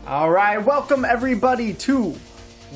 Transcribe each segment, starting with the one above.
All right, welcome everybody to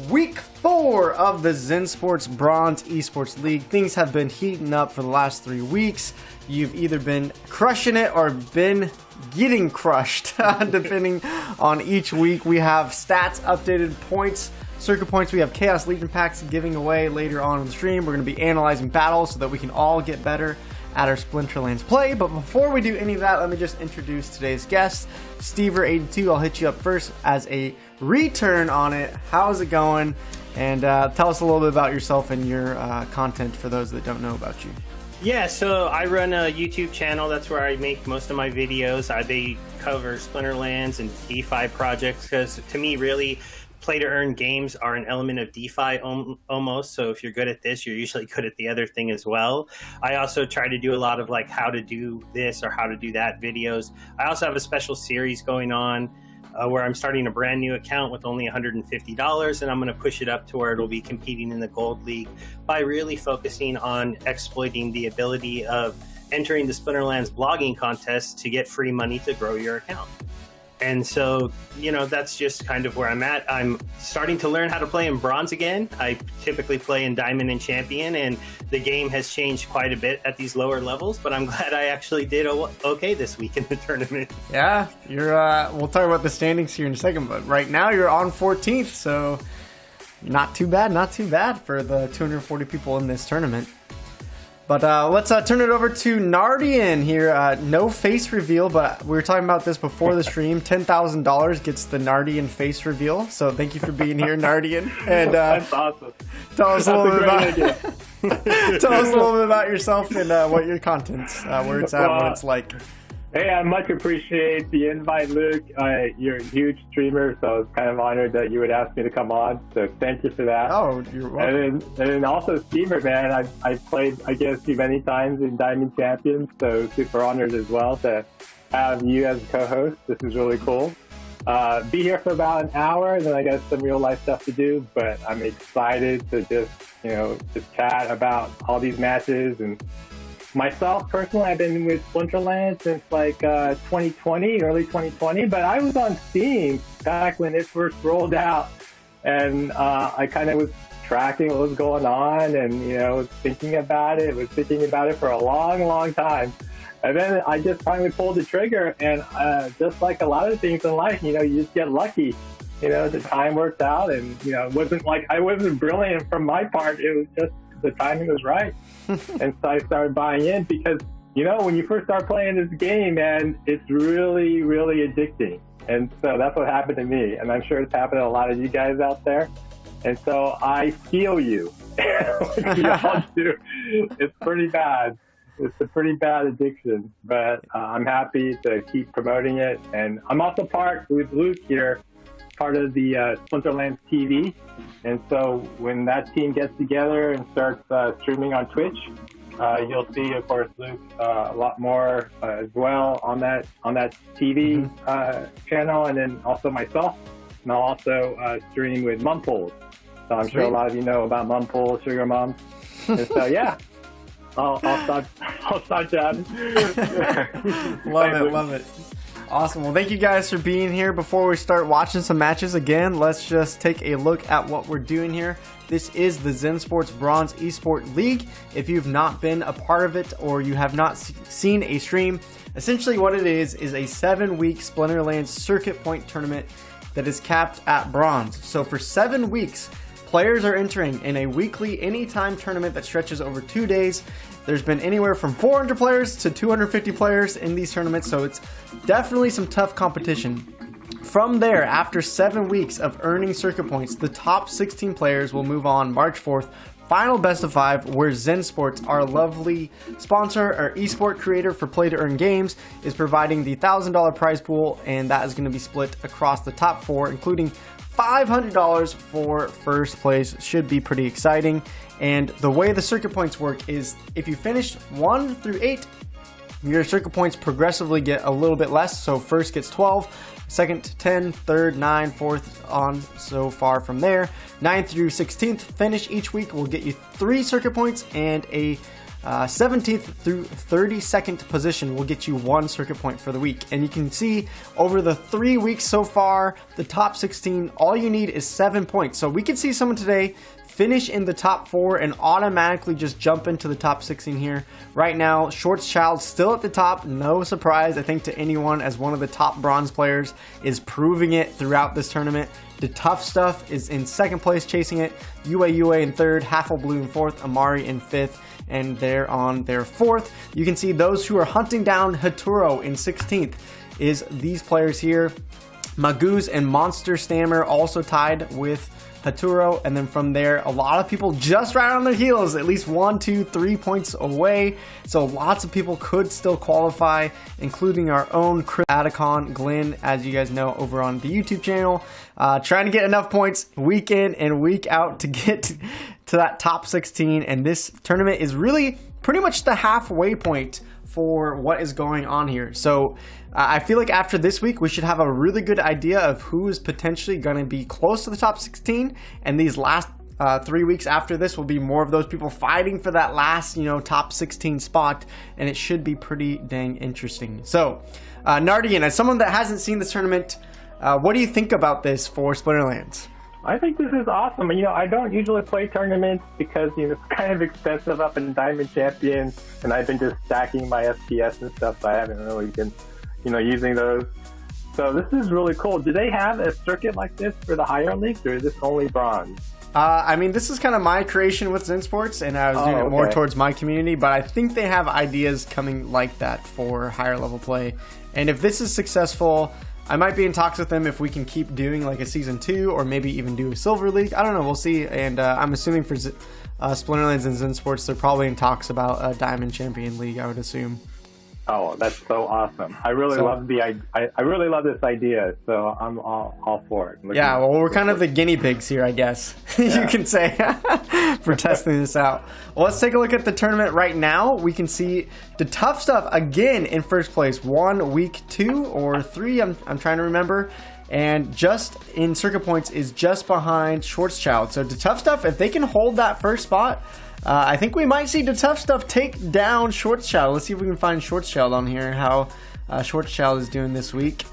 week 4 of the Zensports Bronze Esports League. Things have been heating up for the last 3 weeks. You've either been crushing it or been getting crushed, depending on each week. We have stats, updated points, circuit points. We have Chaos Legion packs giving away later on in the stream. We're going to be analyzing battles so that we can all get better at our Splinterlands play. But before we do any of that, let me just introduce today's guest, Stever82. I'll hit you up first as a return on it. How's it going? And tell us a little bit about yourself and your content for those that don't know about you. Yeah, so I run a YouTube channel. That's where I make most of my videos. They cover Splinterlands and DeFi projects because, to me, really, play-to-earn games are an element of DeFi almost. So if you're good at this, you're usually good at the other thing as well. I also try to do a lot of like how to do this or how to do that videos. I also have a special series going on where I'm starting a brand new account with only $150, and I'm going to push it up to where it'll be competing in the Gold League by really focusing on exploiting the ability of entering the Splinterlands blogging contest to get free money to grow your account. And so, you know, that's just kind of where I'm at. I'm starting to learn how to play in Bronze again. I typically play in Diamond and Champion, and the game has changed quite a bit at these lower levels, but I'm glad I actually did okay this week in the tournament. Yeah, you're, we'll talk about the standings here in a second, but right now you're on 14th, so not too bad for the 240 people in this tournament. But let's turn it over to Nardian here. No face reveal, but we were talking about this before the stream. $10,000 gets the Nardian face reveal. So thank you for being here, Nardian. And that's awesome. Tell us a little bit about yourself and what your content's, where it's at, what it's like. Hey, I much appreciate the invite, Luke. You're a huge streamer, so I was kind of honored that you would ask me to come on. So thank you for that. Oh, you're welcome. And then also, Stever, man, I've played against you many times in Diamond Champions, so super honored as well to have you as a co-host. This is really cool. Be here for about an hour, and then I got some real life stuff to do, but I'm excited to just chat about all these matches. And myself, personally, I've been with Splinterland since like 2020, early 2020, but I was on Steam back when it first rolled out, and I kind of was tracking what was going on and, was thinking about it for a long, long time. And then I just finally pulled the trigger, and just like a lot of things in life, you just get lucky. The time worked out, and, it wasn't like I wasn't brilliant from my part. It was just the timing was right. And so I started buying in because, when you first start playing this game, man, it's really, really addicting. And so that's what happened to me. And I'm sure it's happened to a lot of you guys out there. And so I feel you. What you all do. It's pretty bad. It's a pretty bad addiction, but I'm happy to keep promoting it. And I'm also part, with Luke here, part of the SPLINTERLAND TV. And so when that team gets together and starts streaming on Twitch, you'll see, of course, Luke a lot more as well on that TV channel, and then also myself. And I'll also stream with Mumpoles. So I'm sure a lot of you know about Mumpoles, Sugar Mom. And so, yeah. I'll start chatting. Love it. Awesome. Well, thank you guys for being here. Before we start watching some matches again, let's just take a look at what we're doing here. This is the Zensports Bronze Esports League. If you've not been a part of it or you have not seen a stream, essentially what it is a 7-week Splinterlands circuit point tournament that is capped at bronze. So for 7 weeks, players are entering in a weekly anytime tournament that stretches over 2 days. There's been anywhere from 400 players to 250 players in these tournaments, so it's definitely some tough competition. From there, after 7 weeks of earning circuit points, the top 16 players will move on March 4th, final best of 5, where Zensports, our lovely sponsor, our esport creator for Play to Earn games, is providing the $1,000 prize pool, and that is going to be split across the top 4, including $500 for first place. Should be pretty exciting. And the way the circuit points work is if you finish 1 through 8, your circuit points progressively get a little bit less. So first gets 12, second 10, third 9, fourth on so far from there. 9th through 16th finish each week will get you 3 circuit points, and a 17th through 32nd position will get you 1 circuit point for the week. And you can see over the 3 weeks so far, the top 16, all you need is 7 points. So we could see someone today finish in the top 4 and automatically just jump into the top 16 here. Right now, Shorts Child still at the top. No surprise, I think, to anyone, as one of the top bronze players, is proving it throughout this tournament. The Tough Stuff is in 2nd place chasing it. UA in 3rd, Blue in 4th, Amari in 5th, and they're on their 4th. You can see those who are hunting down Haturo in 16th is these players here. Magoo's and Monster Stammer also tied with Haturo, and then from there, a lot of people just right on their heels, at least 1, 2, 3 points away. So lots of people could still qualify, including our own Chris Adicon, Glenn, as you guys know, over on the YouTube channel, trying to get enough points week in and week out to get to that top 16. And this tournament is really pretty much the halfway point for what is going on here. So I feel like after this week, we should have a really good idea of who is potentially going to be close to the top 16. And these last 3 weeks after this will be more of those people fighting for that last, top 16 spot. And it should be pretty dang interesting. So, Nardian, as someone that hasn't seen this tournament, what do you think about this for Splinterlands? I think this is awesome. I don't usually play tournaments because, it's kind of expensive up in Diamond Champion, and I've been just stacking my FPS and stuff, so I haven't really been, using those. So this is really cool. Do they have a circuit like this for the higher leagues, or is this only bronze? This is kind of my creation with Zensports, and I was doing it more towards my community, but I think they have ideas coming like that for higher level play. And if this is successful, I might be in talks with them if we can keep doing like a season 2, or maybe even do a silver league. I don't know, we'll see. And I'm assuming for Splinterlands and Zensports, they're probably in talks about a Diamond Champion League, I would assume. Oh, that's so awesome! I really love I really love this idea, so I'm all for it. Yeah, well, we're kind of the guinea pigs here, I guess you can say, for testing this out. Well, let's take a look at the tournament right now. We can see the Tough Stuff again in first place, 1 week 2 or 3. I'm trying to remember. And just in circuit points is just behind Shorts Child. So the Tough Stuff, if they can hold that first spot, I think we might see the Tough Stuff take down Shorts Child. Let's see if we can find Shorts Child on here, how Shorts Child is doing this week.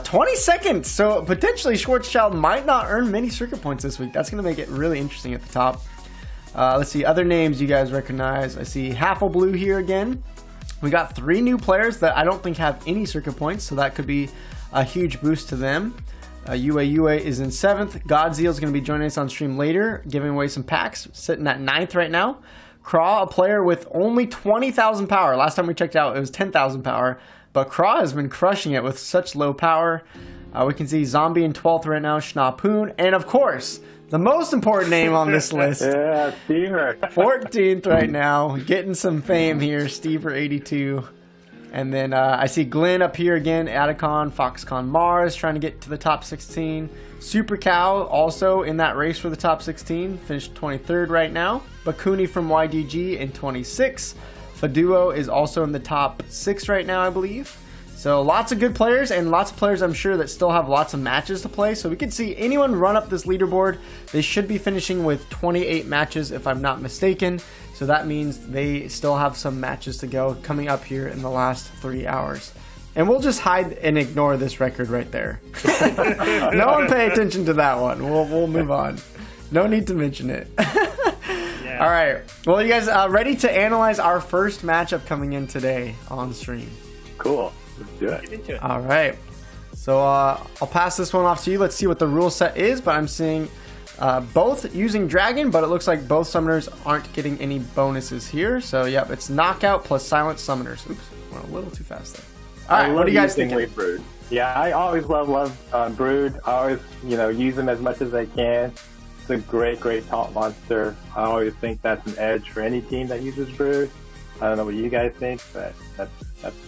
20 seconds, so potentially Shorts Child might not earn many circuit points this week. That's going to make it really interesting at the top. Let's see, other names you guys recognize. I see Blue here again. We got 3 new players that I don't think have any circuit points, so that could be a huge boost to them. UA is in 7th. Godzilla is going to be joining us on stream later, giving away some packs, sitting at 9th right now. Craw, a player with only 20,000 power. Last time we checked out, it was 10,000 power. But Craw has been crushing it with such low power. We can see Zombie in 12th right now, Schnapoon. And of course, the most important name on this list. Yeah, Stever. 14th right now, getting some fame here, Stever82. And then I see Glenn up here again, Atacon, Foxconn Mars trying to get to the top 16. Super Cow also in that race for the top 16, finished 23rd right now. Bakuni from YDG in 26. Faduo is also in the top 6 right now, I believe. So lots of good players, and lots of players I'm sure that still have lots of matches to play. So we can see anyone run up this leaderboard. They should be finishing with 28 matches if I'm not mistaken. So that means they still have some matches to go coming up here in the last 3 hours. And we'll just hide and ignore this record right there. No one pay attention to that one. We'll move on. No need to mention it. Yeah. All right. Well, you guys ready to analyze our first matchup coming in today on stream? Cool. Let's do it. Get into it. All right. So I'll pass this one off to you. Let's see what the rule set is. But I'm seeing both using Dragon, but it looks like both summoners aren't getting any bonuses here. So, yep, it's Knockout plus Silent Summoners. Oops, went a little too fast there. All right, what do you guys think? Brood. Yeah, I always love Brood. I always, use them as much as I can. It's a great taunt monster. I always think that's an edge for any team that uses Brood. I don't know what you guys think, but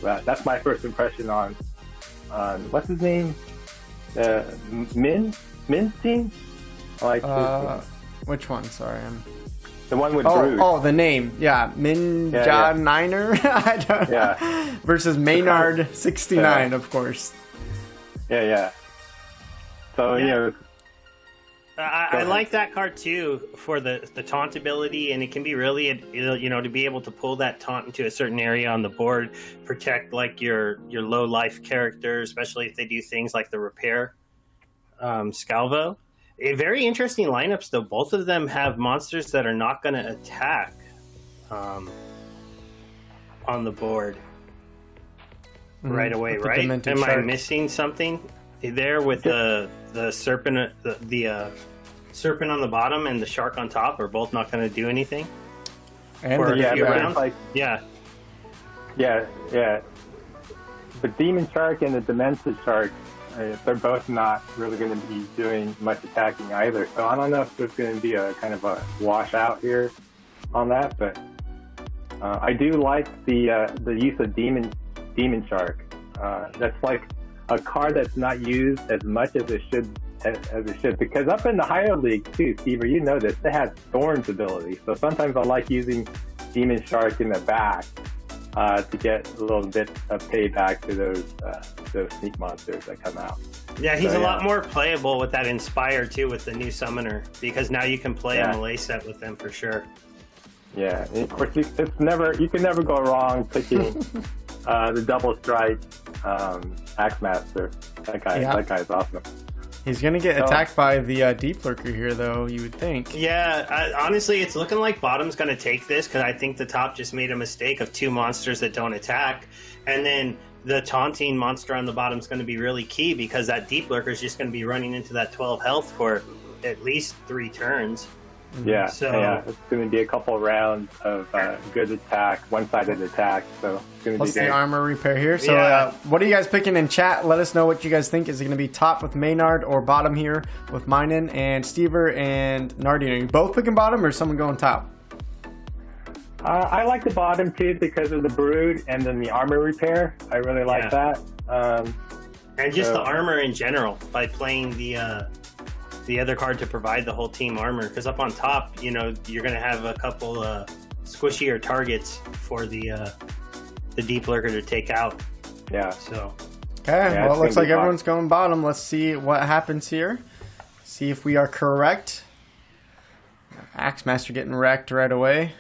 that's my first impression on what's his name? Min's team? I like which one? Sorry, the one with Brood. Oh, the name. Yeah, Minja Niner. I don't know. Versus Maynard 69, of course. Yeah. So I like that card too for the taunt ability, and it can be really, to be able to pull that taunt into a certain area on the board, protect like your low life character, especially if they do things like the repair, Scalvo. A very interesting lineups though. Both of them have monsters that are not going to attack on the board right away. Right? Am I missing something there with the serpent, the serpent on the bottom and the shark on top are both not going to do anything? And But Demon Shark and the Demented Shark, they're both not really going to be doing much attacking either. So I don't know if there's going to be a kind of a washout here on that, but I do like the use of Demon Shark. That's like a card that's not used as much as it should, because up in the higher league too, Steve, you know this, they have Thorns ability. So sometimes I like using Demon Shark in the back to get a little bit of payback to those sneak monsters that come out. Yeah, he's a lot more playable with that Inspire too, with the new summoner, because now you can play a melee set with them for sure. Yeah, and of course you can never go wrong picking the double strike Axemaster. That guy's awesome. He's gonna get attacked by the Deep Lurker here, though, you would think. Yeah, honestly, it's looking like bottom's gonna take this, because I think the top just made a mistake of two monsters that don't attack, and then the taunting monster on the bottom's gonna be really key, because that Deep Lurker is just gonna be running into that 12 health for at least 3 turns. Yeah, so it's going to be a couple rounds of good attack, one-sided attack. So it's going to be the armor repair here. So what are you guys picking in chat? Let us know what you guys think. Is it going to be top with Maynard or bottom here with Minen and Stever and Nardine? Are you both picking bottom, or is someone going top? I like the bottom too because of the Brood and then the armor repair. I really like that. And just the armor in general by playing the other card to provide the whole team armor, because up on top, you're going to have a couple squishier targets for the Deep Lurker to take out. Yeah. So. Okay. Well, it looks like everyone's going bottom. Let's see what happens here. See if we are correct. Axemaster getting wrecked right away.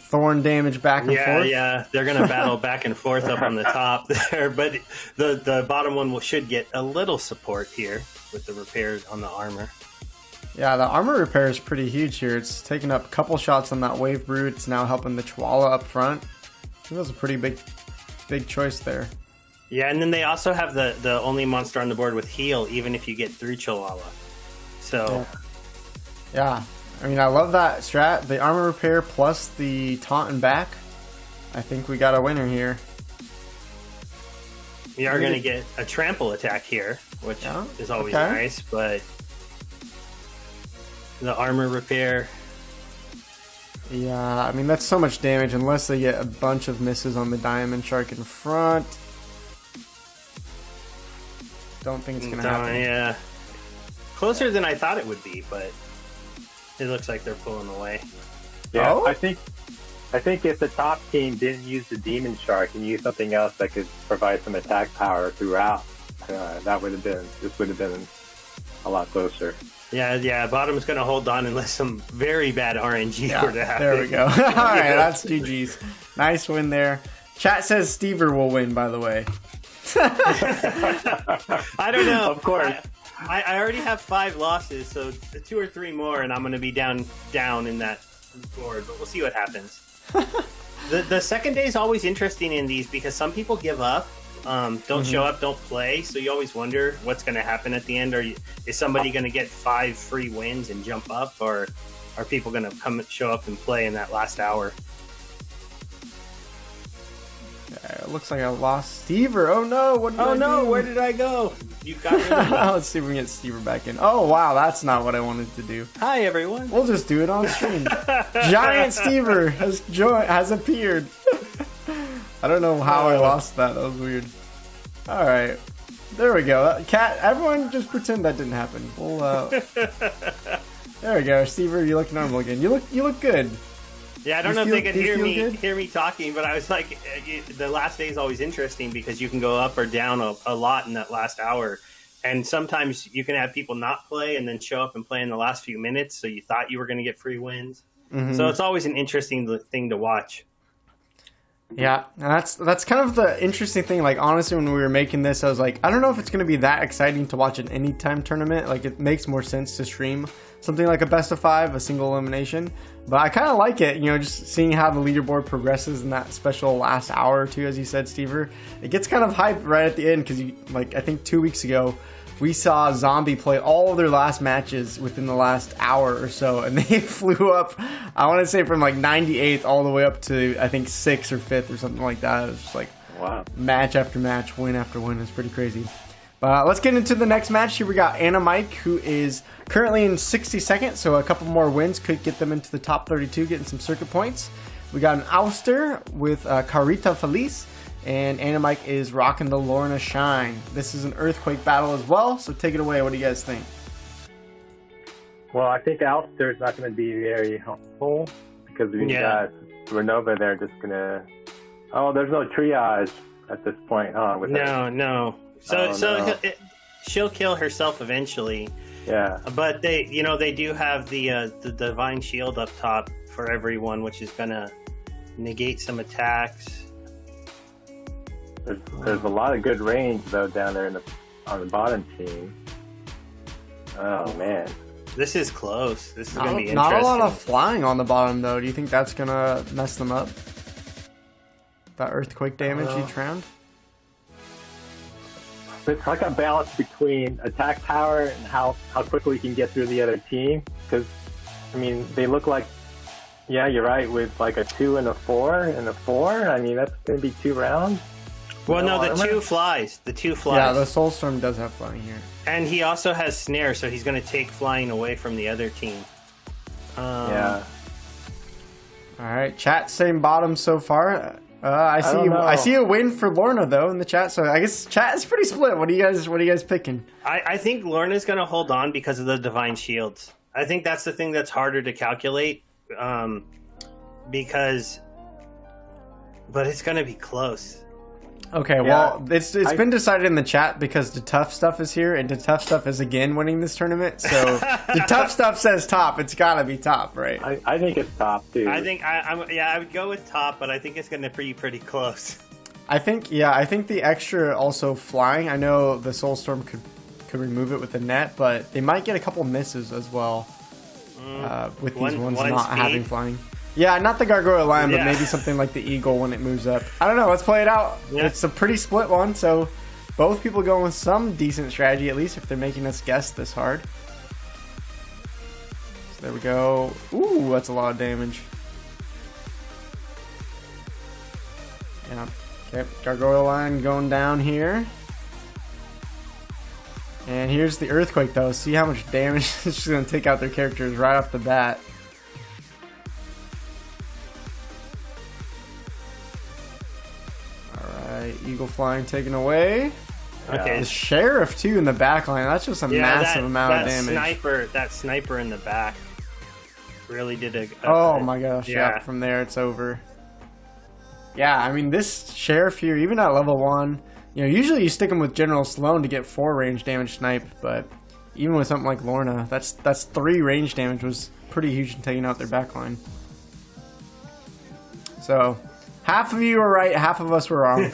Thorn damage back and forth. Yeah, they're going to battle back and forth up on the top there, but the bottom one should get a little support here with the repairs on the armor. Yeah, the armor repair is pretty huge here. It's taking up a couple shots on that Wave Brood. It's now helping the Chihuahua up front. I think that was a pretty big choice there. Yeah, and then they also have the only monster on the board with heal, even if you get through Chihuahua. So yeah. I mean, I love that strat. The armor repair plus the taunt and back. I think we got a winner here. we are going to get a trample attack here, which is always nice, but the armor repair. Yeah, I mean, that's so much damage unless they get a bunch of misses on the Diamond Shark in front. Don't think it's going to happen. Yeah. Closer than I thought it would be, but it looks like they're pulling away. Yeah, Oh? I think if the top team didn't use the Demon Shark and used something else that could provide some attack power throughout, this would have been a lot closer. Yeah, bottom's going to hold on unless some very bad RNG were to happen. There we go. All right, that's GG's. Nice win there. Chat says Stever will win, by the way. I don't know. Of course. I already have 5 losses, so 2 or 3 more, and I'm going to be down in that board, but we'll see what happens. The second day is always interesting in these because some people give up, don't show up, don't play, so you always wonder what's going to happen at the end. Is somebody going to get 5 free wins and jump up, or are people going to show up and play in that last hour? It looks like I lost Stever. Oh no! Where did I go? You got rid of me. Let's see if we can get Stever back in. Oh wow, that's not what I wanted to do. Hi everyone. We'll just do it on stream. Giant Stever has appeared. I don't know how I lost that. That was weird. All right, there we go. Cat, everyone, just pretend that didn't happen. We'll. There we go, Stever. You look normal again. You look good. Yeah, I don't know if they can hear me talking, but I was like, the last day is always interesting because you can go up or down a lot in that last hour. And sometimes you can have people not play and then show up and play in the last few minutes, so you thought you were going to get free wins. So it's always an interesting thing to watch. Yeah, and that's kind of the interesting thing. Like, honestly, when we were making this, I was like, I don't know if it's going to be that exciting to watch an anytime tournament. Like, it makes more sense to stream something like a best of 5, a single elimination. But I kind of like it, just seeing how the leaderboard progresses in that special last hour or two, as you said, Stever. It gets kind of hyped right at the end because, I think 2 weeks ago, we saw Zombie play all of their last matches within the last hour or so, and they flew up, I want to say, from like 98th all the way up to, I think, 6th or 5th or something like that. It was just like, wow, match after match, win after win. It's pretty crazy. But let's get into the next match. Here we got Anna Mike, who is currently in 62nd, so a couple more wins could get them into the top 32, getting some circuit points. We got an Ouster with Carita Feliz, and Anna Mike is rocking the Lorna Shine. This is an Earthquake battle as well, so take it away. What do you guys think? Well, I think Ouster is not going to be very helpful because we've got Renova there just going to... Oh, there's no triage at this point, huh? No. She'll kill herself eventually. Yeah. But they do have the Divine Shield up top for everyone, which is going to negate some attacks. There's a lot of good range though down there on the bottom team. Oh man, this is close. This is going to be interesting. Not a lot of flying on the bottom though. Do you think that's going to mess them up? That earthquake damage each round? It's like a balance between attack power and how quickly you can get through the other team. Because I mean, they look like, yeah, you're right, with like a 2 and a 4 and a 4. I mean, that's going to be 2 rounds. Well, no, the 2 flies. The 2 flies. Yeah, the Soulstorm does have flying here. And he also has Snare, so he's going to take flying away from the other team. Yeah. All right, chat same bottom so far. I see a win for Lorna though in the chat, so I guess chat is pretty split. What are you guys picking? I think Lorna's going to hold on because of the Divine Shields. I think that's the thing that's harder to calculate, but it's going to be close. Okay, well, it's been decided in the chat because the Tough Stuff is here, and the Tough Stuff is again winning this tournament. So the Tough Stuff says top. It's got to be top, right? I think it's top too. I think I would go with top, but I think it's going to be pretty close. I think the extra also flying. I know the Soulstorm could remove it with the net, but they might get a couple misses as well with these ones not having flying. Yeah, not the Gargoyle Lion, but maybe something like the Eagle when it moves up. I don't know. Let's play it out. Yeah. It's a pretty split one, so both people going with some decent strategy, at least if they're making us guess this hard. So there we go. Ooh, that's a lot of damage. Yeah. Okay, Gargoyle line going down here. And here's the Earthquake though. See how much damage she's going to take out their characters right off the bat. Alright, Eagle Flying taken away. Okay. The Sheriff too in the back line. That's just a massive amount of damage. That sniper in the back really did a oh my gosh, yeah. From there it's over. Yeah, I mean this Sheriff here, even at level 1, you know, usually you stick him with General Sloan to get 4 range damage snipe, but even with something like Lorna, that's 3 range damage was pretty huge in taking out their backline. So, half of you are right, half of us were wrong.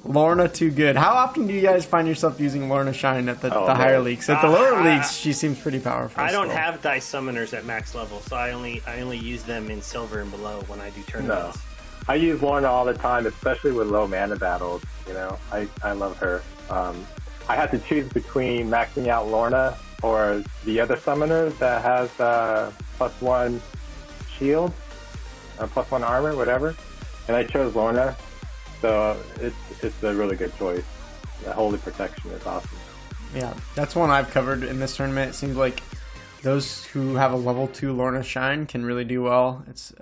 Lorna too good. How often do you guys find yourself using Lorna Shine at the higher leagues? At the lower leagues, she seems pretty powerful. I don't have dice summoners at max level, so I only use them in silver and below when I do tournaments. No. I use Lorna all the time, especially with low mana battles. You know, I love her. I have to choose between maxing out Lorna or the other summoners that has +1 shield, +1 armor, whatever. And I chose Lorna, so it's a really good choice. The Holy Protection is awesome. Yeah, that's one I've covered in this tournament. It seems like those who have a level 2 Lorna Shine can really do well. It's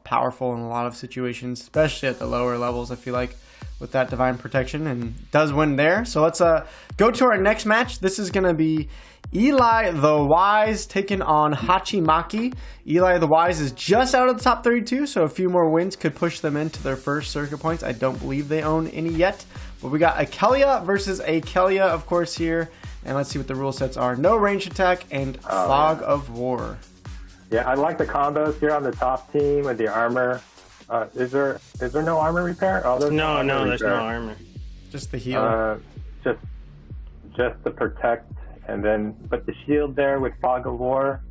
powerful in a lot of situations, especially at the lower levels, I feel like, with that Divine Protection, and does win there. So let's go to our next match. This is going to be Eli the Wise taking on Hachimaki. Eli the Wise is just out of the top 32, so a few more wins could push them into their first circuit points. I don't believe they own any yet. But we got Akelia versus Akelia, of course, here. And let's see what the rule sets are. No range attack and Fog of War. Yeah, I like the combos here on the top team with the armor. Is there no armor repair? Oh, there's no, there's no armor. Just the heal. Just the protect, and then but the shield there with Fog of War.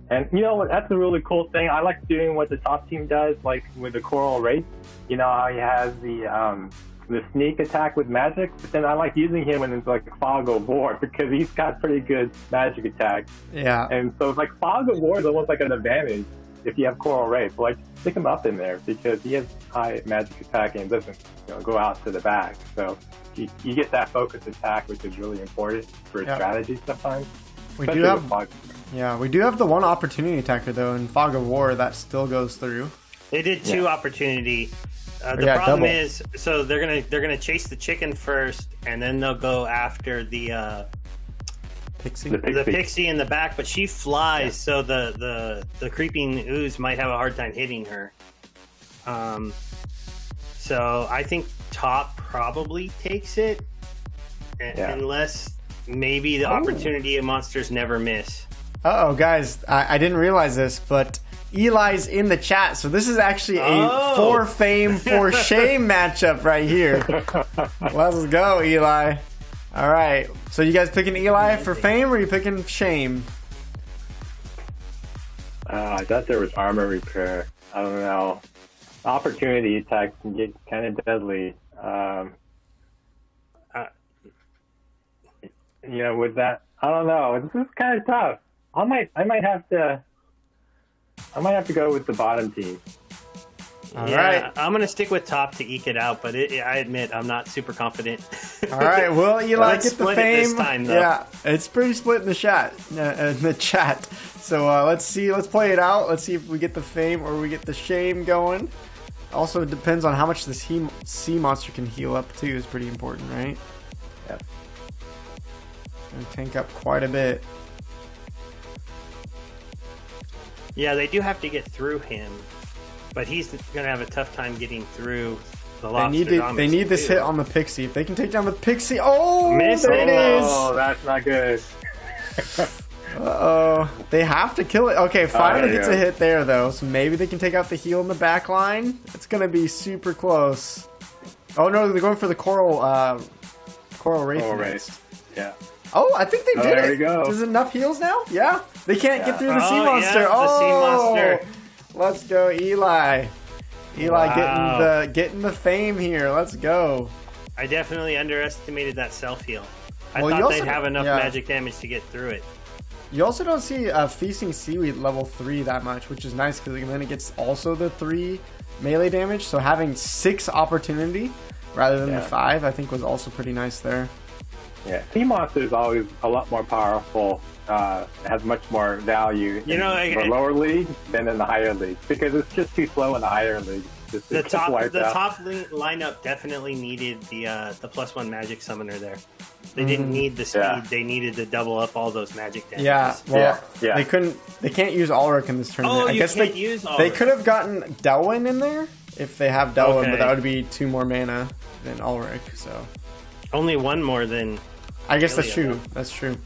And you know what? That's a really cool thing. I like doing what the top team does, like with the Coral Wraith. You know how he has the sneak attack with magic, but then I like using him when it's like Fog of War because he's got pretty good magic attack. Yeah. And so like Fog of War is almost like an advantage if you have Coral Wraith. Like stick him up in there because he has high magic attack and doesn't go out to the back. So you get that focus attack, which is really important for strategy sometimes. We do have the one opportunity attacker though in Fog of War that still goes through. They did 2 opportunity. The problem is, so they're gonna chase the chicken first, and then they'll go after the Pixie. The Pixie in the back, but she flies, so the creeping ooze might have a hard time hitting her. So I think top probably takes it, unless maybe the opportunity of monsters never miss. Uh-oh, guys, I didn't realize this, but Eli's in the chat, so this is actually a for fame, for shame matchup right here. Let's go, Eli. All right, so you guys picking Eli for fame, or are you picking shame? I thought there was armor repair. I don't know. Opportunity attacks can get kind of deadly. With that, I don't know. This is kind of tough. I might have to go with the bottom team. All right. I'm going to stick with top to eke it out, but I admit I'm not super confident. All right, well, Eli, get the fame. This time, though. Yeah, it's pretty split in the chat. So let's play it out. Let's see if we get the fame or we get the shame going. Also, it depends on how much this sea monster can heal up too. Is pretty important, right? Yep. Gonna tank up quite a bit. Yeah, they do have to get through him, but he's going to have a tough time getting through the lobster. They need this hit on the Pixie. If they can take down the Pixie, there it is. Oh, that's not good. Uh-oh. They have to kill it. Okay, finally gets a hit there, though, so maybe they can take out the heal in the back line. It's going to be super close. Oh, no, they're going for the Coral Wraith. Yeah. Oh, I think they did it. There we go. Is it enough heals now? Yeah. They can't get through the sea monster. Yeah, the sea monster. Let's go, Eli. Getting the fame here. Let's go. I definitely underestimated that self heal. I thought they'd have enough magic damage to get through it. You also don't see Feasting Seaweed level 3 that much, which is nice because then it gets also the 3 melee damage. So having 6 opportunity rather than the 5, I think was also pretty nice there. Yeah, Sea Monster is always a lot more powerful. Has much more value in the lower league than in the higher league because it's just too slow in the higher league. The top lineup definitely needed the +1 magic summoner there. They didn't need the speed. Yeah. They needed to double up all those magic damages. Yeah, well, they can't use Ulrich in this tournament. Oh, I guess they could have gotten Delwyn in there if they have Delwyn, but that would be 2 more mana than Ulrich. So only 1 more than. I guess that's true. That's true.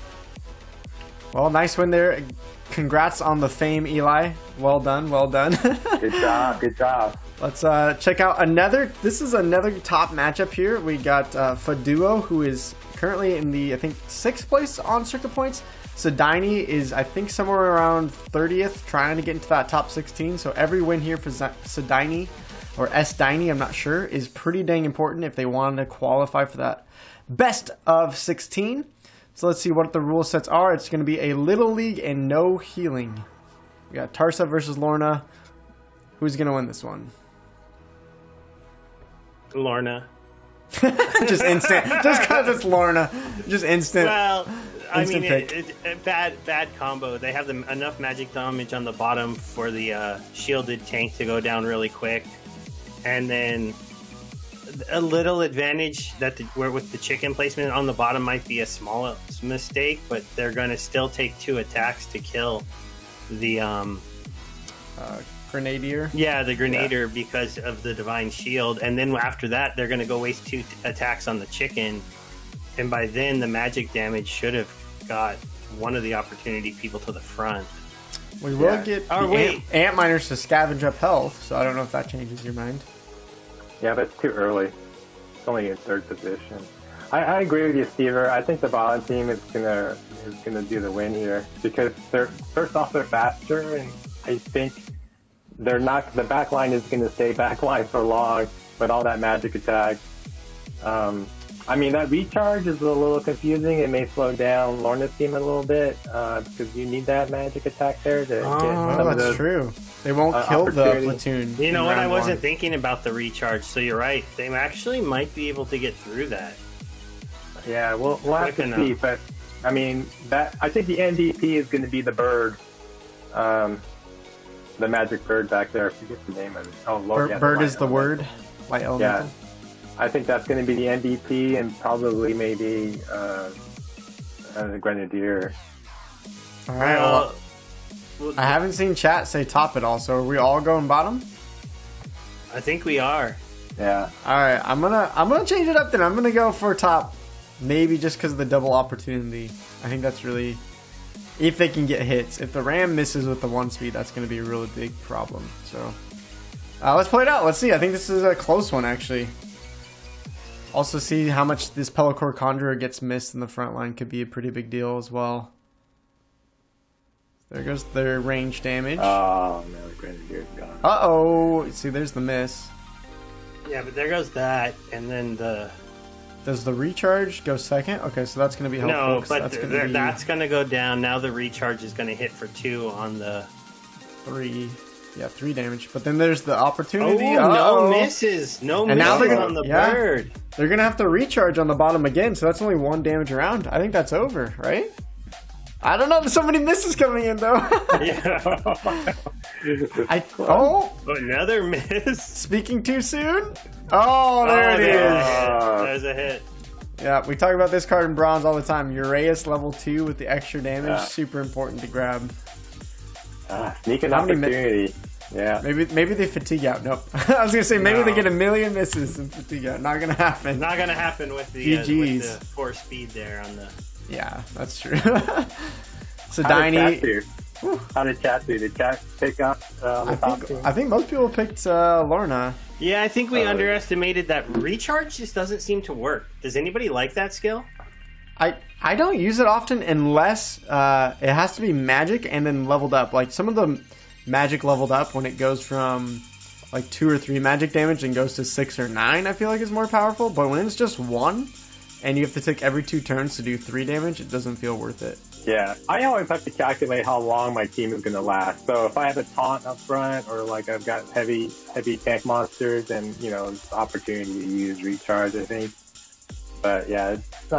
Well, nice win there. Congrats on the fame, Eli. Well done. Well done. Good job. Good job. Let's check out another. This is another top matchup here. We got Faduo, who is currently in the, I think, 6th place on circuit points. Sedini is, I think, somewhere around 30th, trying to get into that top 16. So every win here for Sedini, or S-Dini, I'm not sure, is pretty dang important if they want to qualify for that best of 16. So let's see what the rule sets are. It's going to be a Little League and no healing. We got Tarsa versus Lorna. Who's going to win this one? Lorna. Just instant. Just because it's Lorna. Just instant. Well, I mean, bad combo. They have enough magic damage on the bottom for the shielded tank to go down really quick. And then a little advantage that where with the chicken placement on the bottom might be a small mistake, but they're going to still take 2 attacks to kill the Grenadier. Yeah, the Grenadier because of the Divine Shield, and then after that they're going to go waste 2 attacks on the chicken, and by then the magic damage should have got one of the opportunity people to the front. We will get ant miners to scavenge up health, so I don't know if that changes your mind. Yeah, but it's too early. It's only in 3rd position. I agree with you, Stever. I think the bottom team is gonna do the win here because they're faster, and I think they're not. The back line is gonna stay back line for long with all that magic attack. I mean, that recharge is a little confusing. It may slow down Lorna's team a little bit because you need that magic attack there to get some of those. True. They won't kill the platoon. You know what? I wasn't thinking about the recharge, so you're right. They actually might be able to get through that. Yeah, we'll have to see. But I mean, I think the MVP is going to be the bird, the magic bird back there. I forget the name of it. Oh, Lord, bird is the word. Light elemental. Yeah. I think that's going to be the MVP and probably maybe the Grenadier. All right. Well, I haven't seen chat say top it all, so are we all going bottom? I think we are. Yeah. All right. I'm gonna change it up then. I'm gonna go for top, maybe just because of the double opportunity. I think that's really, if they can get hits. If the Ram misses with the 1 speed, that's gonna be a really big problem. So let's play it out. Let's see. I think this is a close one actually. Also see how much this Pelacor Conjurer gets missed in the front line could be a pretty big deal as well. There goes their range damage. Oh, no, the Grenadier's gone. Uh-oh. See, there's the miss. Yeah, but there goes that, and then the... Does the recharge go second? Okay, so that's going to be helpful. No, but that's going to go down. Now the recharge is going to hit for 2 on the... 3. Yeah, 3 damage. But then there's the opportunity. Oh, no misses. No misses on the bird. They're going to have to recharge on the bottom again, so that's only 1 damage around. I think that's over, right? I don't know. There's so many misses coming in, though. Yeah. Another miss. Speaking too soon? Oh, there it is. There's a hit. Yeah, we talk about this card in bronze all the time. Uraeus level 2 with the extra damage. Super important to grab. Sneaking opportunity. Yeah. Maybe they fatigue out. Nope. I was gonna say maybe they get a million misses and fatigue out. Not gonna happen. Not gonna happen with the 4 speed there on the. Yeah, that's true. So Diny. How did chat do? Did chat pick up I think most people picked Lorna. Yeah, I think we underestimated that recharge just doesn't seem to work. Does anybody like that skill? I don't use it often unless it has to be magic and then leveled up. Like some of the magic leveled up when it goes from like 2 or 3 magic damage and goes to 6 or 9, I feel like is more powerful. But when it's just 1, and you have to take every 2 turns to do 3 damage, it doesn't feel worth it. Yeah, I always have to calculate how long my team is going to last. So if I have a taunt up front, or like I've got heavy tank monsters, then it's an opportunity to use recharge, I think. But yeah, it's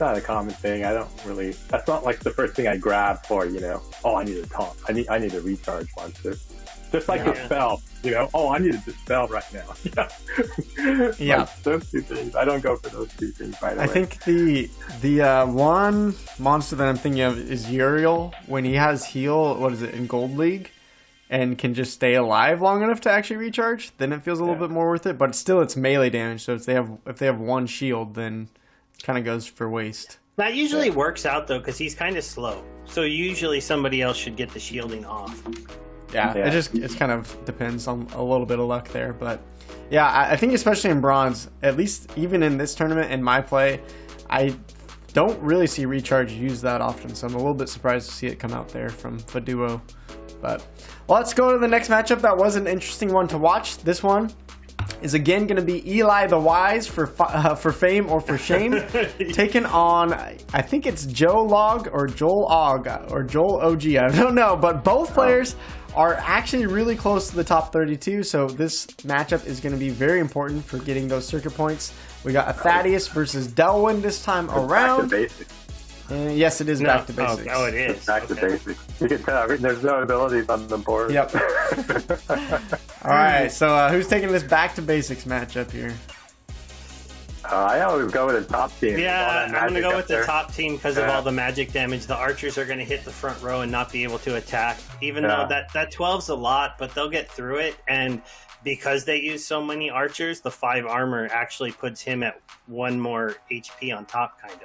not a common thing. I don't really. That's not like the first thing I grab for. Oh, I need a taunt. I need a recharge monster. Just like the spell, oh, I need to dispel right now. Yeah. Like those 2 things. I don't go for those 2 things right away. I think the one monster that I'm thinking of is Uriel, when he has heal, what is it, in Gold League, and can just stay alive long enough to actually recharge, then it feels a little bit more worth it, but still it's melee damage, so if they have 1 shield, then it kind of goes for waste. That usually works out, though, because he's kind of slow. So usually somebody else should get the shielding off. Yeah, it kind of depends on a little bit of luck there, but yeah, I think especially in bronze, at least even in this tournament in my play, I don't really see recharge used that often, so I'm a little bit surprised to see it come out there from Faduo. But let's go to the next matchup. That was an interesting one to watch. This one is again going to be Eli the Wise for fame or for shame, taking on, I think it's Joe Log or Joel Og or Joel OG. I don't know, but both players are actually really close to the top 32, so this matchup is going to be very important for getting those circuit points. We got a Thaddeus versus Delwyn this time around. Back to basics. Yes, it is back to basics. Oh, it is. It's back to basics. You can tell there's no abilities on the board. Yep. All right, so who's taking this back to basics matchup here? I always go with the top team. Yeah, I'm going to go with the top team because of all the magic damage. The archers are going to hit the front row and not be able to attack, even though that 12's a lot, but they'll get through it. And because they use so many archers, the 5 armor actually puts him at 1 more HP on top, kind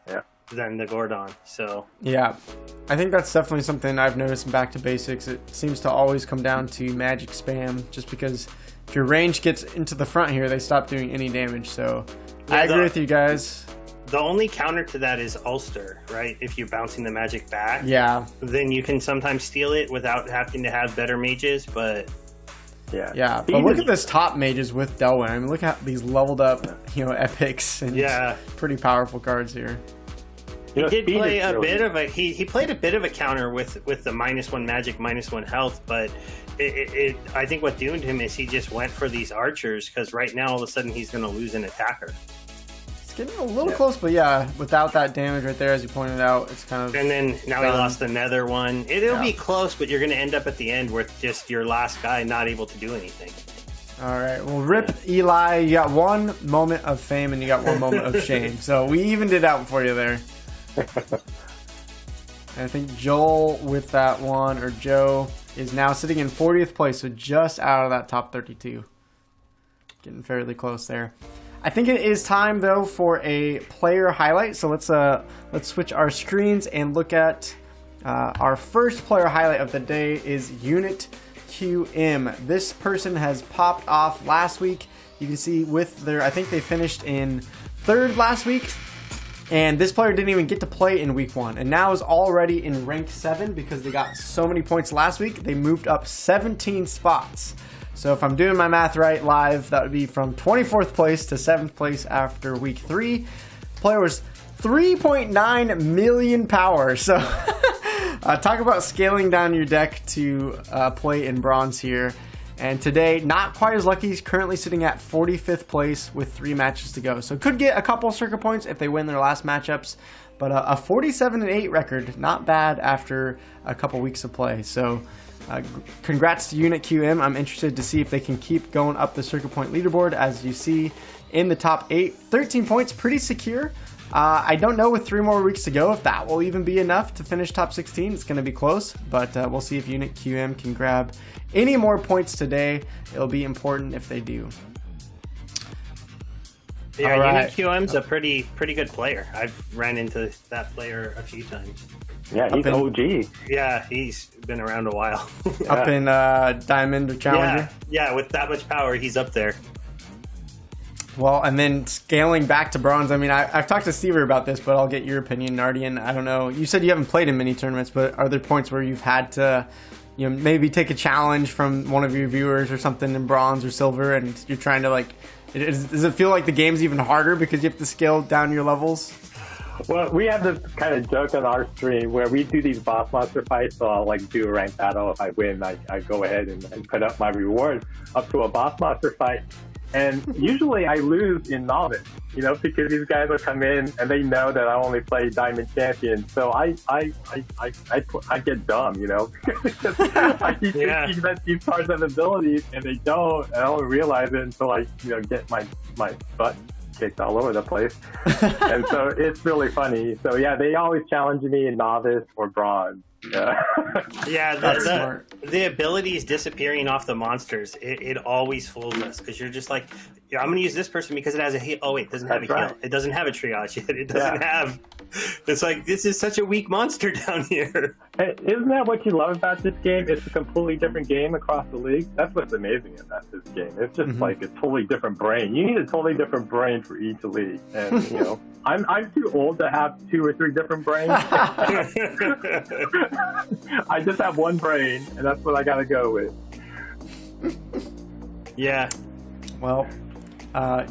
of, than the Gordon. So yeah, I think that's definitely something I've noticed in Back to Basics. It seems to always come down to magic spam, just because if your range gets into the front here, they stop doing any damage. So I agree with you guys. The only counter to that is Ulster, right? If you're bouncing the magic back, then you can sometimes steal it without having to have better mages, but yeah. But look at this top mages with Delwyn. I mean, look at these leveled up, epics and pretty powerful cards here. He did play a bit of a he played a bit of a counter with the -1 magic, -1 health, but I think what doomed him is he just went for these archers, because right now all of a sudden he's going to lose an attacker. It's getting a little close, but without that damage right there, as you pointed out, it's kind of. And then now he lost another one. It'll be close, but you're going to end up at the end with just your last guy not able to do anything. All right, well, rip Eli. You got 1 moment of fame and you got 1 moment of shame. So we evened it out for you there. And I think Joel with that one, or Joe, is now sitting in 40th place, so just out of that top 32. Getting fairly close there. I think it is time, though, for a player highlight. So let's switch our screens and look at our first player highlight of the day is Unit QM. This person has popped off last week. You can see with their, I think they finished in 3rd last week. And this player didn't even get to play in week 1, and now is already in rank 7 because they got so many points last week. They moved up 17 spots. So if I'm doing my math right live, that would be from 24th place to 7th place after week 3. Player was 3.9 million power. So talk about scaling down your deck to play in bronze here. And today, not quite as lucky. He's currently sitting at 45th place with 3 matches to go. So could get a couple circuit points if they win their last matchups. But a 47-8 record, not bad after a couple weeks of play. So congrats to Unit QM. I'm interested to see if they can keep going up the circuit point leaderboard. As you see in the top 8, 13 points, pretty secure. I don't know with 3 more weeks to go if that will even be enough to finish top 16. It's going to be close, but we'll see if Unit QM can grab any more points today. It'll be important if they do. Yeah, Unit QM's a pretty good player. I've ran into that player a few times. Yeah, he's OG. Yeah, he's been around a while. Up in Diamond or Challenger? Yeah, with that much power, he's up there. Well, and then scaling back to bronze. I mean, I've talked to Stever about this, but I'll get your opinion, Nardian. I don't know. You said you haven't played in many tournaments, but are there points where you've had to maybe take a challenge from one of your viewers or something in bronze or silver, and you're trying to like, does it feel like the game's even harder because you have to scale down your levels? Well, we have this kind of joke on our stream where we do these boss monster fights. So I'll like do a ranked battle. If I win, I go ahead and put up my reward up to a boss monster fight. And usually I lose in novice, because these guys will come in and they know that I only play Diamond Champion. So I get dumb, I keep thinking that these cards have abilities and they don't. And I don't realize it until I, get my butt kicked all over the place. And so it's really funny. So yeah, they always challenge me in novice or bronze. Yeah, the abilities disappearing off the monsters, it always fools us because you're just like, I'm going to use this person because it has a heal. Oh wait, it doesn't have a heal. It doesn't have a triage yet. It doesn't have. It's like, this is such a weak monster down here. Hey, isn't that what you love about this game? It's a completely different game across the league. That's what's amazing about this game. It's just like a totally different brain. You need a totally different brain for each league. And I'm too old to have 2 or 3 different brains. I just have one brain, and that's what I gotta go with. Yeah. Well,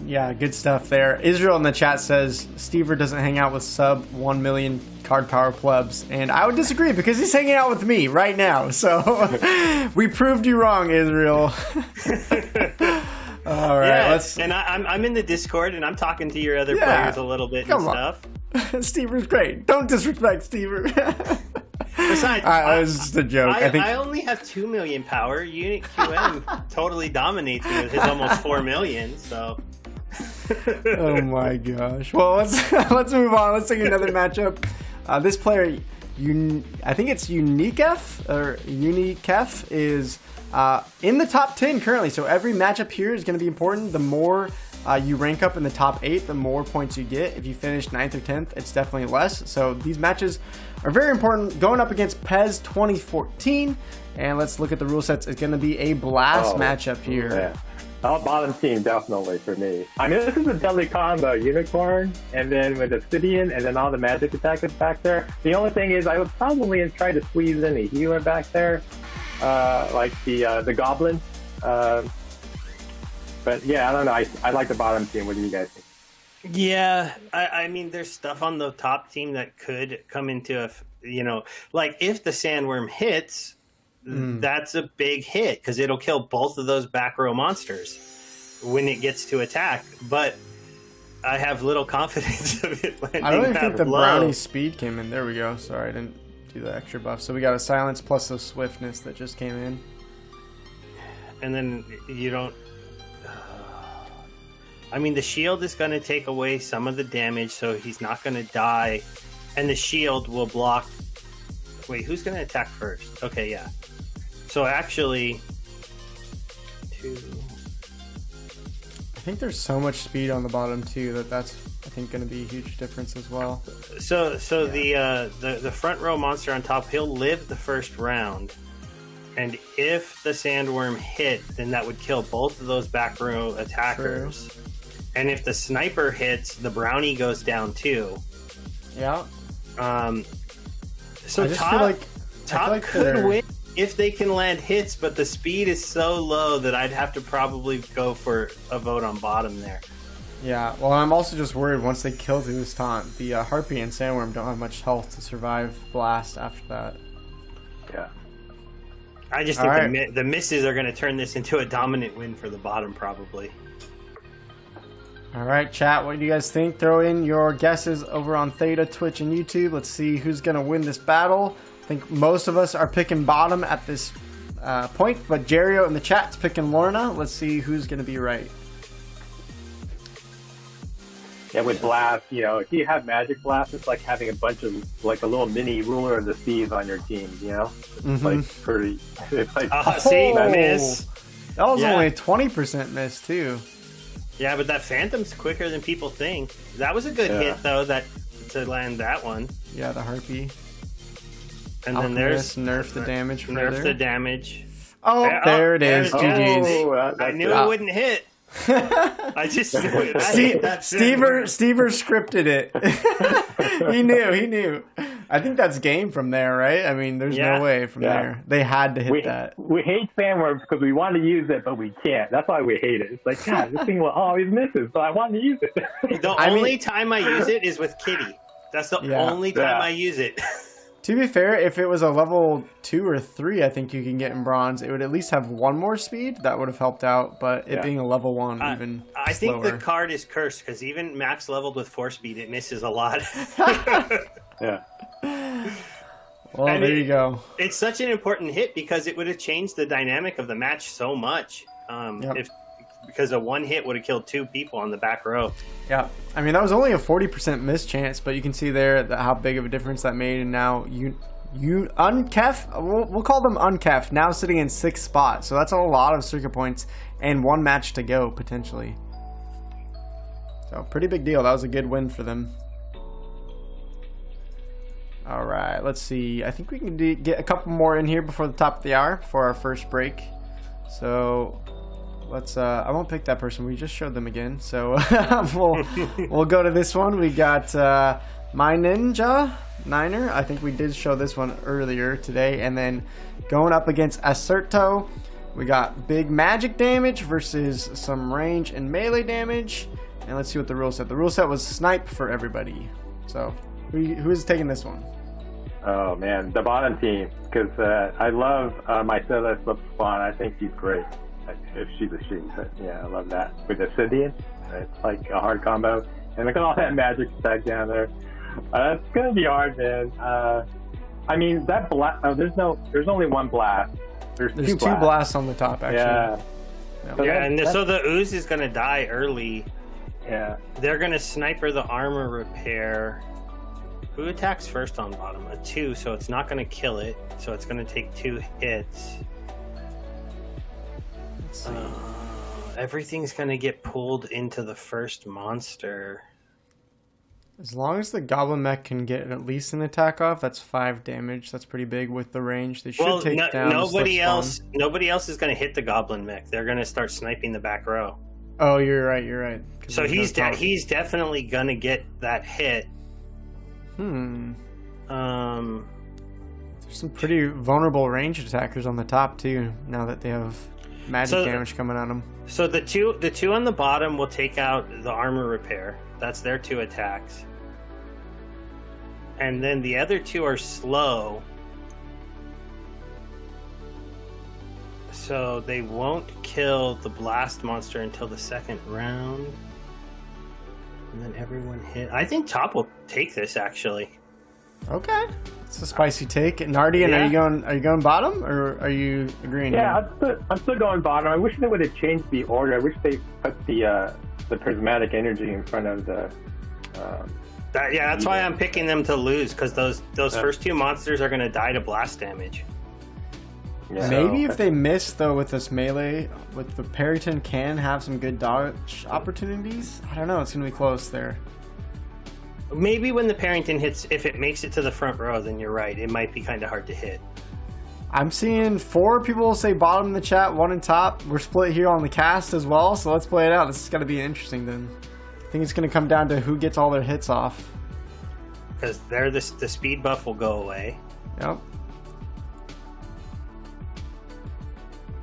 yeah, good stuff there. Israel in the chat says Stever doesn't hang out with sub 1 million card power plebs, and I would disagree because he's hanging out with me right now. So we proved you wrong, Israel. All right, let's. And I'm in the Discord, and I'm talking to your other players a little bit and stuff. Stever's great. Don't disrespect Stever. Besides, that was just a joke. I only have 2 million power. Unit QM totally dominates me with his almost 4 million. So. Oh my gosh. Well, let's move on. Let's take another matchup. This player, I think it's Unikef, is in the top 10 currently. So every matchup here is going to be important. The more you rank up in the top 8, the more points you get. If you finish 9th or 10th, it's definitely less. So these matches are very important. Going up against Pez 2014, and let's look at the rule sets. It's going to be a blast matchup here. Yeah. Bottom team, definitely for me. I mean, this is a deadly combo. Unicorn, and then with Obsidian, and then all the magic attackers back there. The only thing is, I would probably try to squeeze in a healer back there, like the Goblin. But yeah, I don't know. I like the bottom team. What do you guys think? Yeah, I mean, there's stuff on the top team that could come into like if the Sandworm hits, that's a big hit because it'll kill both of those back row monsters when it gets to attack. But I have little confidence of it landing. I don't even think the low. brownie speed came in. There we go. Sorry, I didn't do the extra buff. So we got a silence plus the swiftness that just came in. And then you don't. I mean, the shield is going to take away some of the damage, so he's not going to die. And the shield will block. Wait, who's going to attack first? Okay, yeah. So actually, I think there's so much speed on the bottom too that's I think going to be a huge difference as well. So the front row monster on top, he'll live the first round, and if the Sandworm hit, then that would kill both of those back row attackers. True. And if the sniper hits, the brownie goes down too. Yeah. So top could win if they can land hits, but the speed is so low that I'd have to probably go for a vote on bottom there. Yeah, well, I'm also just worried once they kill through this taunt, the Harpy and Sandworm don't have much health to survive Blast after that. Yeah. I just think the misses are going to turn this into a dominant win for the bottom, probably. All right, chat, what do you guys think? Throw in your guesses over on Theta, Twitch, and YouTube. Let's see who's going to win this battle. I think most of us are picking bottom at this point, but Jerio in the chat's picking Lorna. Let's see who's going to be right. Yeah, with Blast, if you have Magic Blast, it's like having a bunch of, like a little mini ruler of the seas on your team, It's like pretty, it's like, see, miss. That was only a 20% miss, too. Yeah, but that Phantom's quicker than people think. That was a good hit, though, to land that one. Yeah, the Harpy. And then there's nerf the damage further. Nerf the damage. Oh, there it is. GG's. I knew it wouldn't hit. I just knew it. Stever scripted it. He knew. I think that's game from there, right? I mean, there's no way from there. They had to hit that. We hate sandworms because we want to use it, but we can't. That's why we hate it. It's like, God, this thing will always misses, but I want to use it. The only time I use it is with Kitty. That's the only time I use it. To be fair, if it was a level 2 or 3, I think you can get in bronze, it would at least have 1 more speed. That would have helped out, but it being a level 1, even I slower. think the card is cursed, because even max leveled with 4 speed, it misses a lot. Yeah. Well, and there you go. It's such an important hit, because it would have changed the dynamic of the match so much. Because a 1 hit would have killed 2 people on the back row. Yeah, I mean, that was only a 40% miss chance, but you can see there that how big of a difference that made. And now we'll call them unkef, now sitting in 6th spot. So that's a lot of circuit points and 1 match to go potentially. So pretty big deal. That was a good win for them. All right, let's see. I think we can get a couple more in here before the top of the hour for our first break. So let's I won't pick that person, we just showed them again, so we'll go to this one. We got my ninja Niner. I think we did show this one earlier today. And then going up against Acerto, we got big magic damage versus some range and melee damage. And let's see what the rule set. The rule set was snipe for everybody. So who is taking this one? Oh man, the bottom team, because I love Mycella Slip Spawn. I think she's great. If she's a she, but yeah, I love that. With Obsidian, it's like a hard combo. And look at all that magic stack down there. It's gonna be hard, man. I mean, that blast. Oh, there's only 1 blast. There's 2 blasts on the top, actually. Yeah. So the ooze is gonna die early. Yeah. They're gonna sniper the armor repair. Who attacks first on bottom? A 2, so it's not gonna kill it. So it's gonna take 2 hits. Everything's gonna get pulled into the first monster. As long as the goblin mech can get at least an attack off, that's 5 damage. That's pretty big with the range. They should take down. Nobody else is gonna hit the goblin mech. They're gonna start sniping the back row. Oh, you're right. So he's definitely gonna get that hit. There's some pretty vulnerable ranged attackers on the top too. Now that they have magic damage coming on them. So the two on the bottom will take out the armor repair. That's their 2 attacks. And then the other 2 are slow. So they won't kill the blast monster until the 2nd round. And then everyone hit. I think top will take this, actually. Okay. It's a spicy take. Nardian, are you going bottom, or are you agreeing? Yeah, I'm still going bottom. I wish they would have changed the order. I wish they put the prismatic energy in front of the. That's why I'm picking them to lose, because those first 2 monsters are going to die to blast damage. Yeah. Maybe if they miss though with this melee, with the Parrington can have some good dodge opportunities. I don't know. It's going to be close there. Maybe when the Parrington hits, if it makes it to the front row, then you're right. It might be kind of hard to hit. I'm seeing 4 people say bottom in the chat, 1 in top. We're split here on the cast as well, so let's play it out. This is going to be interesting then. I think it's going to come down to who gets all their hits off. Because the speed buff will go away. Yep.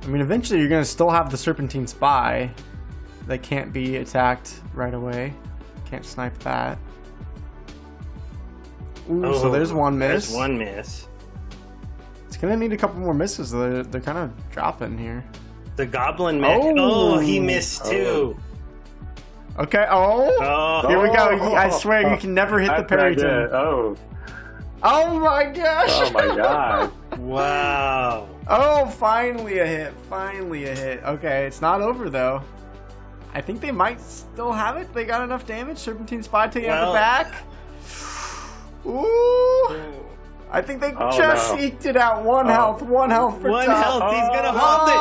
I mean, eventually you're going to still have the Serpentine Spy that can't be attacked right away. Can't snipe that. Ooh, so there's 1 miss. There's 1 miss. It's going to need a couple more misses. They're kind of dropping here. The goblin mech. Oh, he missed too. Okay. Here we go. I swear you can never hit the Parrington. Oh my gosh. Oh my god. Wow. Oh, finally a hit. Finally a hit. Okay, it's not over though. I think they might still have it. They got enough damage. Serpentine Spy taking out the back. Ooh. I think they just eked it out. 1 health. 1 health for One top. health. He's going to hold it.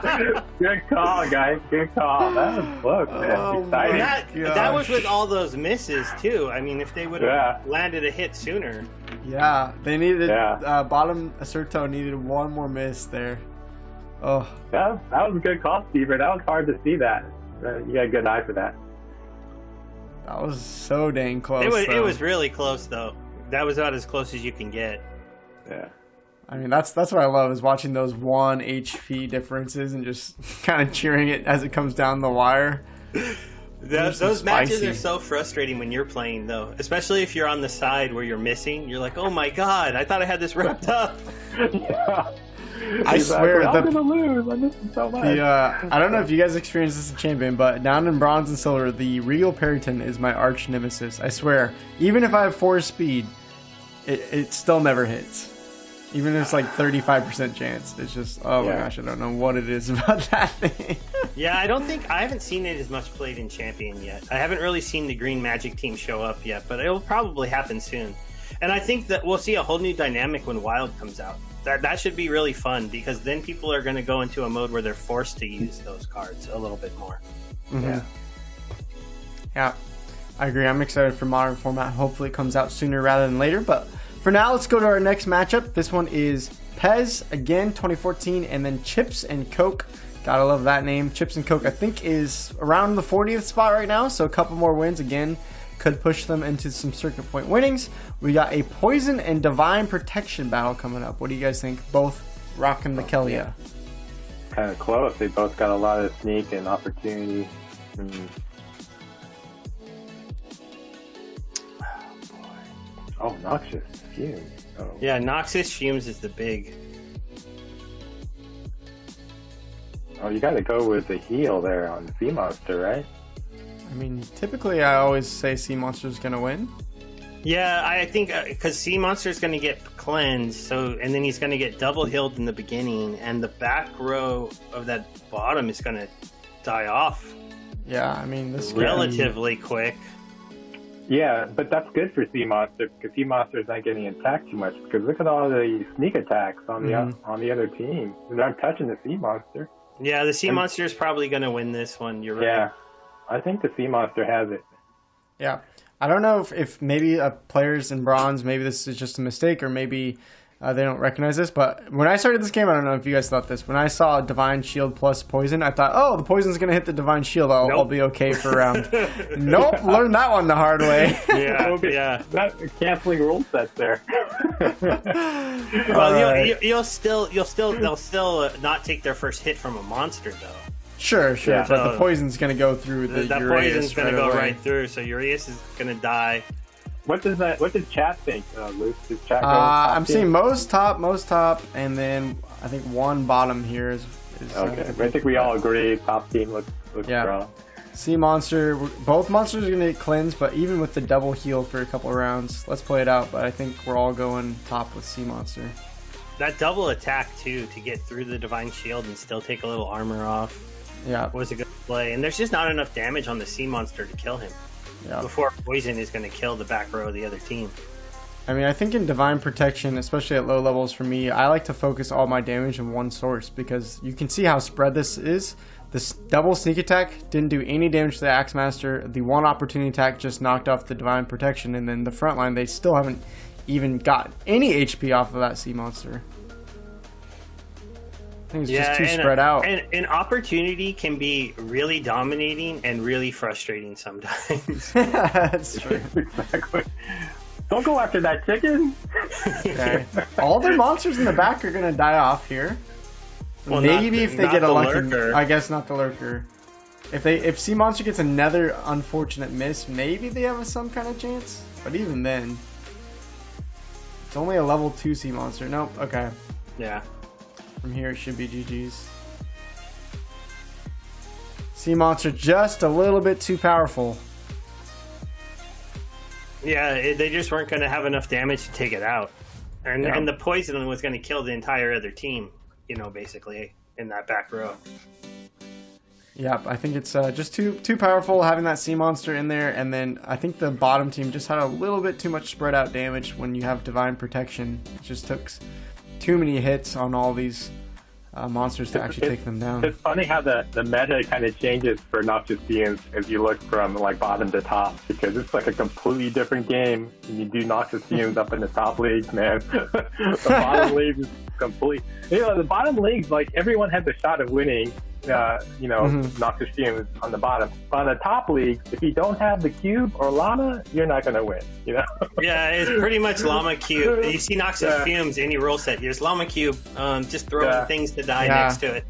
Yeah. Good call, guys. Good call. That was close, man. Exciting. That was with all those misses, too. I mean, if they would have landed a hit sooner. Yeah. They needed, bottom Acerto needed 1 more miss there. Oh, that was a good call, Stever. That was hard to see that. You got a good eye for that. that was so dang close. It was really close though. That was about as close as you can get. Yeah. I mean, that's what I love, is watching those 1 HP differences and just kind of cheering it as it comes down the wire. Those matches are so frustrating when you're playing, though. Especially if you're on the side where you're missing. You're like, oh my god, I thought I had this wrapped up. Yeah. I swear, I'm gonna lose. I miss him so much. I don't know if you guys experienced this in Champion, but down in Bronze and Silver, the Regal Perryton is my arch nemesis. I swear, even if I have 4 speed, it still never hits. Even if it's like 35% chance. It's just, oh my gosh, I don't know what it is about that thing. Yeah, I haven't seen it as much played in Champion yet. I haven't really seen the Green Magic team show up yet, but it will probably happen soon. And I think that we'll see a whole new dynamic when Wild comes out. That should be really fun, because then people are going to go into a mode where they're forced to use those cards a little bit more. Mm-hmm. Yeah, I agree. I'm excited for Modern Format. Hopefully it comes out sooner rather than later, but for now, let's go to our next matchup. This one is Pez, again, 2014, and then Chips and Coke. Gotta love that name. Chips and Coke, I think, is around the 40th spot right now, so a couple more wins, again, could push them into some circuit point winnings. We got a Poison and Divine Protection battle coming up. What do you guys think? Both rocking the Kelia. Kind of close. They both got a lot of sneak and opportunity. Oh, Noxious Fumes. Oh. Yeah, Noxious Fumes is the big. Oh, you got to go with the heal there on Sea Monster, right? I mean, typically I always say Sea Monster's gonna win. Yeah, I think because Sea Monster's going to get cleansed, and then he's going to get double healed in the beginning, and the back row of that bottom is going to die off. Yeah, I mean, this relatively quick. Yeah, but that's good for Sea Monster, because Sea Monster's not getting attacked too much, because look at all the sneak attacks on the other team. They're not touching the Sea Monster. Yeah, the Sea Monster is probably going to win this one. You're right. Yeah, I think the Sea Monster has it. Yeah. I don't know if maybe players in Bronze, maybe this is just a mistake, or maybe they don't recognize this, but when I started this game, I don't know if you guys thought this, when I saw Divine Shield plus Poison, I thought, oh, the Poison's going to hit the Divine Shield, I'll be okay for a round. Nope, learned that one the hard way. Yeah. That canceling rule set there. Well, they'll still not take their first hit from a monster, though. Sure, yeah. But the Poison's going to go through the that Uraeus Poison's going to go away. right through, so Uraeus is going to die. What does chat think, Luke? Does chat go I'm seeing most top, and then I think one bottom here is okay. I think we all agree top team looks strong. Sea Monster, both monsters are going to get cleansed, but even with the double heal for a couple of rounds, let's play it out, but I think we're all going top with Sea Monster. That double attack, too, to get through the Divine Shield and still take a little armor off. Yeah, was a good play, and there's just not enough damage on the Sea Monster to kill him before Poison is going to kill the back row of the other team. I mean, I think in Divine Protection, especially at low levels for me, I like to focus all my damage in one source, because you can see how spread this is. This double sneak attack didn't do any damage to the Axe Master. The one opportunity attack just knocked off the Divine Protection, and then the front line, they still haven't even got any HP off of that Sea Monster. I think it's just too spread out. And opportunity can be really dominating and really frustrating sometimes. That's true. Exactly. Don't go after that chicken. Okay. All their monsters in the back are going to die off here. Well, maybe if they get a lucky... lurker. I guess not the lurker. If Sea Monster gets another unfortunate miss, maybe they have some kind of chance. But even then... It's only a level 2 Sea Monster. Nope. Okay. Yeah. From here, it should be GG's. Sea Monster just a little bit too powerful. Yeah, they just weren't going to have enough damage to take it out. And the Poison was going to kill the entire other team, basically, in that back row. Yeah, I think it's just too powerful having that Sea Monster in there, and then I think the bottom team just had a little bit too much spread out damage when you have Divine Protection. It just took too many hits on all these monsters to actually take them down. It's funny how the meta kind of changes for Noxious Fumes as you look from like bottom to top, because it's like a completely different game when you do Noxious Fumes up in the top leagues, man. The bottom leagues is complete. The bottom leagues, like everyone has a shot of winning. Noxious Fumes on the bottom. But on the top leagues, if you don't have the cube or llama, you're not going to win. Yeah, it's pretty much llama cube. You see Noxious Fumes, any role set, here's llama cube. Just throw things to die next to it.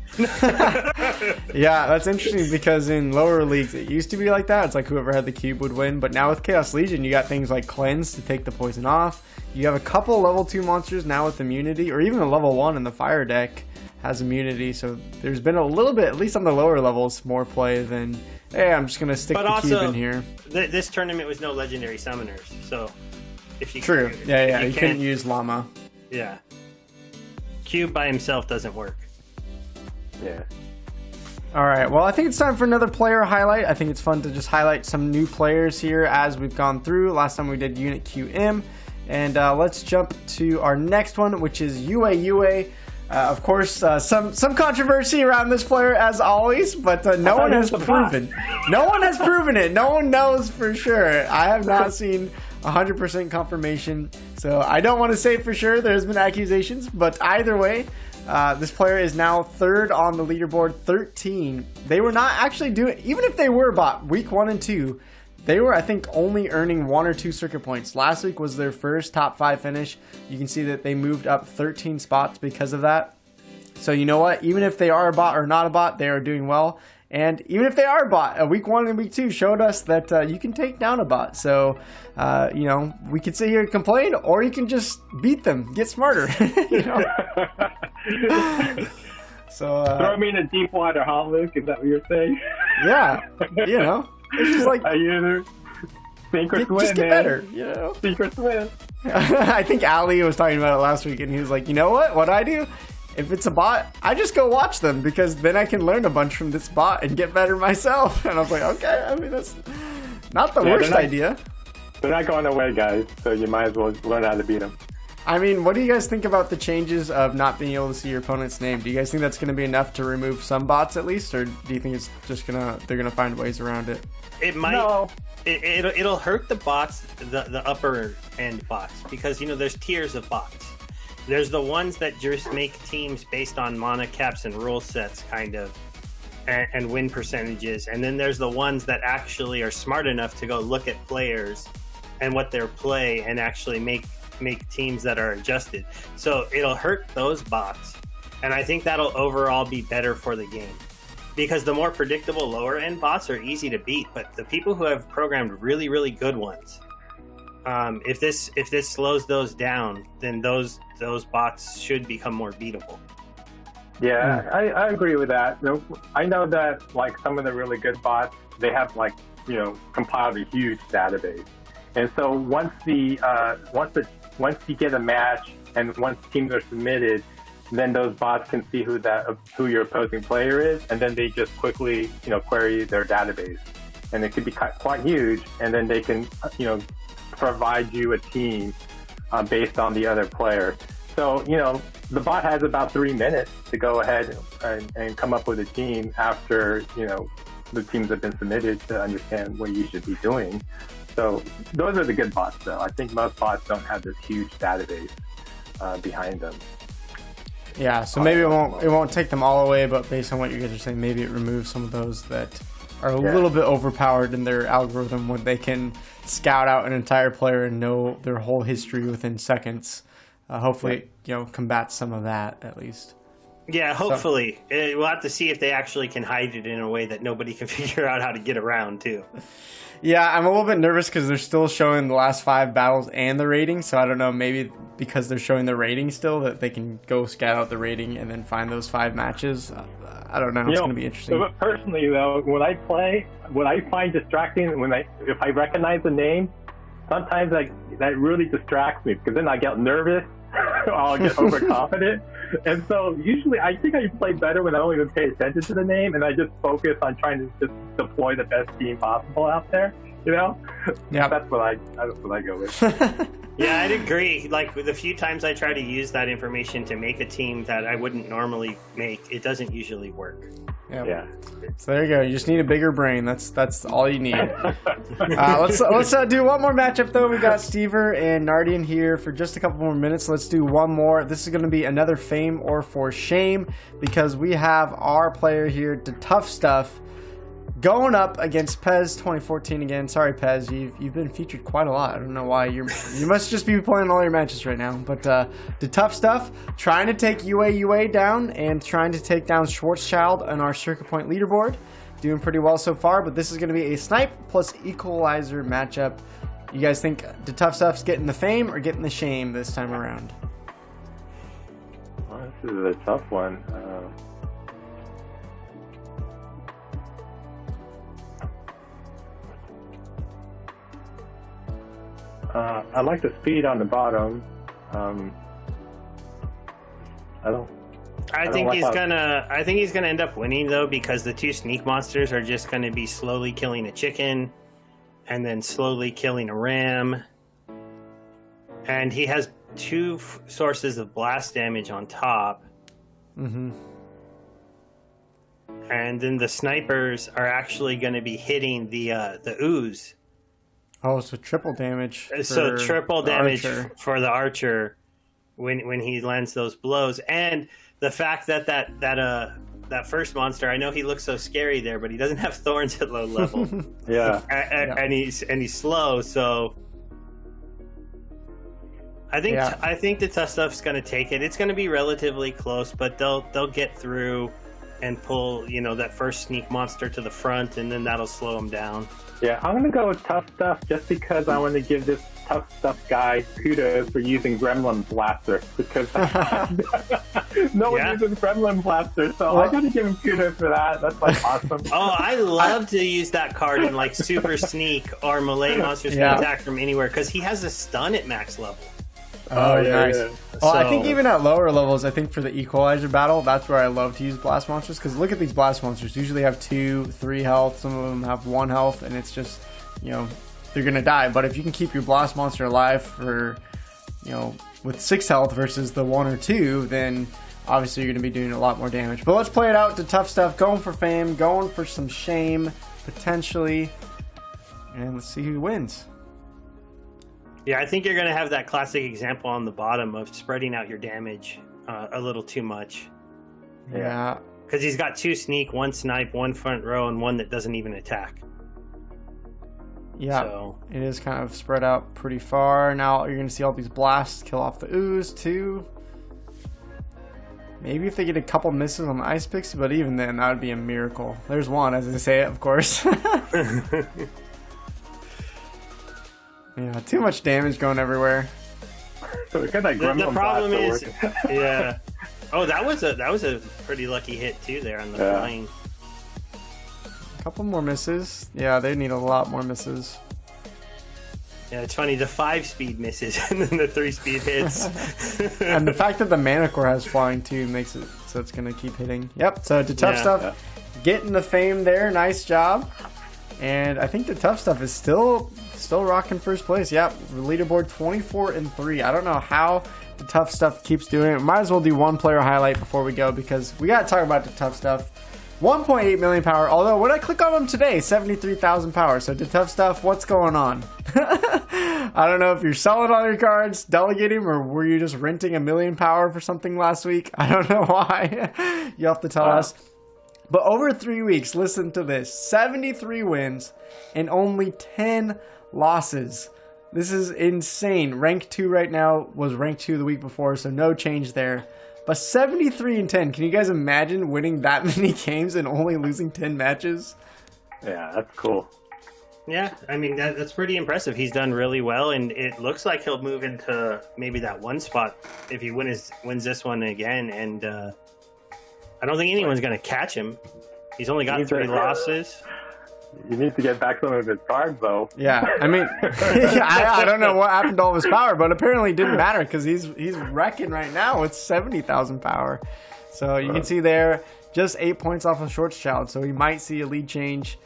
Yeah, that's interesting because in lower leagues it used to be like that. It's like whoever had the cube would win. But now with Chaos Legion, you got things like Cleanse to take the poison off. You have a couple level 2 monsters now with immunity, or even a level 1 in the fire deck has immunity, so there's been a little bit, at least on the lower levels, more play than, hey, I'm just going to stick the cube in here. This tournament was no legendary summoners, so if you True. You couldn't use llama. Yeah. Cube by himself doesn't work. Yeah. All right, well, I think it's time for another player highlight. I think it's fun to just highlight some new players here as we've gone through. Last time we did Unit QM, and let's jump to our next one, which is UA. Of course, some controversy around this player as always, but no one has proven. No one has proven it. No one knows for sure. I have not seen 100% confirmation, so I don't want to say for sure. There's been accusations, but either way, this player is now 3rd on the leaderboard, 13. They were not actually doing, even if they were bot week 1 and 2. They were, I think, only earning 1 or 2 circuit points. Last week was their first top 5 finish. You can see that they moved up 13 spots because of that. So you know what? Even if they are a bot or not a bot, they are doing well. And even if they are a bot, week 1 and week 2 showed us that you can take down a bot. So, we could sit here and complain, or you can just beat them, get smarter. So throw me in a deep water, huh, Luke? Is that what you're saying? Yeah, it's just like sink or swim, just get better, Sink or swim. I think Ali was talking about it last week, and he was like, you know what I do? If it's a bot, I just go watch them, because then I can learn a bunch from this bot and get better myself. And I was like, okay, I mean, that's not the worst idea. They're not going away, guys, so you might as well learn how to beat them. I mean, what do you guys think about the changes of not being able to see your opponent's name? Do you guys think that's going to be enough to remove some bots at least, or do you think it's just they're gonna find ways around it? It might. No. It'll hurt the bots, the upper end bots, because there's tiers of bots. There's the ones that just make teams based on mana caps and rule sets, kind of, and win percentages. And then there's the ones that actually are smart enough to go look at players and what their play and actually make teams that are adjusted. So it'll hurt those bots. And I think that'll overall be better for the game. Because the more predictable lower end bots are easy to beat, but the people who have programmed really, really good ones, if this slows those down, then those bots should become more beatable. Yeah, I agree with that. I know that like some of the really good bots, they have compiled a huge database, and so once you get a match and once teams are submitted, then those bots can see who your opposing player is, and then they just quickly query their database, and it could be quite huge, and then they can provide you a team based on the other player. So the bot has about 3 minutes to go ahead and come up with a team after the teams have been submitted to understand what you should be doing. So those are the good bots, though. I think most bots don't have this huge database behind them. Yeah, so maybe it won't take them all away, but based on what you guys are saying, maybe it removes some of those that are a little bit overpowered in their algorithm, when they can scout out an entire player and know their whole history within seconds. Hopefully, combat some of that at least. Yeah, hopefully. We'll have to see if they actually can hide it in a way that nobody can figure out how to get around, too. Yeah, I'm a little bit nervous because they're still showing the last 5 battles and the rating, so I don't know, maybe because they're showing the rating still, that they can go scout out the rating and then find those 5 matches. I don't know, it's going to be interesting. But personally, though, when I play, what I find distracting, if I recognize the name, sometimes that really distracts me, because then I get nervous, I'll get overconfident. And so usually I think I play better when I don't even pay attention to the name, and I just focus on trying to just deploy the best team possible out there. You know? Yeah. That's what I go with. Yeah, I'd agree. Like, the few times I try to use that information to make a team that I wouldn't normally make, it doesn't usually work. Yep. Yeah. So there you go. You just need a bigger brain. That's all you need. Let's do one more matchup though. We got Stever and Nardian here for just a couple more minutes. Let's do one more. This is going to be another fame or for shame because we have our player here, the Tough Stuff, going up against Pez 2014 again. Sorry, Pez, you've been featured quite a lot. I don't know why you must just be playing all your matches right now. But the Tough Stuff trying to take UA down and trying to take down Schwarzschild on our Circuit Point leaderboard. Doing pretty well so far, but this is going to be a snipe plus equalizer matchup. You guys think the Tough Stuff's getting the fame or getting the shame this time around? Well, this is a tough one. I like the speed on the bottom. I think he's gonna end up winning though, because the two sneak monsters are just gonna be slowly killing a chicken, and then slowly killing a ram, and he has two sources of blast damage on top. Mm-hmm. And then the snipers are actually going to be hitting the ooze. Oh, so triple damage. So triple damage archer. for the archer when he lands those blows, and the fact that first monster, I know he looks so scary there, but he doesn't have thorns at low level. Yeah. And he's slow, so I think the Tough Stuff's going to take it. It's going to be relatively close, but they'll get through and pull, that first sneak monster to the front, and then that'll slow them down. Yeah, I'm going to go with Tough Stuff just because I want to give this Tough Stuff guy kudos for using Gremlin Blaster, because no one uses Gremlin Blaster, so I got to give him kudos for that. That's like awesome. Oh, I love to use that card in like Super Sneak or Melee monsters can attack from anywhere, because he has a stun at max level. Oh, nice. Yeah. Well, I think even at lower levels, I think for the equalizer battle, that's where I love to use blast monsters, because look at these blast monsters. Usually have 2, 3 health. Some of them have 1 health, and it's just, they're going to die. But if you can keep your blast monster alive for, with 6 health versus the 1 or 2, then obviously you're going to be doing a lot more damage. But let's play it out to Tough Stuff, going for fame, going for some shame, potentially. And let's see who wins. Yeah, I think you're going to have that classic example on the bottom of spreading out your damage a little too much. Yeah. Because he's got 2 sneak, 1 snipe, 1 front row, and 1 that doesn't even attack. Yeah, so it is kind of spread out pretty far. Now you're going to see all these blasts kill off the ooze too. Maybe if they get a couple misses on the Ice Pixie, but even then, that would be a miracle. There's one, as I say it, of course. Yeah, too much damage going everywhere. So the problem is, yeah. Oh, that was a pretty lucky hit too there on the flying. A couple more misses. Yeah, they need a lot more misses. Yeah, it's funny. The 5-speed misses and then the 3-speed hits. And the fact that the Mana Core has flying too makes it so it's gonna keep hitting. Yep. So the Tough Stuff getting the fame there. Nice job. And I think the Tough Stuff is still rocking first place. Yep, leaderboard 24-3. I don't know how the Tough Stuff keeps doing it. Might as well do one player highlight before we go, because we got to talk about the Tough Stuff. 1.8 million power, although when I click on them today, 73,000 power. So the Tough Stuff, what's going on? I don't know if you're selling all your cards, delegating, or were you just renting 1 million power for something last week? I don't know why. You have to tell us. But over 3 weeks, listen to this, 73 wins and only 10 losses. This is insane. Rank 2 right now was rank 2 the week before, so no change there. But 73-10, can you guys imagine winning that many games and only losing 10 matches? Yeah, that's cool. Yeah, I mean, that's pretty impressive. He's done really well, and it looks like he'll move into maybe that 1 spot if he wins this one again, and I don't think anyone's going to catch him. He's only got 3 losses. You need to get back some of his cards, though. Yeah, I mean, I don't know what happened to all of his power, but apparently it didn't matter, because he's wrecking right now with 70,000 power. So you can see there, just 8 points off of Schwarzschild, so we might see a lead change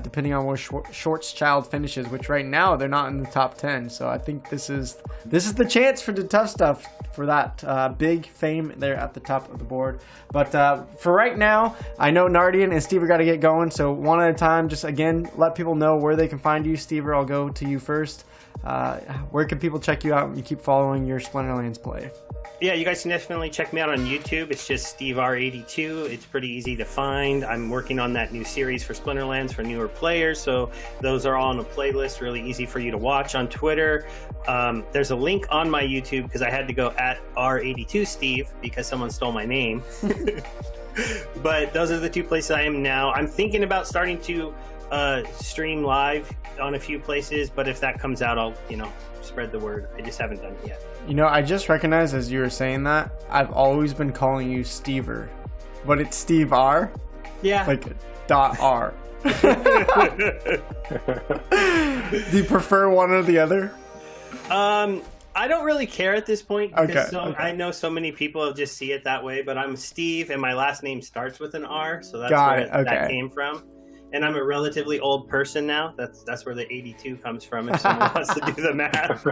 depending on where Schwarzschild finishes, which right now they're not in the top 10. So I think this is the chance for the tough stuff for that big fame there at the top of the board. But for right now, I know Nardian and Steve got to get going, so one at a time. Just again, let people know where they can find you. Steve, I'll go to you first. Where can people check you out and keep following your Splinterlands play? Yeah, you guys can definitely check me out on YouTube. It's just SteveR82. It's pretty easy to find. I'm working on that new series for Splinterlands for newer players, so those are all on a playlist, really easy for you to watch. On Twitter, there's a link on my YouTube because I had to go at R82Steve because someone stole my name. But those are the two places I am now. I'm thinking about starting to stream live on a few places, but if that comes out, I'll spread the word. I just haven't done it yet. I just recognized as you were saying that I've always been calling you Stever, but it's Steve R. Yeah, like .R. Do you prefer one or the other? I don't really care at this point because Okay. I know so many people just see it that way, but I'm Steve and my last name starts with an R, so that's Got where it. Okay. that came from. And I'm a relatively old person now. That's where the 82 comes from if someone wants to do the math.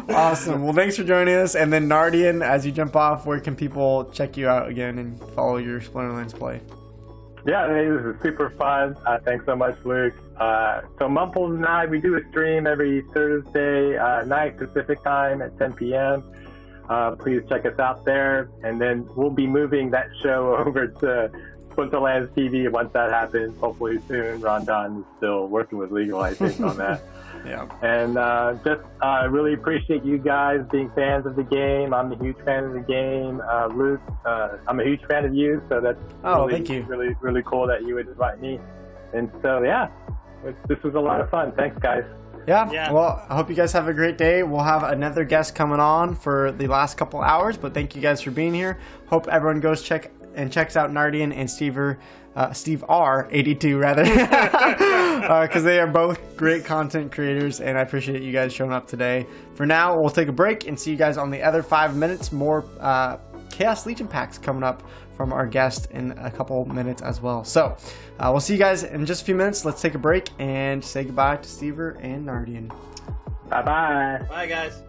Awesome. Well, thanks for joining us. And then Nardian, as you jump off, where can people check you out again and follow your Splinterlands play? Yeah, this is super fun. Thanks so much, Luke. So Mumbles and I, we do a stream every Thursday night Pacific time at 10 p.m. Please check us out there. And then we'll be moving that show over to Splinterlands TV once that happens, hopefully soon. Rondon is still working with legal, I think, on that. Yeah. And just really appreciate you guys being fans of the game. I'm a huge fan of the game. Luke, I'm a huge fan of you, so that's Thank you. really, really cool that you would invite me. And so, yeah, this was a lot of fun. Thanks, guys. Yeah. Well, I hope you guys have a great day. We'll have another guest coming on for the last couple hours, but thank you guys for being here. Hope everyone goes checks out Nardian and Steve R82 rather, because they are both great content creators, and I appreciate you guys showing up today. For now, we'll take a break and see you guys on the other 5 minutes. More Chaos Legion packs coming up from our guest in a couple minutes as well. So we'll see you guys in just a few minutes. Let's take a break and say goodbye to Stever and Nardian. Bye-bye. Bye, guys.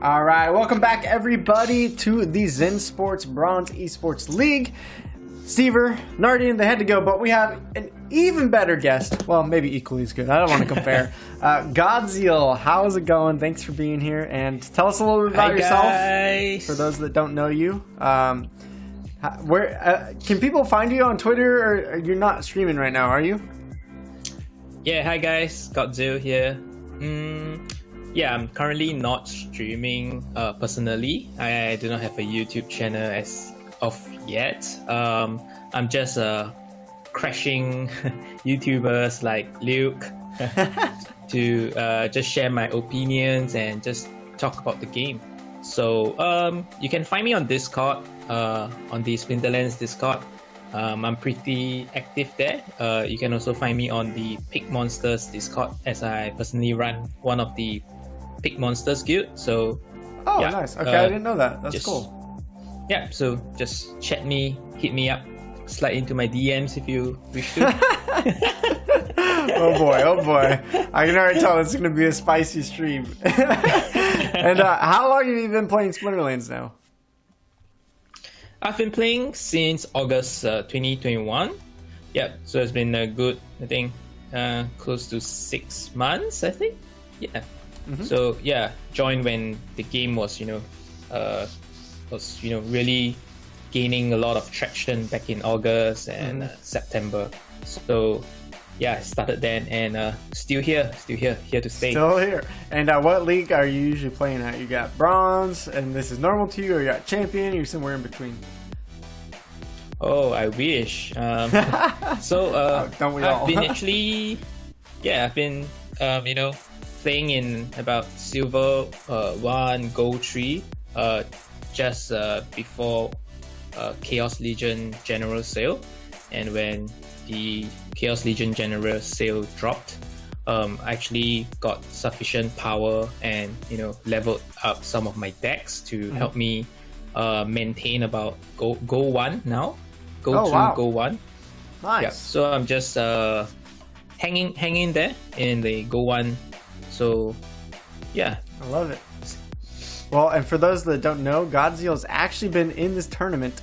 All right, welcome back everybody to the Zensports Bronze Esports League. Stever, Nardian, they had to go, but we have an even better guest. Well, maybe equally as good. I don't want to compare. Godzilla, how's it going? Thanks for being here, and tell us a little bit about yourself. For those that don't know you, where can people find you on Twitter? Or you're not streaming right now, are you? Yeah, hi guys, Godzilla here. Yeah, I'm currently not streaming personally. I do not have a YouTube channel as of yet. I'm just crashing YouTubers like Luke to just share my opinions and just talk about the game. So you can find me on Discord, on the SPLINTERLANDS Discord. I'm pretty active there. You can also find me on the Pig Monsters Discord, as I personally run one of the Pig Monsters guild. So yeah, nice. Okay, I didn't know that. That's cool. Yeah, so just chat me, hit me up, slide into my DMs if you wish to. Oh boy. I can already tell it's going to be a spicy stream. And how long have you been playing Splinterlands now? I've been playing since August 2021. Yeah, so it's been a good, I think, close to 6 months, I think. Yeah. So yeah, joined when the game was, really gaining a lot of traction back in August and September. So yeah, I started then, and still here to stay. Still here. And what league are you usually playing at? You got bronze, and this is normal to you, or you got champion, or you're somewhere in between? Oh, I wish. So don't we all? I've been actually, yeah, I've been playing in about silver 1, gold 3, just before Chaos Legion General Sale, and when the Chaos Legion General Sale dropped, I actually got sufficient power and leveled up some of my decks to help me maintain about Go 1 now. Go 1. Nice. Yeah, so I'm just hanging there in the Go 1. So yeah, I love it. Well, and for those that don't know, Godzilla's actually been in this tournament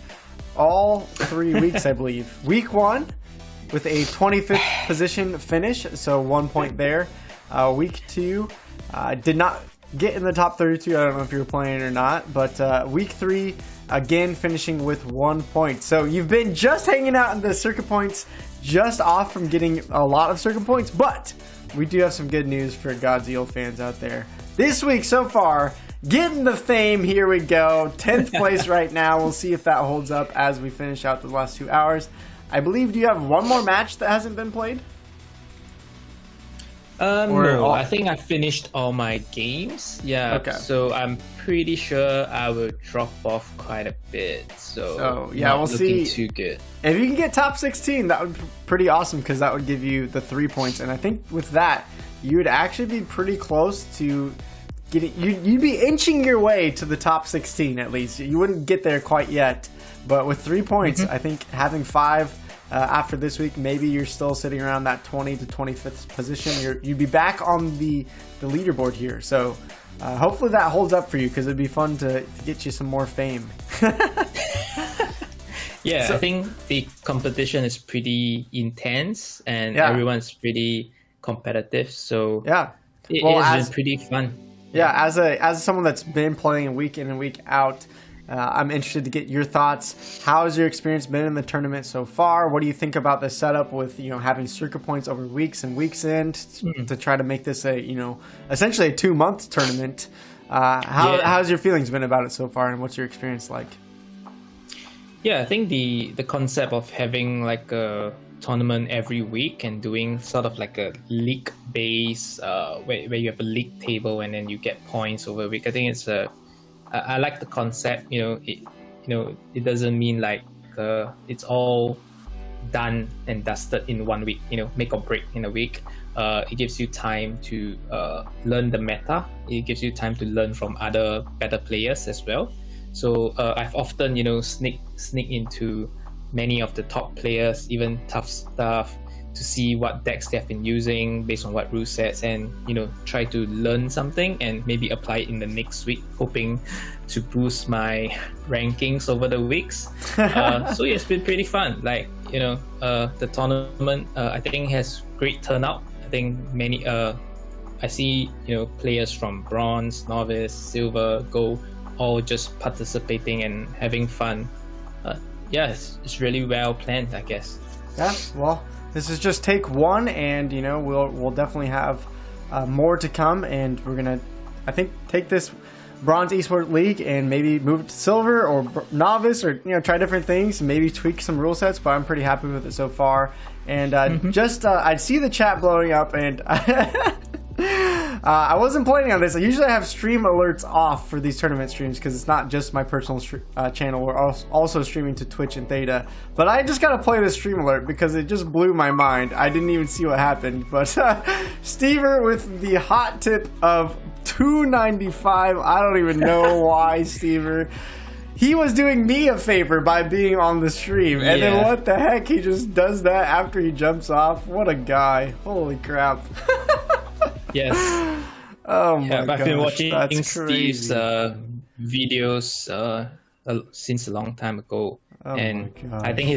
all 3 weeks, I believe. Week 1 with a 25th position finish, so 1 point there. Week 2 did not get in the top 32. I don't know if you were playing or not, but week 3 again finishing with 1 point. So you've been just hanging out in the circuit points, just off from getting a lot of circuit points, but we do have some good news for Godzilla fans out there. This week so far, getting the fame, here we go. 10th place right now. We'll see if that holds up as we finish out the last 2 hours. I believe, do you have one more match that hasn't been played? No, I think I finished all my games. Yeah, okay. So I'm pretty sure I will drop off quite a bit. So yeah, we'll see. Too good. If you can get top 16, that would be pretty awesome, because that would give you the 3 points. And I think with that, you would actually be pretty close to getting. You'd be inching your way to the top 16 at least. You wouldn't get there quite yet, but with 3 points, I think having 5. After this week, maybe you're still sitting around that 20 to 25th position. You'd be back on the leaderboard here. So hopefully that holds up for you, because it'd be fun to get you some more fame. Yeah, so I think the competition is pretty intense, and everyone's pretty competitive. So yeah, it has been pretty fun. Yeah, as someone that's been playing week in and week out, I'm interested to get your thoughts. How has your experience been in the tournament so far? What do you think about the setup with having circuit points over weeks and weeks in to try to make this a essentially a 2-month tournament? How's your feelings been about it so far, and what's your experience like? Yeah, I think the concept of having like a tournament every week and doing sort of like a league base where you have a league table and then you get points over a week. I think it's I like the concept. It doesn't mean like it's all done and dusted in 1 week. Make or break in a week. It gives you time to learn the meta. It gives you time to learn from other better players as well. So I've often sneak into many of the top players, even tough stuff, to see what decks they've been using based on what rule sets, and try to learn something and maybe apply it in the next week, hoping to boost my rankings over the weeks. So yeah, it's been pretty fun. Like the tournament I think has great turnout. I think many I see players from bronze, novice, silver, gold, all just participating and having fun. Yeah, it's really well planned, I guess. Yeah, well, this is just take one, and we'll definitely have more to come, and we're gonna, I think, take this bronze esports league and maybe move it to silver or novice, or try different things, maybe tweak some rule sets. But I'm pretty happy with it so far, and I see the chat blowing up, and I wasn't planning on this. I usually have stream alerts off for these tournament streams because it's not just my personal channel. We're also streaming to Twitch and Theta. But I just gotta play the stream alert because it just blew my mind. I didn't even see what happened. But Stever with the hot tip of 295. I don't even know why, Stever. He was doing me a favor by being on the stream. And then what the heck? He just does that after he jumps off. What a guy. Holy crap. Yes. Oh my gosh, I've been watching Steve's videos since a long time ago, and I think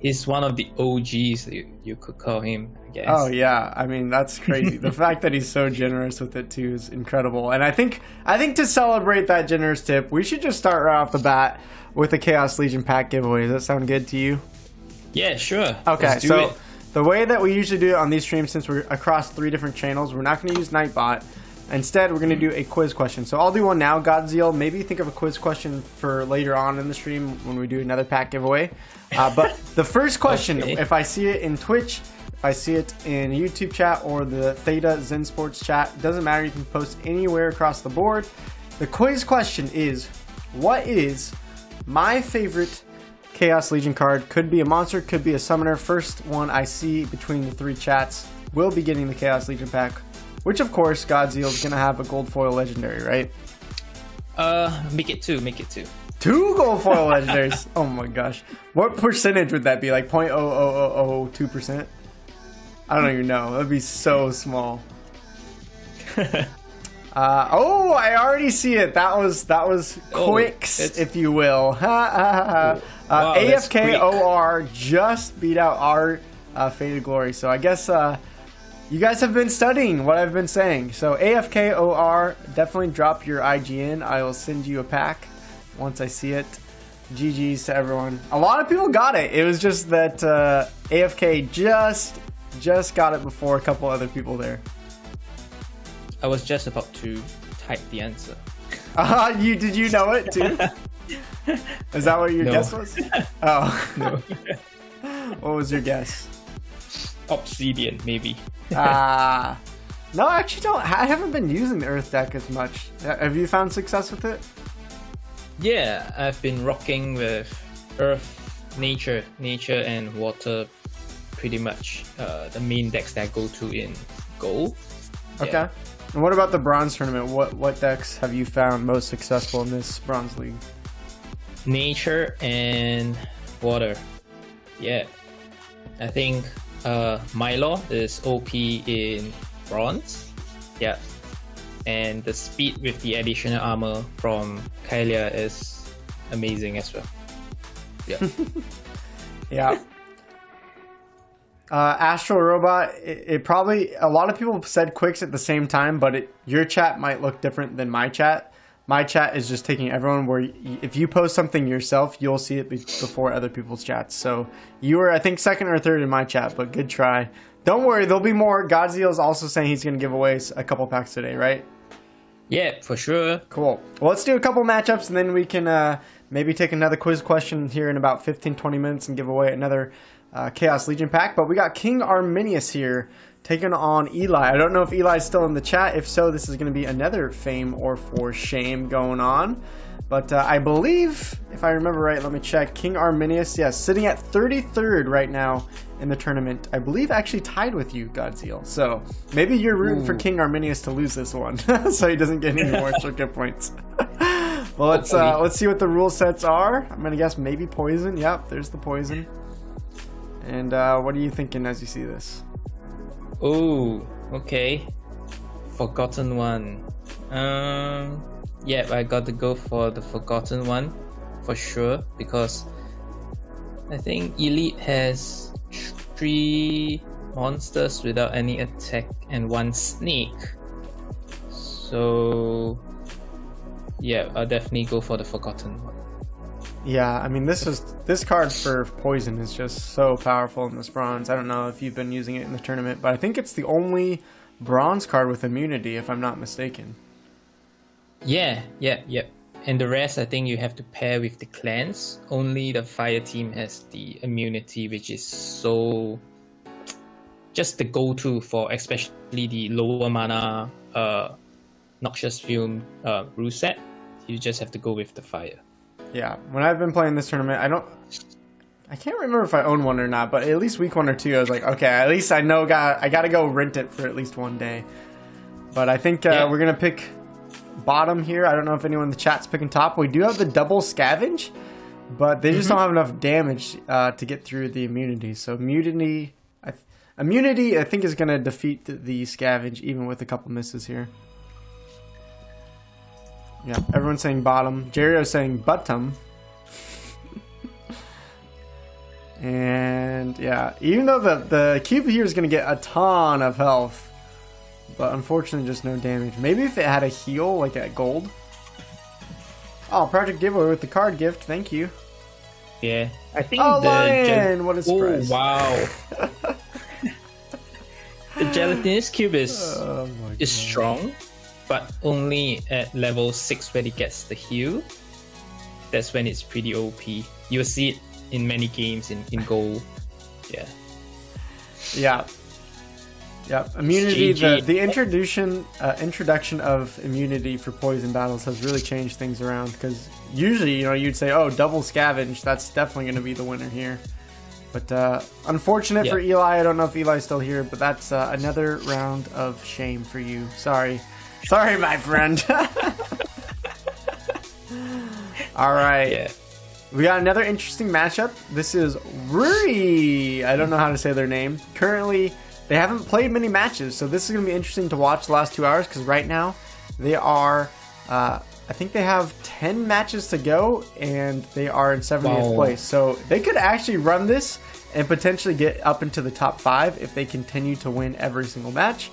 he's one of the OGs. You could call him, I guess. Oh yeah, I mean that's crazy. The fact that he's so generous with it too is incredible. And I think to celebrate that generous tip, we should just start right off the bat with the Chaos Legion pack giveaway. Does that sound good to you? Yeah, sure. Okay, let's do so it. The way that we usually do it on these streams, since we're across 3 different channels, we're not going to use Nightbot. Instead, we're going to do a quiz question. So I'll do one now, Godzilla. Maybe think of a quiz question for later on in the stream when we do another pack giveaway. But the first question, if I see it in Twitch, if I see it in YouTube chat or the Theta Zensports chat, doesn't matter. You can post anywhere across the board. The quiz question is, what is my favorite Chaos Legion card? Could be a monster, could be a summoner. First one I see between the 3 chats will be getting the Chaos Legion pack, which of course Godzilla is gonna have a gold foil legendary, right? Make it 2. 2 gold foil legendaries. Oh my gosh, what percentage would that be? Like 0.00002%? I don't even know. That'd be so small. Oh, I already see it. That was quicks, if you will. Wow, AFKOR just beat out our Faded Glory. So I guess you guys have been studying what I've been saying. So AFKOR, definitely drop your IGN. I will send you a pack once I see it. GG's to everyone. A lot of people got it. It was just that AFK just got it before a couple other people there. I was just about to type the answer. Did you know it too? Is that what your guess was? Oh. No. What was your guess? Obsidian, maybe. No, I actually don't. I haven't been using the Earth deck as much. Have you found success with it? Yeah, I've been rocking with Earth, Nature, and Water, pretty much the main decks that I go to in Gold. Okay. Yeah. And what about the Bronze tournament? What decks have you found most successful in this Bronze League? Nature and Water. Yeah. I think Milo is OP in Bronze. Yeah. And the speed with the additional armor from Kylia is amazing as well. Yeah. Yeah. Astral Robot, it probably, a lot of people said quicks at the same time, but your chat might look different than my chat. My chat is just taking everyone where if you post something yourself, you'll see it before other people's chats. So you were, I think, second or third in my chat, but good try. Don't worry, there'll be more. Godzilla is also saying he's going to give away a couple packs today, right? Yeah, for sure. Cool. Well, let's do a couple matchups, and then we can maybe take another quiz question here in about 15-20 minutes and give away another Chaos Legion pack. But we got King Arminius here taking on Eli. I don't know if Eli's still in the chat. If so, this is going to be another fame or for shame going on. But I believe, if I remember right, let me check. King Arminius, yes, sitting at 33rd right now in the tournament. I believe actually tied with you, Godzilla. So maybe you're rooting for King Arminius to lose this one, so he doesn't get any more circuit points. Well, let's see what the rule sets are. I'm gonna guess maybe poison. Yep, there's the poison. And what are you thinking as you see this? Oh, okay. Forgotten one. Yeah, I got to go for the forgotten one for sure, because I think Elite has 3 monsters without any attack and 1 sneak. So yeah, I'll definitely go for the forgotten one. Yeah, I mean this card for poison is just so powerful in this bronze. I don't know if you've been using it in the tournament, but I think it's the only bronze card with immunity, if I'm not mistaken. Yeah. And the rest, I think you have to pair with the clans. Only the fire team has the immunity, which is so just the go-to for especially the lower mana Noxious Fume rule set. You just have to go with the fire. Yeah, when I've been playing this tournament, I can't remember if I own one or not, but at least week 1 or 2, I was like, okay, at least I know I gotta go rent it for at least one day. But I think we're gonna pick bottom here. I don't know if anyone in the chat's picking top. We do have the double scavenge, but they just don't have enough damage to get through the immunity. So immunity, I think is gonna defeat the scavenge even with a couple misses here. Yeah, everyone's saying bottom. Jerrio's saying bottom. And yeah, even though the cube here is going to get a ton of health, but unfortunately just no damage. Maybe if it had a heal, like at gold. Oh, project giveaway with the card gift. Thank you. Yeah, I think oh, lion! What a surprise. Oh, wow. The gelatinous cube is strong, but only at level 6 when it gets the heal. That's when it's pretty OP. You'll see it in many games in gold. Yeah. Immunity, the introduction of immunity for poison battles has really changed things around, because usually, you'd say, oh, double scavenge, that's definitely going to be the winner here. But unfortunate for Eli. I don't know if Eli's still here, but that's another round of shame for you. Sorry, my friend. All right. Yeah. We got another interesting matchup. This is Ruri. I don't know how to say their name. Currently, they haven't played many matches, so this is going to be interesting to watch the last 2 hours, because right now they are, I think they have 10 matches to go, and they are in 70th place. So they could actually run this and potentially get up into the top 5 if they continue to win every single match.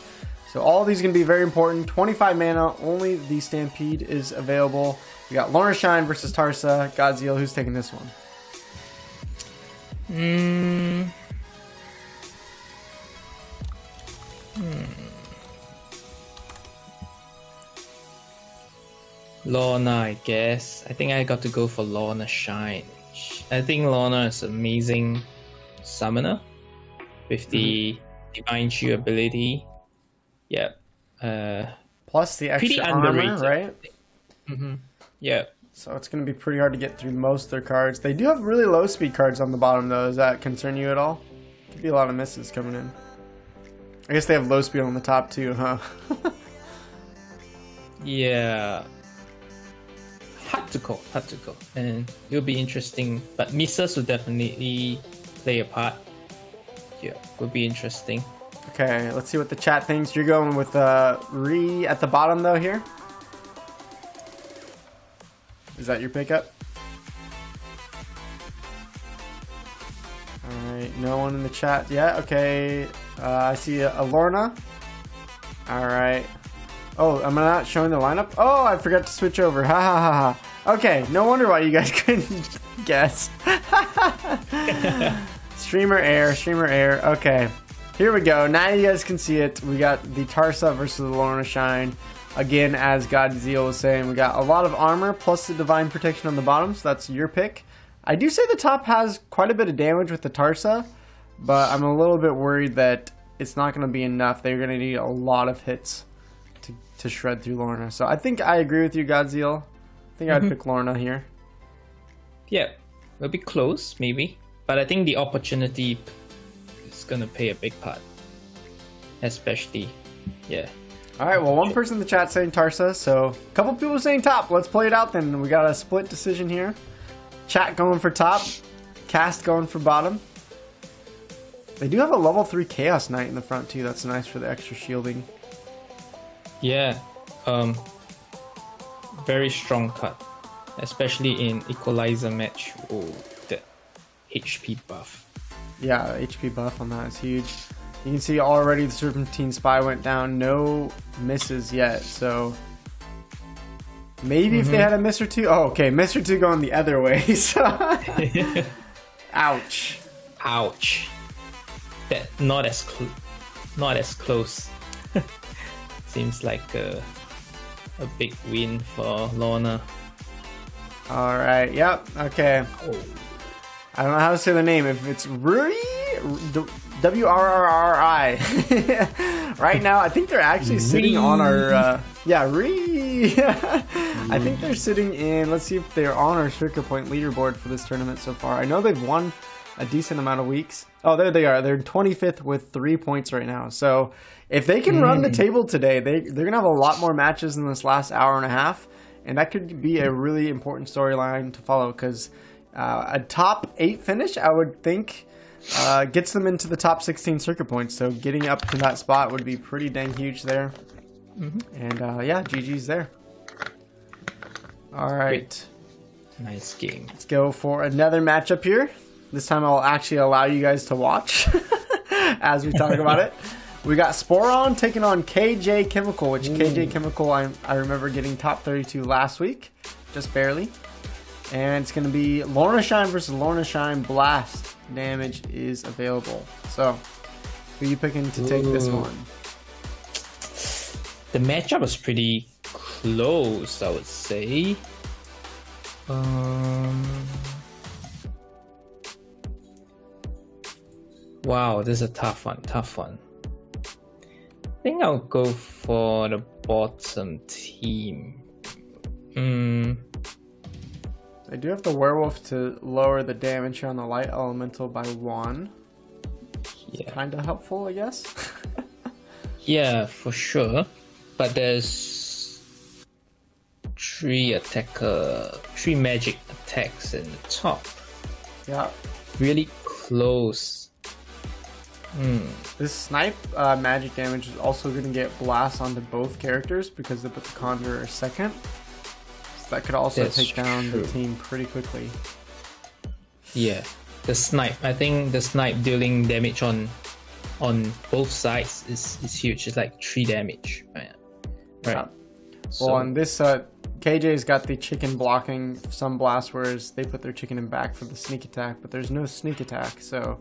So all of these are going to be very important. 25 mana, only the Stampede is available. We got Lorna Shine versus Tarsa. Godzilla, who's taking this one? Lorna, I guess. I think I got to go for Lorna Shine. I think Lorna is an amazing summoner with the Divine Shield ability. Yeah. Plus the extra pretty armor, underrated, right? Yeah. So it's going to be pretty hard to get through most of their cards. They do have really low speed cards on the bottom, though. Does that concern you at all? Could be a lot of misses coming in. I guess they have low speed on the top, too, huh? Yeah. Hard to call. And it'll be interesting. But misses will definitely play a part. Yeah, will be interesting. Okay, let's see what the chat thinks. You're going with Ree at the bottom, though, here? Is that your pickup? Alright, no one in the chat yet. Okay, I see a Lorna. Alright. Oh, am I not showing the lineup? Oh, I forgot to switch over. Ha ha ha ha. Okay, no wonder why you guys couldn't guess. Streamer error. Okay, here we go. Now you guys can see it. We got the Tarsa versus the Lorna Shine. Again, as Godzilla was saying, we got a lot of armor plus the divine protection on the bottom, so that's your pick. I do say the top has quite a bit of damage with the Tarsa, but I'm a little bit worried that it's not going to be enough. They're going to need a lot of hits to shred through Lorna. So I think I agree with you, Godzilla. I think I'd pick Lorna here. Yeah, it'll be close, maybe. But I think the opportunity is going to play a big part. Especially, yeah. Alright, well, one person in the chat saying Tarsa, so a couple people saying top. Let's play it out then. We got a split decision here. Chat going for top, cast going for bottom. They do have a level 3 Chaos Knight in the front too. That's nice for the extra shielding. Yeah, very strong cut, especially in Equalizer match. Oh, that HP buff. Yeah, HP buff on that is huge. You can see already the Serpentine Spy went down. No misses yet, so maybe if they had a miss or two. Oh, okay, miss or two going the other way. So ouch. Ouch. That not as close. Seems like a big win for Lorna. All right. Yep. Okay. Oh. I don't know how to say the name. If it's Ruri, WRRRI. Right now, I think they're actually sitting on our. Yeah, Ruri. I think they're sitting in. Let's see if they're on our circuit point leaderboard for this tournament so far. I know they've won a decent amount of weeks. Oh, there they are. They're 25th with 3 points right now. So if they can run the table today, they're going to have a lot more matches in this last hour and a half. And that could be a really important storyline to follow because a top 8 finish, I would think, gets them into the top 16 circuit points. So getting up to that spot would be pretty dang huge there. And yeah, GG's there. All right. Nice game. Let's go for another matchup here. This time I'll actually allow you guys to watch as we talk about it. We got Sporon taking on KJ Chemical, which KJ Chemical, I remember getting top 32 last week, just barely. And it's going to be Lorna Shine versus Lorna Shine. Blast damage is available. So, who are you picking to take this one? The matchup was pretty close, I would say. Wow, this is a tough one. I think I'll go for the bottom team. They do have the werewolf to lower the damage on the light elemental by 1. Yeah. Kind of helpful, I guess. Yeah, for sure. But there's 3 magic attacks in the top. Yeah. Really close. This snipe magic damage is also going to get blast onto both characters because they put the Conjurer second. So that could also take down the team pretty quickly. Yeah, the snipe. I think the snipe dealing damage on both sides is huge. It's like 3 damage. Right. Yeah. Well, on this KJ's got the chicken blocking some blast, whereas they put their chicken in back for the sneak attack, but there's no sneak attack, so.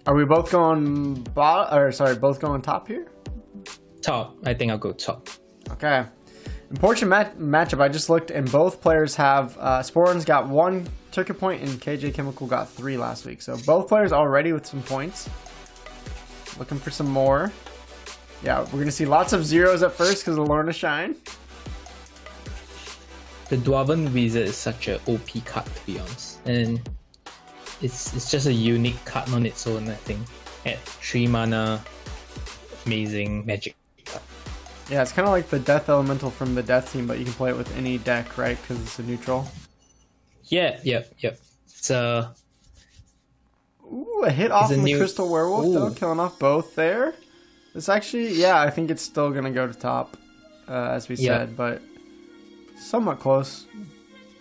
Are we both going both going top here? Top. I think I'll go top. Okay. Important matchup. I just looked, and both players have Sporon's got 1 circuit point, and KJ Chemical got 3 last week. So both players already with some points. Looking for some more. Yeah, we're gonna see lots of zeros at first because of Lorna Shine. The Dwarven Wizard is such a OP card, to be honest, and it's just a unique card on its own. I think at 3 mana, amazing magic card. Yeah, it's kind of like the Death Elemental from the Death team, but you can play it with any deck, right? Because it's a neutral. Yeah, yep. It's a Ooh, a hit off from the Crystal Werewolf, though, killing off both there. It's actually, yeah, I think it's still gonna go to top, as we said, but somewhat close.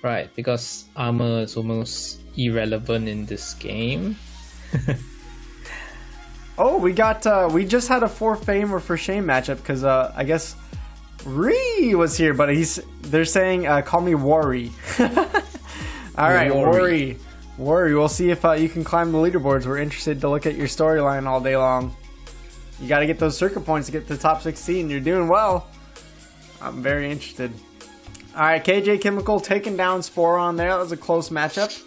Right, because armor is almost irrelevant in this game. Oh, we got we just had a for fame or for shame matchup because I guess Ree was here, but they're saying call me Worry. All right, Worry. We'll see if you can climb the leaderboards. We're interested to look at your storyline all day long. You got to get those circuit points to get to the top 16. You're doing well. I'm very interested. All right, KJ Chemical taking down Sporon there. That was a close matchup.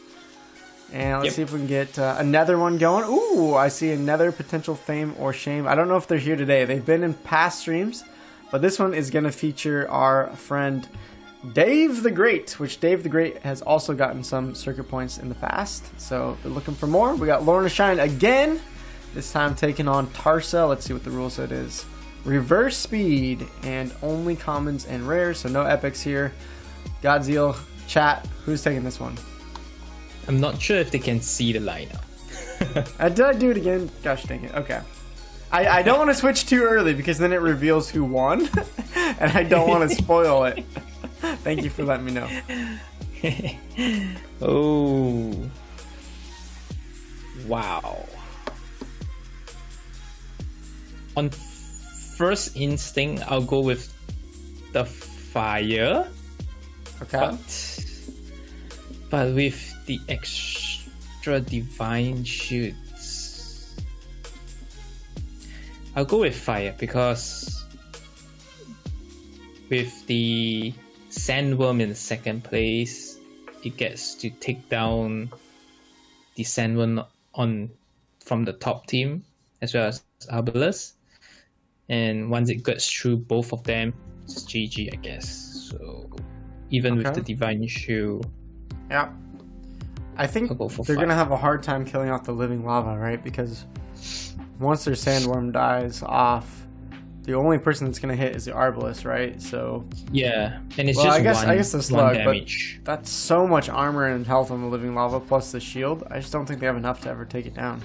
And let's see if we can get another one going. Ooh, I see another potential fame or shame. I don't know if they're here today. They've been in past streams, but this one is going to feature our friend Dave the Great, which Dave the Great has also gotten some circuit points in the past. So they're looking for more. We got Lorna Shine again. This time taking on Tarsa. Let's see what the rule set is. Reverse speed and only commons and rares, so no epics here. Godzilla, chat, who's taking this one? I'm not sure if they can see the lineup. Did I do it again? Gosh dang it. Okay. I don't want to switch too early because then it reveals who won. And I don't want to spoil it. Thank you for letting me know. Oh. Wow. On first instinct, I'll go with the fire. Okay. But with the extra divine shoots, I'll go with fire because with the sandworm in the second place, it gets to take down the sandworm from the top team as well as Arbalest. And once it gets through both of them, it's GG, I guess. So even with the divine shield, yeah, I think they're gonna have a hard time killing off the living lava, right? Because once their sandworm dies off, the only person that's gonna hit is the Arbalest, right? So yeah, and it's I just guess the slug, damage. But that's so much armor and health on the living lava plus the shield. I just don't think they have enough to ever take it down.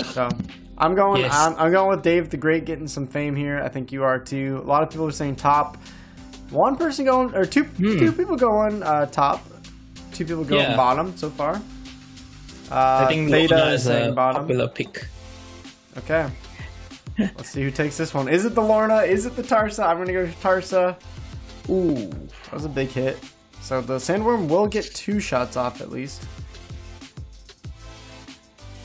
So I'm going. Yes. I'm going with Dave the Great getting some fame here. I think you are too. A lot of people are saying top. One person going, or two people going top. Two people going bottom so far. I think Theta is saying a bottom. popular pick. Okay. Let's see who takes this one. Is it the Lorna? Is it the Tarsa? I'm gonna go with Tarsa. Ooh, that was a big hit. So the sandworm will get 2 shots off at least.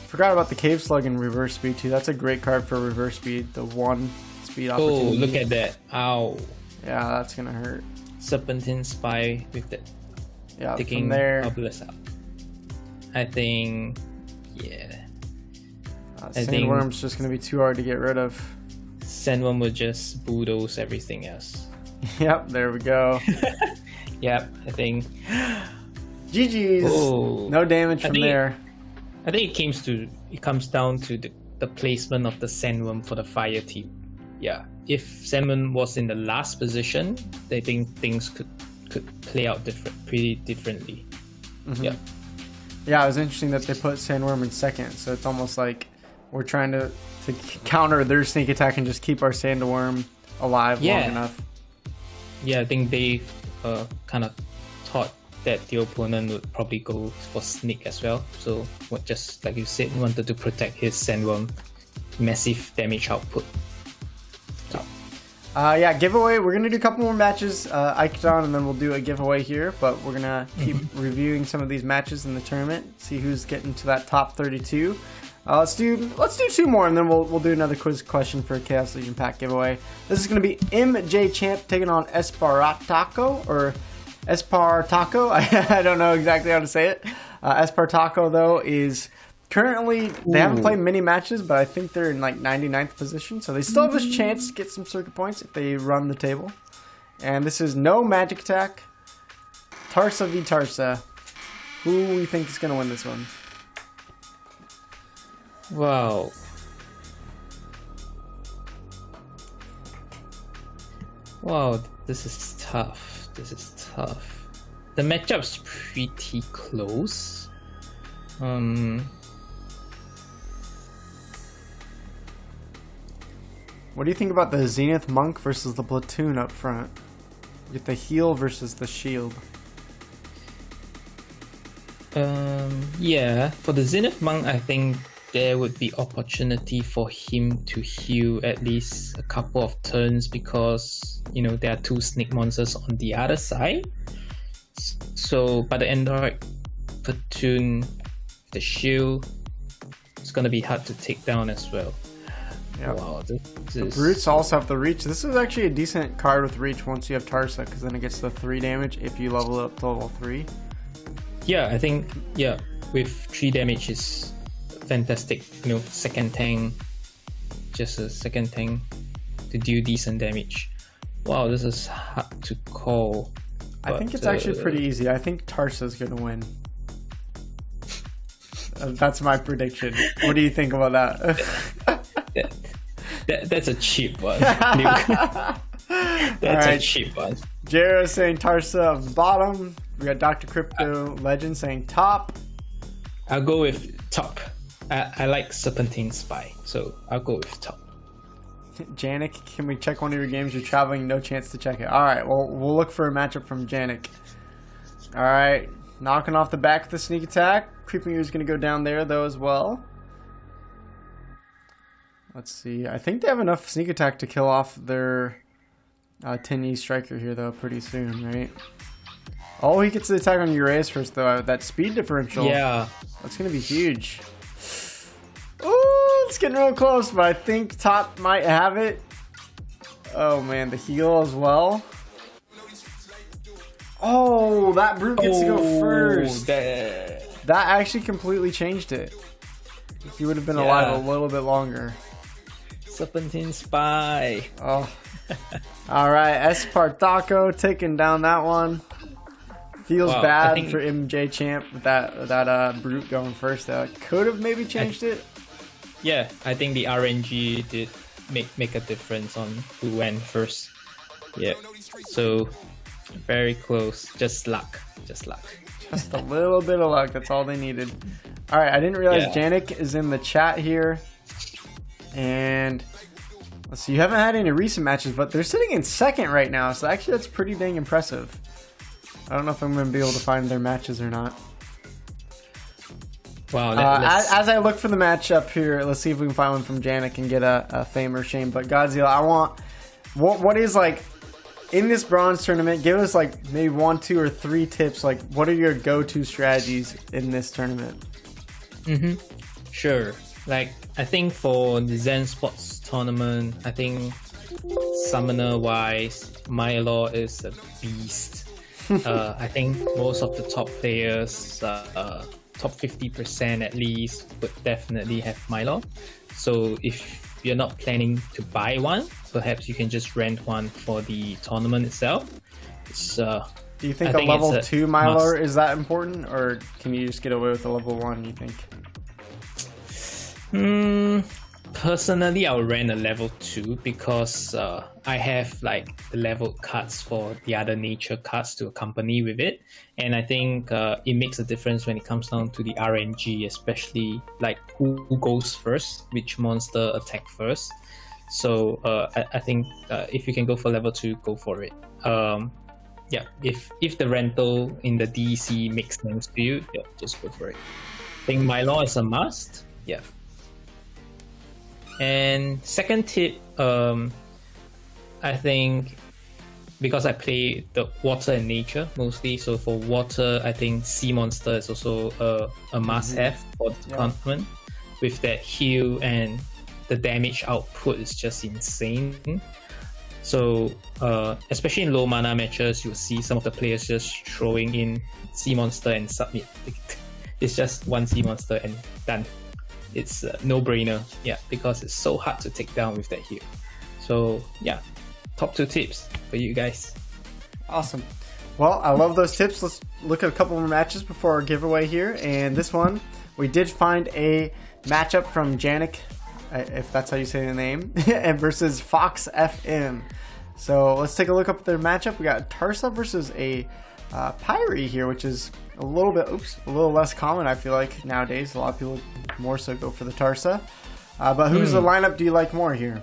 Forgot about the cave slug and reverse speed too. That's a great card for reverse speed. The 1 speed opportunity. Oh, look at that! Ow. Yeah, that's gonna hurt. Serpentine spy with that. Yeah, taking from there. Arbalest out. I think, yeah. Sandworm's just gonna be too hard to get rid of. Sandworm will just bulldoze everything else. Yep, there we go. Yep, I think. GG's. Oh, No damage from there. I think it comes down to the placement of the sandworm for the fire team. Yeah, if sandworm was in the last position, I think things could play out pretty differently. Mm-hmm. Yeah. Yeah, it was interesting that they put sandworm in second, so it's almost like we're trying to counter their sneak attack and just keep our sandworm alive long enough. Yeah, I think they kind of thought that the opponent would probably go for sneak as well. So just like you said, wanted to protect his sandworm massive damage output. Yeah, giveaway. We're going to do a couple more matches, Icon, and then we'll do a giveaway here. But we're going to keep reviewing some of these matches in the tournament, see who's getting to that top 32. Let's do 2 more, and then we'll do another quiz question for a Chaos Legion pack giveaway. This is going to be MJ Champ taking on Espartaco, or Espartaco. I don't know exactly how to say it. Espartaco, though, is currently, they haven't played many matches, but I think they're in like 99th position, so they still have a chance to get some circuit points if they run the table. And this is no magic attack. Tarsa v Tarsa. Who do you think is going to win this one? Wow. Wow, this is tough. The matchup's pretty close. What do you think about the Zenith Monk versus the Platoon up front? With the heal versus the shield. Yeah, for the Zenith Monk, I think there would be opportunity for him to heal at least a couple of turns because, there are 2 snake monsters on the other side. So, but the Android Platoon, the shield, it's gonna be hard to take down as well. Yep. Wow, The Brutes also have the reach. This is actually a decent card with reach once you have Tarsa, because then it gets the 3 damage if you level it up to level 3. Yeah, I think, with 3 damage is fantastic. Second tank, just a second tank to do decent damage. Wow, this is hard to call. I think it's actually pretty easy. I think Tarsa's gonna win. That's my prediction. What do you think about that? That's a cheap one. That's right. a cheap one. Jero saying Tarsa of the bottom. We got Dr. Crypto Legend saying top. I'll go with top. I like Serpentine Spy, so I'll go with top. Janik, can we check one of your games? You're traveling, no chance to check it. All right, well, we'll look for a matchup from Janik. All right, knocking off the back with the sneak attack. Creeping is going to go down there, though, as well. Let's see. I think they have enough sneak attack to kill off their 10E striker here, though, pretty soon, right? Oh, he gets the attack on Uraeus first, though. That speed differential. Yeah. That's going to be huge. Oh, it's getting real close, but I think top might have it. Oh, man, the heal as well. Oh, that brute gets to go first. That actually completely changed it. He would have been alive a little bit longer. Serpentine Spy. Oh. All right, Espartaco taking down that one. Feels bad for MJ Champ with that brute going first. Could have maybe changed it. Yeah, I think the RNG did make a difference on who went first. Yeah, so very close. Just luck. Just luck. Just a little bit of luck. That's all they needed. All right, I didn't realize Janik is in the chat here. And let's see, you haven't had any recent matches, but they're sitting in second right now. So actually, that's pretty dang impressive. I don't know if I'm going to be able to find their matches or not. Wow. As I look for the match up here, let's see if we can find one from Janik and get a fame or shame. But Godzilla, I want what is like in this bronze tournament. Give us like maybe 1, 2, or 3 tips. Like, what are your go-to strategies in this tournament? Sure. Like, I think for the Zensports tournament, I think summoner-wise, Mylor is a beast. I think most of the top players, top 50% at least, would definitely have Mylor. So if you're not planning to buy one, perhaps you can just rent one for the tournament itself. Do you think a level 2 Mylor is that important, or can you just get away with a level 1, you think? Personally, I'll rent a level 2 because I have like the level cards for the other nature cards to accompany with it, and I think it makes a difference when it comes down to the RNG, especially like who goes first, which monster attack first. So I think if you can go for level 2, go for it. Yeah, if the rental in the DC makes sense to you, yeah, just go for it. I think Mylor is a must. Yeah. And second tip, I think because I play the water and nature mostly, so for water, I think Sea Monster is also a must-have for the tournament. With that heal and the damage output is just insane. So especially in low mana matches, you'll see some of the players just throwing in Sea Monster and submit. It's just one Sea Monster and done. It's a no-brainer, yeah, because it's so hard to take down with that heal. So yeah, top 2 tips for you guys. Awesome. Well, I love those tips. Let's look at a couple more matches before our giveaway here. And this one, we did find a matchup from Janik, if that's how you say the name, and versus Fox FM. So let's take a look up at their matchup. We got Tarsa versus a Pyre here, which is a little less common, I feel like, nowadays. A lot of people more so go for the Tarsa. But who's the lineup do you like more here?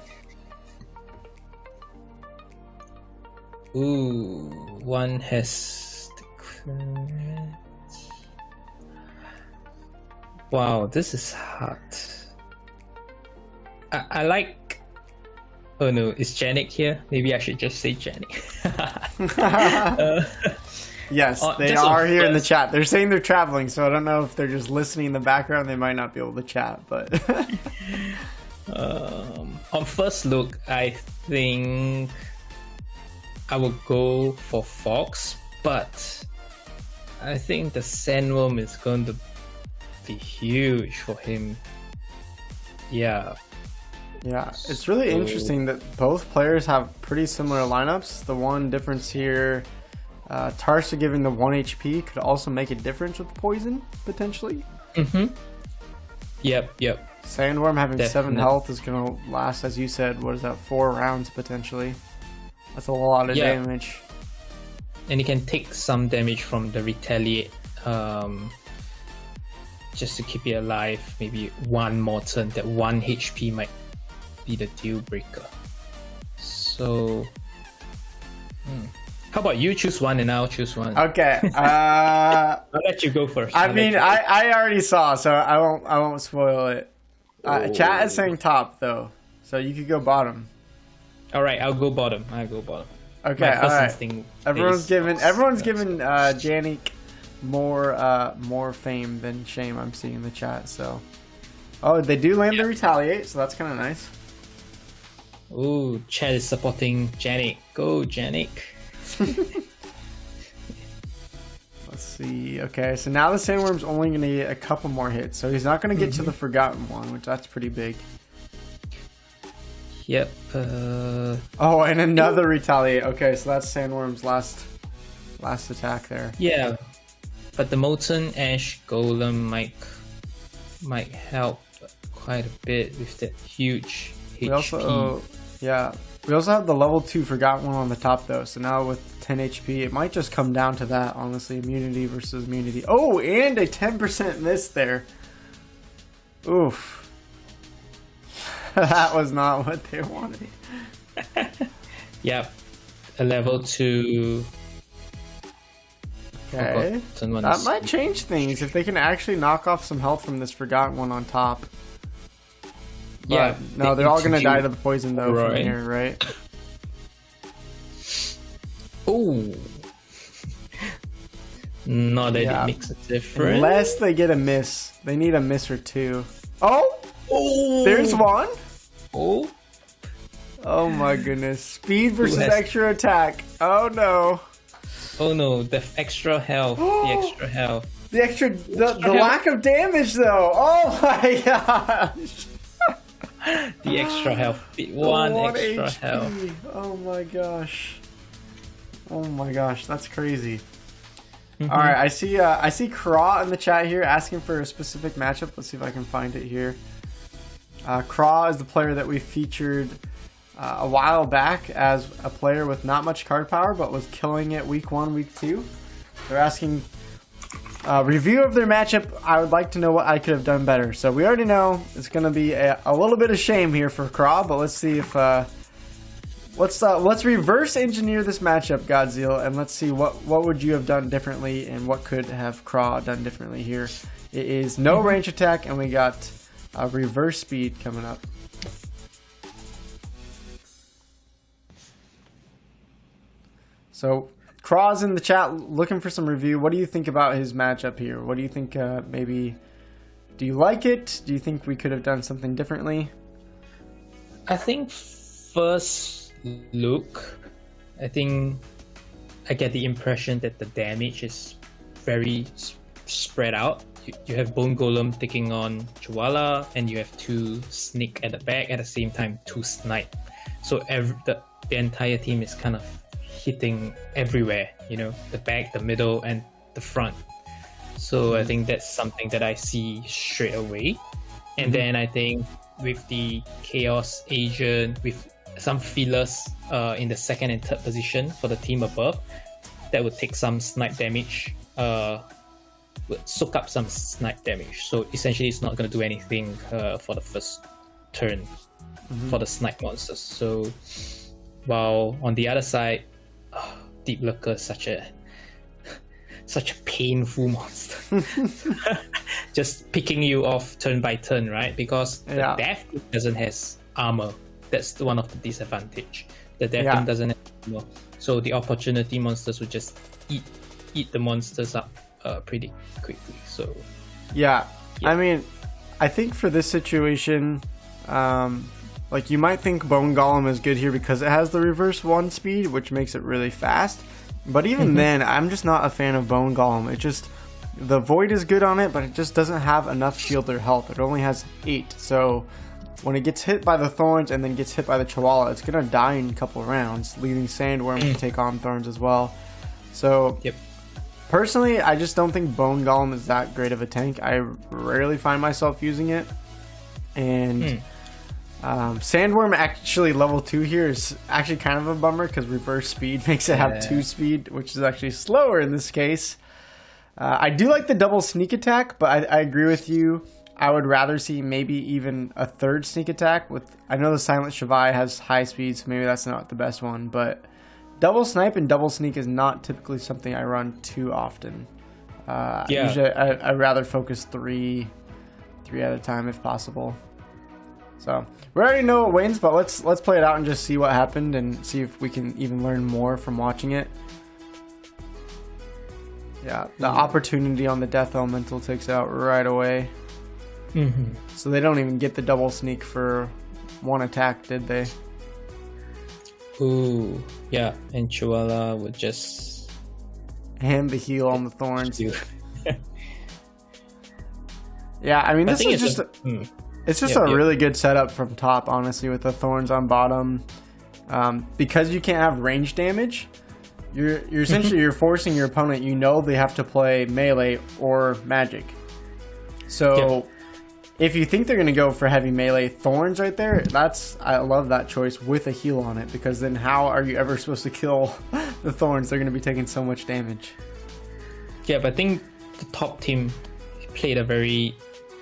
Ooh, one has the... Wow, this is hard. I like... Oh no, is Janik here? Maybe I should just say Janik. Yes, they are here in the chat. They're saying they're traveling, so I don't know if they're just listening in the background. They might not be able to chat, but... on first look, I think I would go for Fox, but I think the Sandworm is going to be huge for him. Yeah. Yeah, it's really interesting that both players have pretty similar lineups. The one difference here... Tarsa giving the 1 HP could also make a difference with poison, potentially. Yep. Sandworm having 7 health is going to last, as you said, what is that, 4 rounds potentially. That's a lot of damage. And he can take some damage from the retaliate just to keep it alive. Maybe one more turn. That 1 HP might be the deal breaker. So, how about you choose one and I'll choose one? Okay. I'll let you go first. I mean, I already saw, so I won't spoil it. Chat is saying top though, so you could go bottom. All right, I'll go bottom. Okay, My all first right. instinct Everyone's is- giving Janik more fame than shame. I'm seeing in the chat. So, oh, they do land the retaliate, so that's kind of nice. Ooh, chat is supporting Janik. Go, Janik. Let's see. Okay, so now the Sandworm's only going to get a couple more hits, so he's not going to get to the Forgotten One, which that's pretty big. Yep. Oh, and another retaliate. Okay, so that's Sandworm's last attack there. Yeah, but the Molten Ash Golem might help quite a bit with that huge HP. We also have the level 2 Forgotten One on the top though. So now with 10 HP, it might just come down to that. Honestly, immunity versus immunity. Oh, and a 10% miss there. Oof. That was not what they wanted. Yep, a level 2. Okay, that might change things if they can actually knock off some health from this Forgotten One on top. But Yeah. no, they're all gonna die to the poison though from here, right? Oh. No, that it makes a difference. Unless they get a miss. They need a miss or two. Oh! Oh, There's one! Oh, Oh my goodness. Speed versus has- extra attack. Oh no. oh no, the extra health. The extra health. The lack of damage though. Oh my gosh. The extra health. The one extra HP. health. Oh my gosh. Oh my gosh, that's crazy. All right, I see Craw in the chat here asking for a specific matchup. Let's see if I can find it here. Craw is the player that we featured a while back as a player with not much card power, but was killing it week 1, week 2. They're asking review of their matchup. I would like to know what I could have done better. So we already know it's going to be a little bit of shame here for Craw, but let's see if let's reverse engineer this matchup, Godzilla, and let's see what would you have done differently and what could have Craw done differently here. It is no range attack, and we got reverse speed coming up. So Craw's in the chat looking for some review. What do you think about his matchup here? What do you think? Maybe do you like it? Do you think we could have done something differently? I think first look, I think I get the impression that the damage is very spread out. You have Bone Golem taking on Chihuahua, and you have 2 Sneak at the back at the same time, 2 Snipe. So the entire team is kind of hitting everywhere, you know, the back, the middle, and the front. So I think that's something that I see straight away. And then I think with the Chaos Agent, with some fillers in the 2nd and 3rd position for the team above, that would take some snipe damage, would soak up some snipe damage. So essentially it's not going to do anything for the first turn for the snipe monsters. So while on the other side, Deep Lurker is such a painful monster. Just picking you off turn by turn, right? Because the Death doesn't has armor. That's one of the disadvantage. The Death Team doesn't have armor. So the opportunity monsters would just eat the monsters up pretty quickly. So I mean, I think for this situation, like you might think Bone Golem is good here because it has the reverse 1 speed, which makes it really fast. But even then, I'm just not a fan of Bone Golem. It just, the Void is good on it, but it just doesn't have enough shield or health. It only has 8. So when it gets hit by the Thorns and then gets hit by the Chihuahua, it's going to die in a couple rounds, leaving Sandworm to take on Thorns as well. So personally, I just don't think Bone Golem is that great of a tank. I rarely find myself using it. And Sandworm actually level 2 here is actually kind of a bummer because reverse speed makes it have 2 speed, which is actually slower in this case. I do like the double sneak attack, but I agree with you. I would rather see maybe even a third sneak attack. I know the Silent Shavai has high speed, so maybe that's not the best one, but double snipe and double sneak is not typically something I run too often. Usually I'd rather focus three at a time if possible. So we already know what wins, but let's play it out and just see what happened and see if we can even learn more from watching it. Yeah, the opportunity on the Death Elemental takes out right away. So they don't even get the double sneak for one attack, did they? Ooh, yeah, and Chihuahua would just hand the heal on the thorns. Yeah, I mean, this is just it's just a really good setup from top, honestly, with the thorns on bottom. Because you can't have range damage, you're essentially you're forcing your opponent. You know they have to play melee or magic. So if you think they're gonna go for heavy melee, thorns right there. I love that choice with a heal on it, because then how are you ever supposed to kill the thorns? They're gonna be taking so much damage. Yeah, but I think the top team played a very,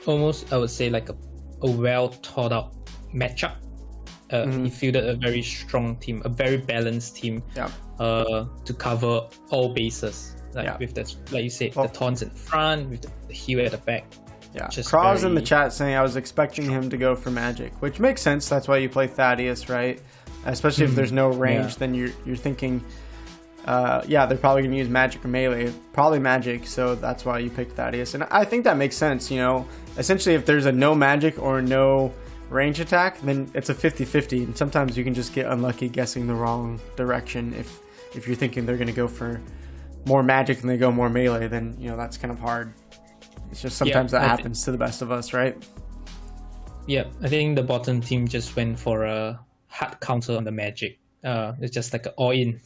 almost I would say like a well thought out matchup. He fielded a very strong team, a very balanced team. To cover all bases, with the, like you said, the taunts in front, with the heal at the back. Craw's in the chat saying I was expecting him to go for magic, which makes sense. That's why you play Thaddeus, right? Especially if there's no range, then you're thinking, they're probably gonna use magic or melee, probably magic. So that's why you pick Thaddeus, and I think that makes sense. You know, essentially, if there's a no magic or no range attack, then it's a 50-50, and sometimes you can just get unlucky guessing the wrong direction. If you're thinking they're gonna go for more magic and they go more melee, then that's kind of hard. It's just sometimes that happens to the best of us, right? Yeah, I think the bottom team just went for a hard counter on the magic. It's just like an all-in.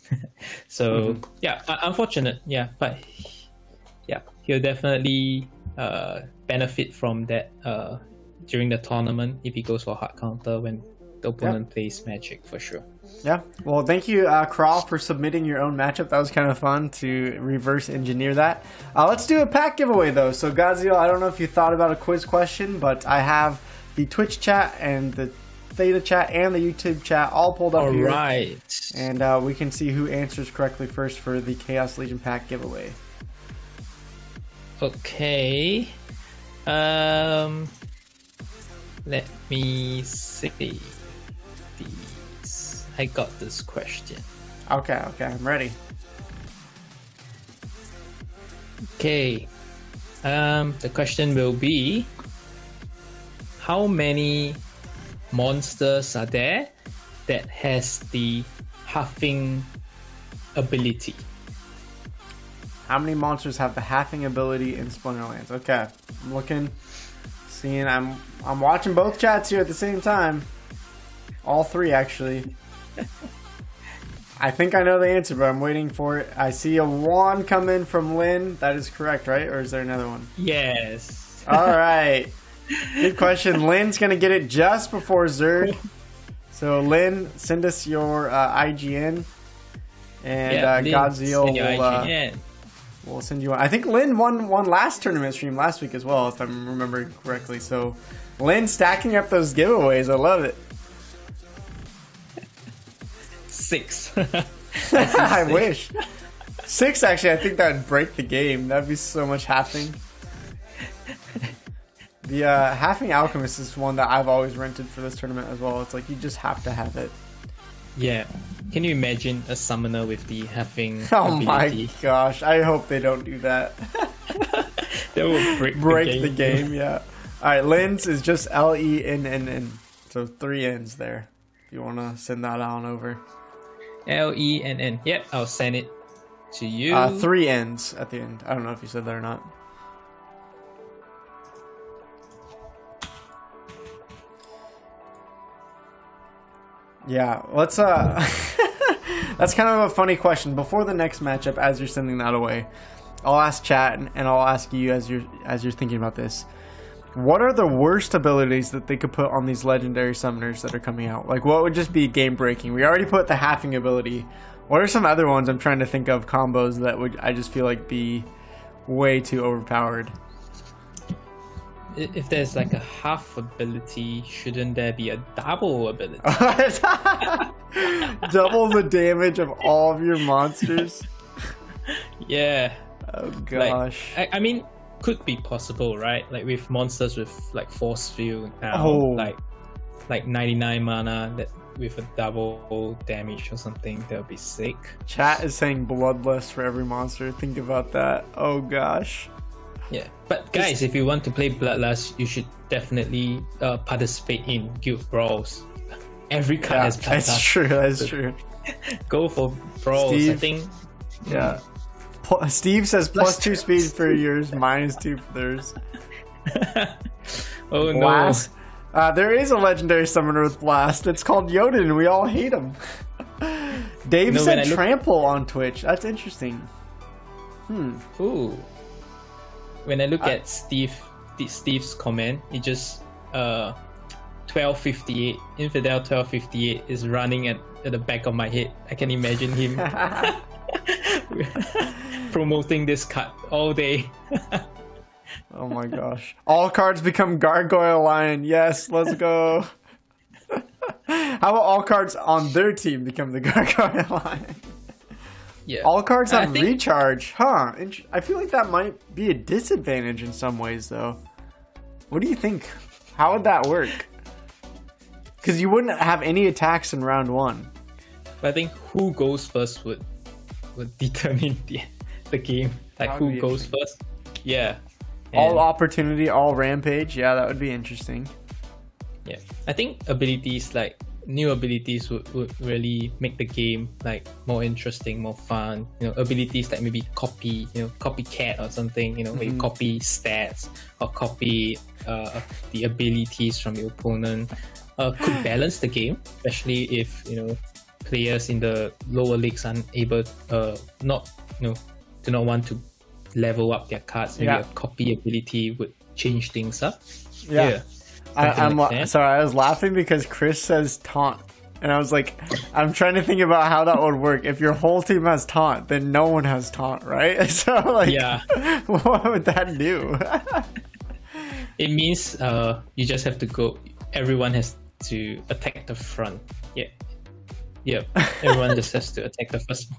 So unfortunate. Yeah, but he'll definitely benefit from that during the tournament if he goes for hard counter when the opponent plays magic, for sure. Yeah, well, thank you, Crawl, for submitting your own matchup. That was kind of fun to reverse engineer that. Let's do a pack giveaway, though. So, Godzilla, I don't know if you thought about a quiz question, but I have the Twitch chat and the Theta chat and the YouTube chat all pulled up here. All right. And we can see who answers correctly first for the Chaos Legion pack giveaway. Okay. Let me see. I got this question. Okay, I'm ready. Okay. The question will be, how many monsters are there that has the halving ability? How many monsters have the halving ability in Splinterlands? Okay, I'm looking, seeing, I'm watching both chats here at the same time. All three, actually. I think I know the answer, but I'm waiting for it. I see a 1 come in from Lynn. That is correct, right? Or is there another one? Yes. All right. Good question. Lynn's going to get it just before Zerg. So, Lynn, send us your IGN. And Godzilla will send you one. I think Lynn won last tournament stream last week as well, if I'm remembering correctly. So, Lynn stacking up those giveaways. I love it. 6. I wish. 6, actually, I think that would break the game. That'd be so much halving. The halving alchemist is one that I've always rented for this tournament as well. It's like you just have to have it. Yeah. Can you imagine a summoner with the halving ability? My gosh. I hope they don't do that. That will break the game. Yeah. Alright, Lynn's is just Lenn. So 3 N's there. If you want to send that on over. Lenn. Yep, I'll send it to you. 3 N's at the end. I don't know if you said that or not. Yeah, let's that's kind of a funny question. Before the next matchup, as you're sending that away, I'll ask chat and I'll ask you as you're thinking about this. What are the worst abilities that they could put on these legendary summoners that are coming out? Like, what would just be game breaking? We already put the halving ability. What are some other ones I'm trying to think of, combos that would I just feel like be way too overpowered. If there's like a half ability, shouldn't there be a double ability? Double the damage of all of your monsters. Yeah. Oh gosh. I mean, could be possible, right? Like with monsters with like force field now, Oh. like 99 mana that with a double damage or something, that would be sick. Chat is saying bloodlust for every monster. Think about that. Oh gosh. Yeah, but guys, if you want to play Bloodlust, you should definitely participate in guild brawls. Every card has Bloodlust. That's true. That's true. Go for brawls. I Steve? think. Yeah. Steve says +2 speed for yours, -2 for theirs. Oh no. Blast. There is a legendary summoner with Blast. It's called Yodin, and we all hate him. Dave said Trample on Twitch. That's interesting. Ooh. When I look at Steve's comment, it just 1258 Infidel 1258 is running at the back of my head. I can imagine him promoting this card all day. Oh my gosh. All cards become Gargoyle Lion. Yes, let's go. How about all cards on their team become the Gargoyle Lion? Yeah. All cards have recharge. Huh. I feel like that might be a disadvantage in some ways, though. What do you think? How would that work? Because you wouldn't have any attacks in round 1. But I think who goes first would determine the game. Like who goes first. Yeah. All opportunity, all rampage. Yeah, that would be interesting. Yeah. I think abilities like new abilities would really make the game like more interesting, more fun. You know, abilities like maybe copycat or something, you know, where you copy stats or copy the abilities from your opponent. Could balance the game, especially if, you know, players in the lower leagues are able do not want to level up their cards. Maybe a copy ability would change things up. I'm sorry, I was laughing because Chris says taunt, and I was like, I'm trying to think about how that would work. If your whole team has taunt, then no one has taunt, right? So like, what would that do? It means you just have to go. Everyone has to attack the front. Yeah. Everyone just has to attack the first one.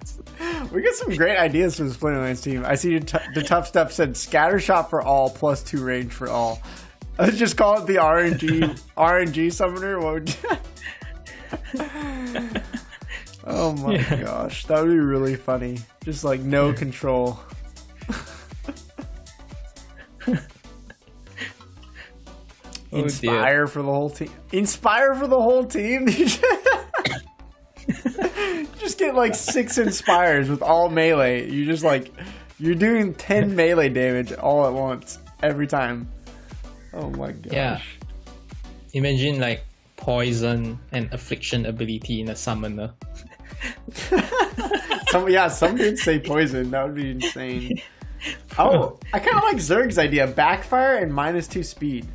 We got some great ideas from the Splinterlands team. I see the tough stuff said scatter shot for all +2 range for all. Let's just call it the RNG summoner. What would Oh my gosh, that would be really funny. Just like no control. Inspire for the whole team. Inspire for the whole team. Just get like 6 inspires with all melee. You just like you're doing 10 melee damage all at once every time. Oh my gosh. Yeah. Imagine like poison and affliction ability in a summoner. Some did say poison. That would be insane. Oh, I kind of like Zerg's idea. Backfire and -2 speed.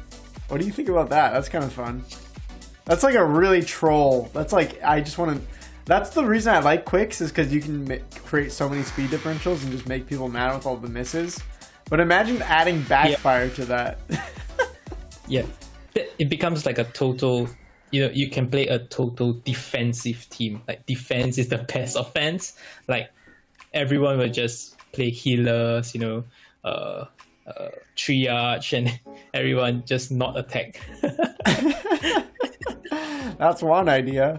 What do you think about that? That's kind of fun. That's like a really troll. That's like, I just want to... That's the reason I like Quicks, is because you can create so many speed differentials and just make people mad with all the misses. But imagine adding Backfire to that. Yeah. It becomes like a total... You know, you can play a total defensive team. Like, defense is the best offense. Like, everyone will just play healers, you know, triage, and everyone just not attack. That's one idea.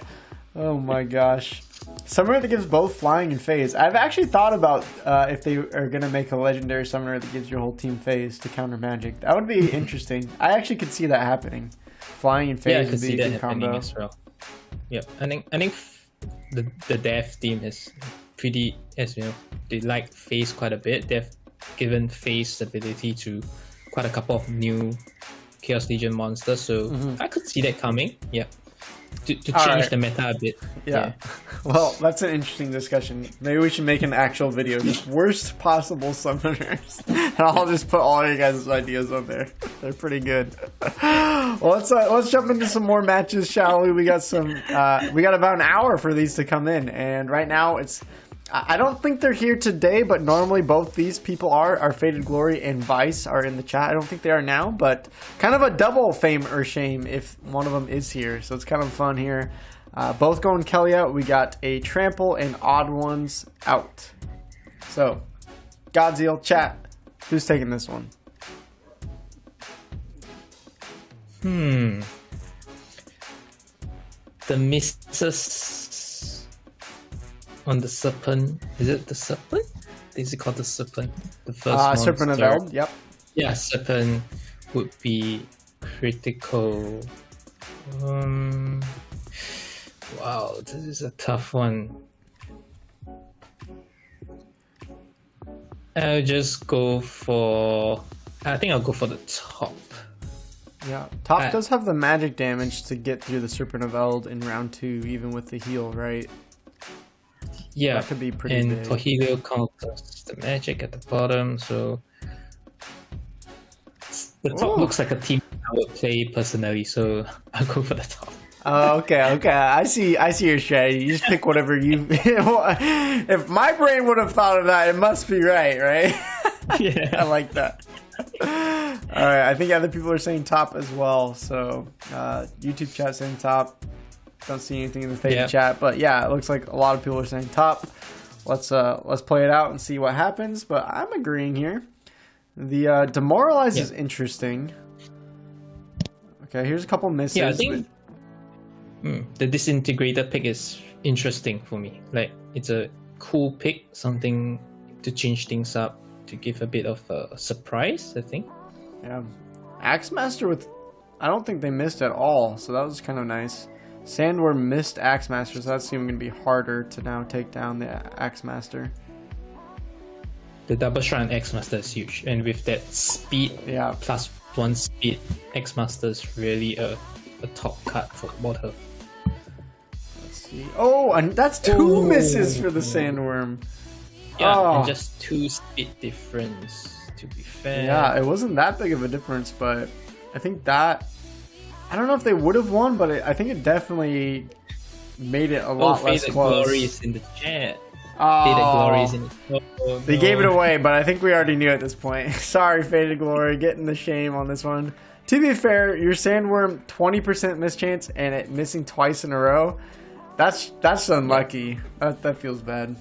Oh my gosh. Summoner that gives both flying and phase. I've actually thought about if they are going to make a legendary summoner that gives your whole team phase to counter magic. That would be interesting. I actually could see that happening. Flying and phase would be a good combo as well. Yeah, I think the dev team is pretty, as you know, they like phase quite a bit. They've given phase ability to quite a couple of new Chaos Legion monsters, so I could see that coming. Yeah, to change the meta a bit. Yeah. Well, that's an interesting discussion. Maybe we should make an actual video, just worst possible summoners, and I'll just put all your guys' ideas on there. They're pretty good. Well, let's jump into some more matches, shall we? We got about an hour for these to come in, and right now it's I don't think they're here today, but normally both these people are. Faded Glory and Vice are in the chat. I don't think they are now, but kind of a double fame or shame if one of them is here. So it's kind of fun here. Both going Kelly out. We got a Trample and Odd Ones out. So, Godzilla, chat. Who's taking this one? The misses on the serpent. Is it the serpent? Is it called the serpent? The first Serpent of Eld, yep. Yeah, serpent would be critical. Wow, this is a tough one. I'll just go for... I think I'll go for the top. Yeah, top does have the magic damage to get through the Serpent of Eld in round 2, even with the heal, right? Yeah, that could be pretty big. And Torpedo counters the magic at the bottom, so the top looks like a team I would play personally, so I'll go for the top. Oh, okay. I see your strategy. You just pick whatever you... If my brain would have thought of that, it must be right? Yeah. I like that. All right, I think other people are saying top as well. So YouTube chat saying top. Don't see anything in the faded chat, but yeah, it looks like a lot of people are saying top. Let's play it out and see what happens. But I'm agreeing here. The demoralize is interesting. Okay, here's a couple misses. Yeah, I think the disintegrator pick is interesting for me. Like, it's a cool pick, something to change things up, to give a bit of a surprise, I think. Yeah, Axemaster with, I don't think they missed at all, so that was kind of nice. Sandworm missed Axemaster, so that's even going to be harder to now take down the Axemaster. The double shrine Axemaster is huge, and with that speed, +1 speed, Axemaster is really a top card for water. Let's see. Oh, and that's 2 misses for the Sandworm. Yeah, and just 2 speed difference, to be fair. Yeah, it wasn't that big of a difference, but I think that... I don't know if they would have won, but I think it definitely made it a lot less Faded close. Glory is in the chat. Oh, Faded Glory is in the They gave it away, but I think we already knew at this point. Sorry, Faded Glory, getting the shame on this one. To be fair, your Sandworm 20% miss chance and it missing twice in a row. That's unlucky. That feels bad.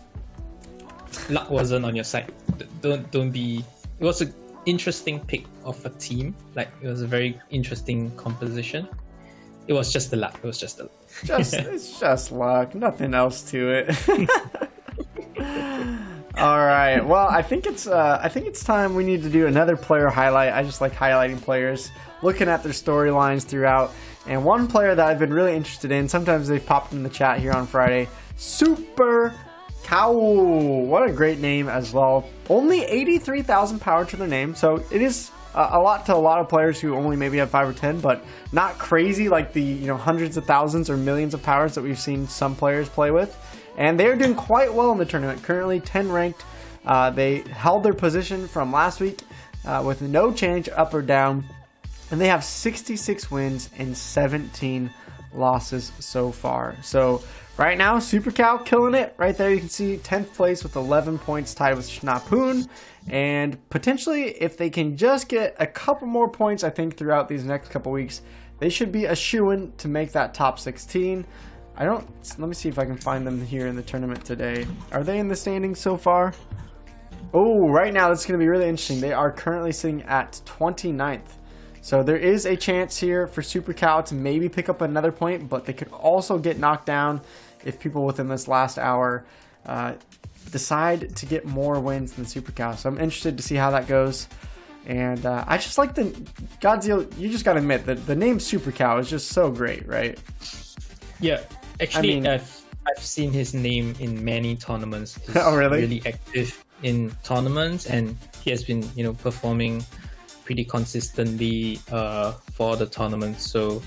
Luck wasn't on your side. Don't be. It was an interesting pick of a team. Like, it was a very interesting composition. It was just the luck. It's just luck. Nothing else to it. All right. Well, I think it's time we need to do another player highlight. I just like highlighting players, looking at their storylines throughout. And one player that I've been really interested in, sometimes they've popped in the chat here on Friday, Super Cow. What a great name as well. Only 83,000 power to their name, so it is a lot to a lot of players who only maybe have 5 or 10, but not crazy like the hundreds of thousands or millions of powers that we've seen some players play with. And they are doing quite well in the tournament. Currently 10 ranked. They held their position from last week with no change up or down, and they have 66 wins and 17 losses so far. So right now, Super Cow killing it. Right there, you can see 10th place with 11 points, tied with Schnapoon. And potentially, if they can just get a couple more points, I think throughout these next couple weeks, they should be a shoo-in to make that top 16. Let me see if I can find them here in the tournament today. Are they in the standings so far? Oh, right now, that's going to be really interesting. They are currently sitting at 29th. So there is a chance here for Super Cow to maybe pick up another point, but they could also get knocked down if people within this last hour decide to get more wins than Super Cow. So I'm interested to see how that goes. And I just like the... Godzilla, you just got to admit that the name Super Cow is just so great, right? Yeah, actually, I've seen his name in many tournaments. He's really active in tournaments, and he has been, performing pretty consistently for the tournament. So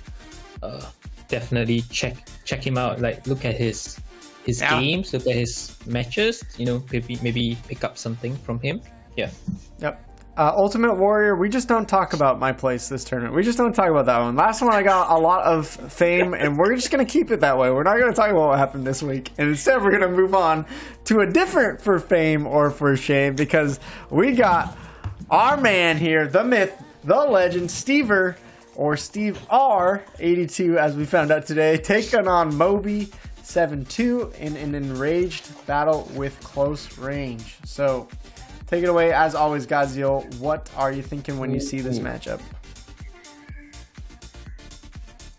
definitely check him out. Like, look at his games, look at his matches. Maybe pick up something from him. Yeah. Yep. Ultimate Warrior, we just don't talk about my place this tournament. We just don't talk about that one. Last one I got a lot of fame, and we're just going to keep it that way. We're not going to talk about what happened this week. And instead, we're going to move on to a different for fame or for shame, because we got our man here, the myth, the legend, Stever, or Steve R82, as we found out today, taking on Moby 7-2 in an enraged battle with close range. So, take it away, as always, Godzilla. What are you thinking when you see this matchup?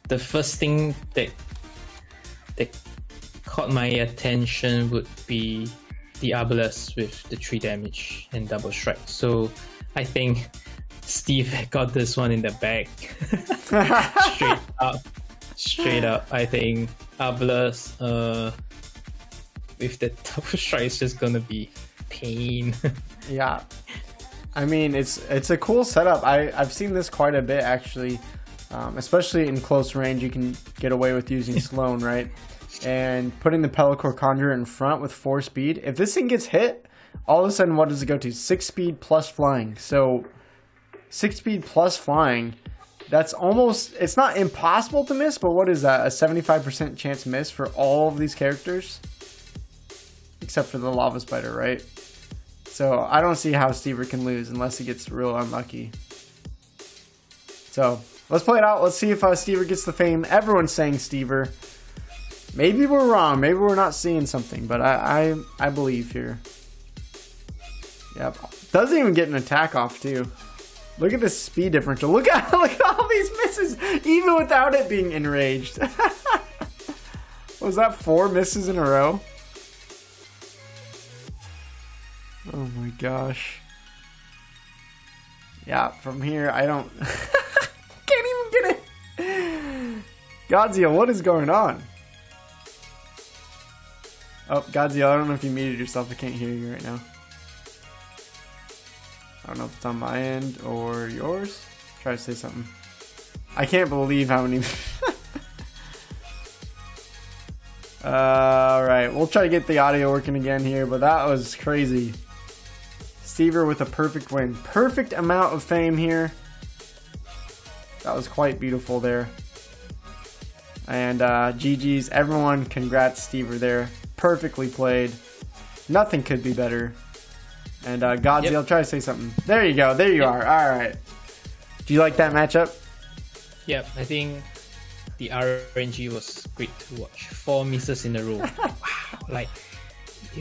The first thing that caught my attention would be the Arbalest with the 3 damage and double strike. So I think Steve got this one in the bag. Straight up. I think Arbalest with the double strike is just gonna be pain. Yeah, I mean, it's a cool setup. I've seen this quite a bit, actually, especially in close range. You can get away with using Sloan, right? And putting the Pellicore Conjurer in front with 4 speed. If this thing gets hit, all of a sudden, what does it go to? 6 speed plus flying. So 6 speed plus flying, that's almost, it's not impossible to miss, but what is that? A 75% chance miss for all of these characters? Except for the Lava Spider, right? So I don't see how Stever can lose unless he gets real unlucky. So let's play it out. Let's see if Stever gets the fame. Everyone's saying Stever. Maybe we're wrong. Maybe we're not seeing something, but I believe here. Yep. Doesn't even get an attack off too. Look at this speed differential. Look at all these misses, even without it being enraged. Was that 4 misses in a row? Oh my gosh. Yeah, from here, I don't... Can't even get it! Godzilla, what is going on? Oh, Godzilla, I don't know if you muted yourself. I can't hear you right now. I don't know if it's on my end or yours. Try to say something. I can't believe how many... Alright, we'll try to get the audio working again here, but that was crazy. Stever with a perfect win. Perfect amount of fame here. That was quite beautiful there. And GG's, everyone. Congrats, Stever there. Perfectly played. Nothing could be better. And Godzilla, I'll try to say something. There you go. There you are. Alright. Do you like that matchup? Yep, I think the RNG was great to watch. 4 misses in a row. Wow. Like,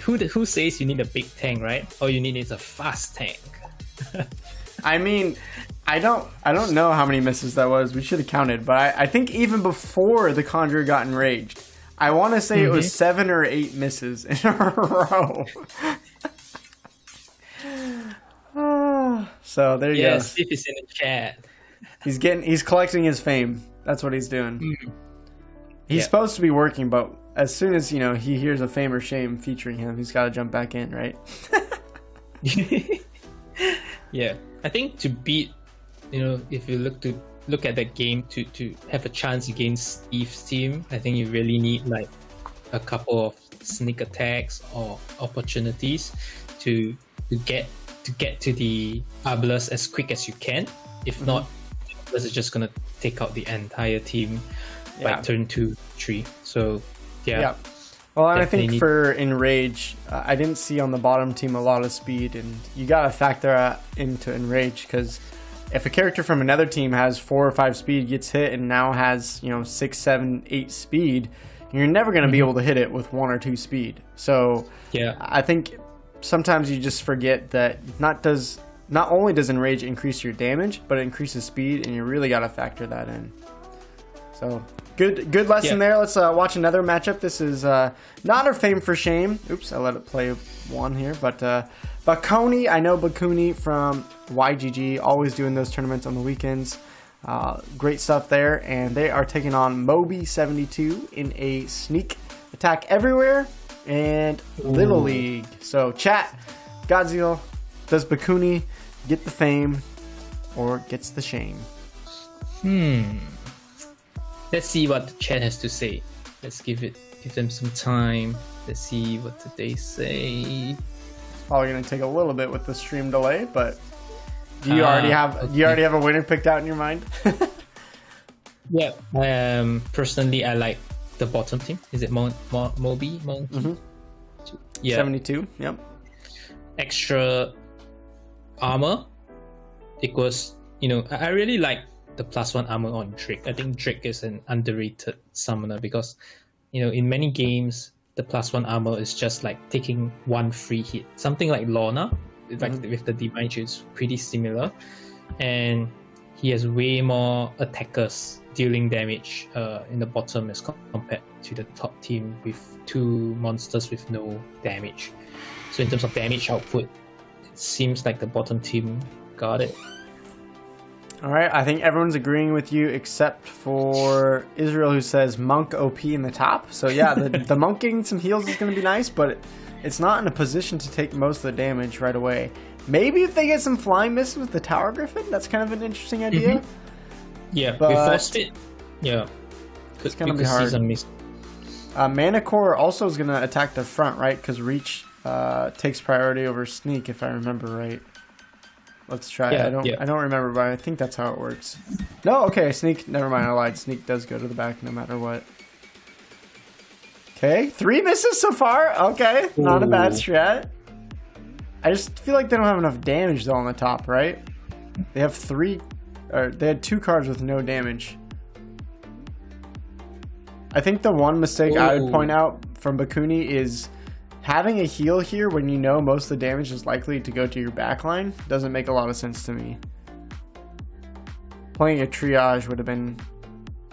who says you need a big tank, right? All you need is a fast tank. I mean, I don't know how many misses that was. We should have counted, but I think even before the Conjurer got enraged, I want to say it was 7 or 8 misses in a row. So there you go. Steve is in the chat. He's collecting his fame. That's what he's doing. He's supposed to be working, but as soon as, he hears a fame or shame featuring him, he's got to jump back in, right? Yeah, I think to beat, if you look at that game to have a chance against Steve's team, I think you really need like a couple of sneak attacks or opportunities to get to the Arbalest as quick as you can. If not, Arbalest is just gonna take out the entire team by turn 2, 3. So yeah. Well, and I think for Enrage, I didn't see on the bottom team a lot of speed, and you gotta factor that into Enrage, because if a character from another team has 4 or 5 speed, gets hit, and now has 6, 7, 8 speed, you're never gonna be able to hit it with 1 or 2 speed. So I think sometimes you just forget that not only does Enrage increase your damage, but it increases speed, and you really gotta factor that in. So good lesson there. Let's watch another matchup. This is not our fame for shame. Oops, I let it play one here. But Bakuni, I know Bakuni from YGG, always doing those tournaments on the weekends. Great stuff there. And they are taking on Moby72 in a sneak attack everywhere and Little League. So chat, Godzilla, does Bakuni get the fame or gets the shame? Let's see what the chat has to say. Let's give them some time. Let's see what they say. Probably going to take a little bit with the stream delay, but Do you already have a winner picked out in your mind? Yeah. Personally, I like the bottom team. Is it Moby? Mm-hmm. Yeah. 72. Yep. Extra armor equals, I really like the +1 armor on Drake. I think Drake is an underrated summoner because, in many games, the +1 armor is just like taking one free hit. Something like Lorna, with the damage is pretty similar. And he has way more attackers dealing damage in the bottom as compared to the top team with 2 monsters with no damage. So in terms of damage output, it seems like the bottom team got it. All right, I think everyone's agreeing with you except for Israel, who says Monk OP in the top. So yeah, the Monk getting some heals is going to be nice, but it's not in a position to take most of the damage right away. Maybe if they get some flying mists with the Tower Griffin, that's kind of an interesting idea. Yeah, but with Force Fit, yeah, it's going to be hard. Mana Core also is going to attack the front, right? Because Reach takes priority over Sneak, if I remember right. Let's try. Yeah, I don't remember, but I think that's how it works. No, okay, Sneak. Never mind, I lied. Sneak does go to the back no matter what. Okay, 3 misses so far. Okay, not a bad strat. I just feel like they don't have enough damage though on the top, right? They have they had 2 cards with no damage. I think the one mistake I would point out from Bakuni is having a heal here when you know most of the damage is likely to go to your backline doesn't make a lot of sense to me. Playing a triage would have been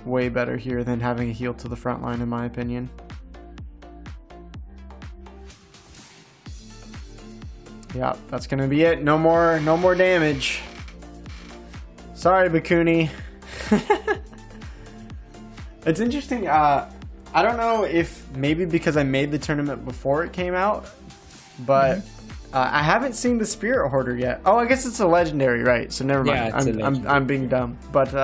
way better here than having a heal to the front line, in my opinion. Yeah, that's gonna be it. No more damage. Sorry, Bakuni. It's interesting. I don't know if maybe because I made the tournament before it came out, but I haven't seen the Spirit Hoarder yet. Oh, I guess it's a legendary, right? So never mind. I'm being dumb. But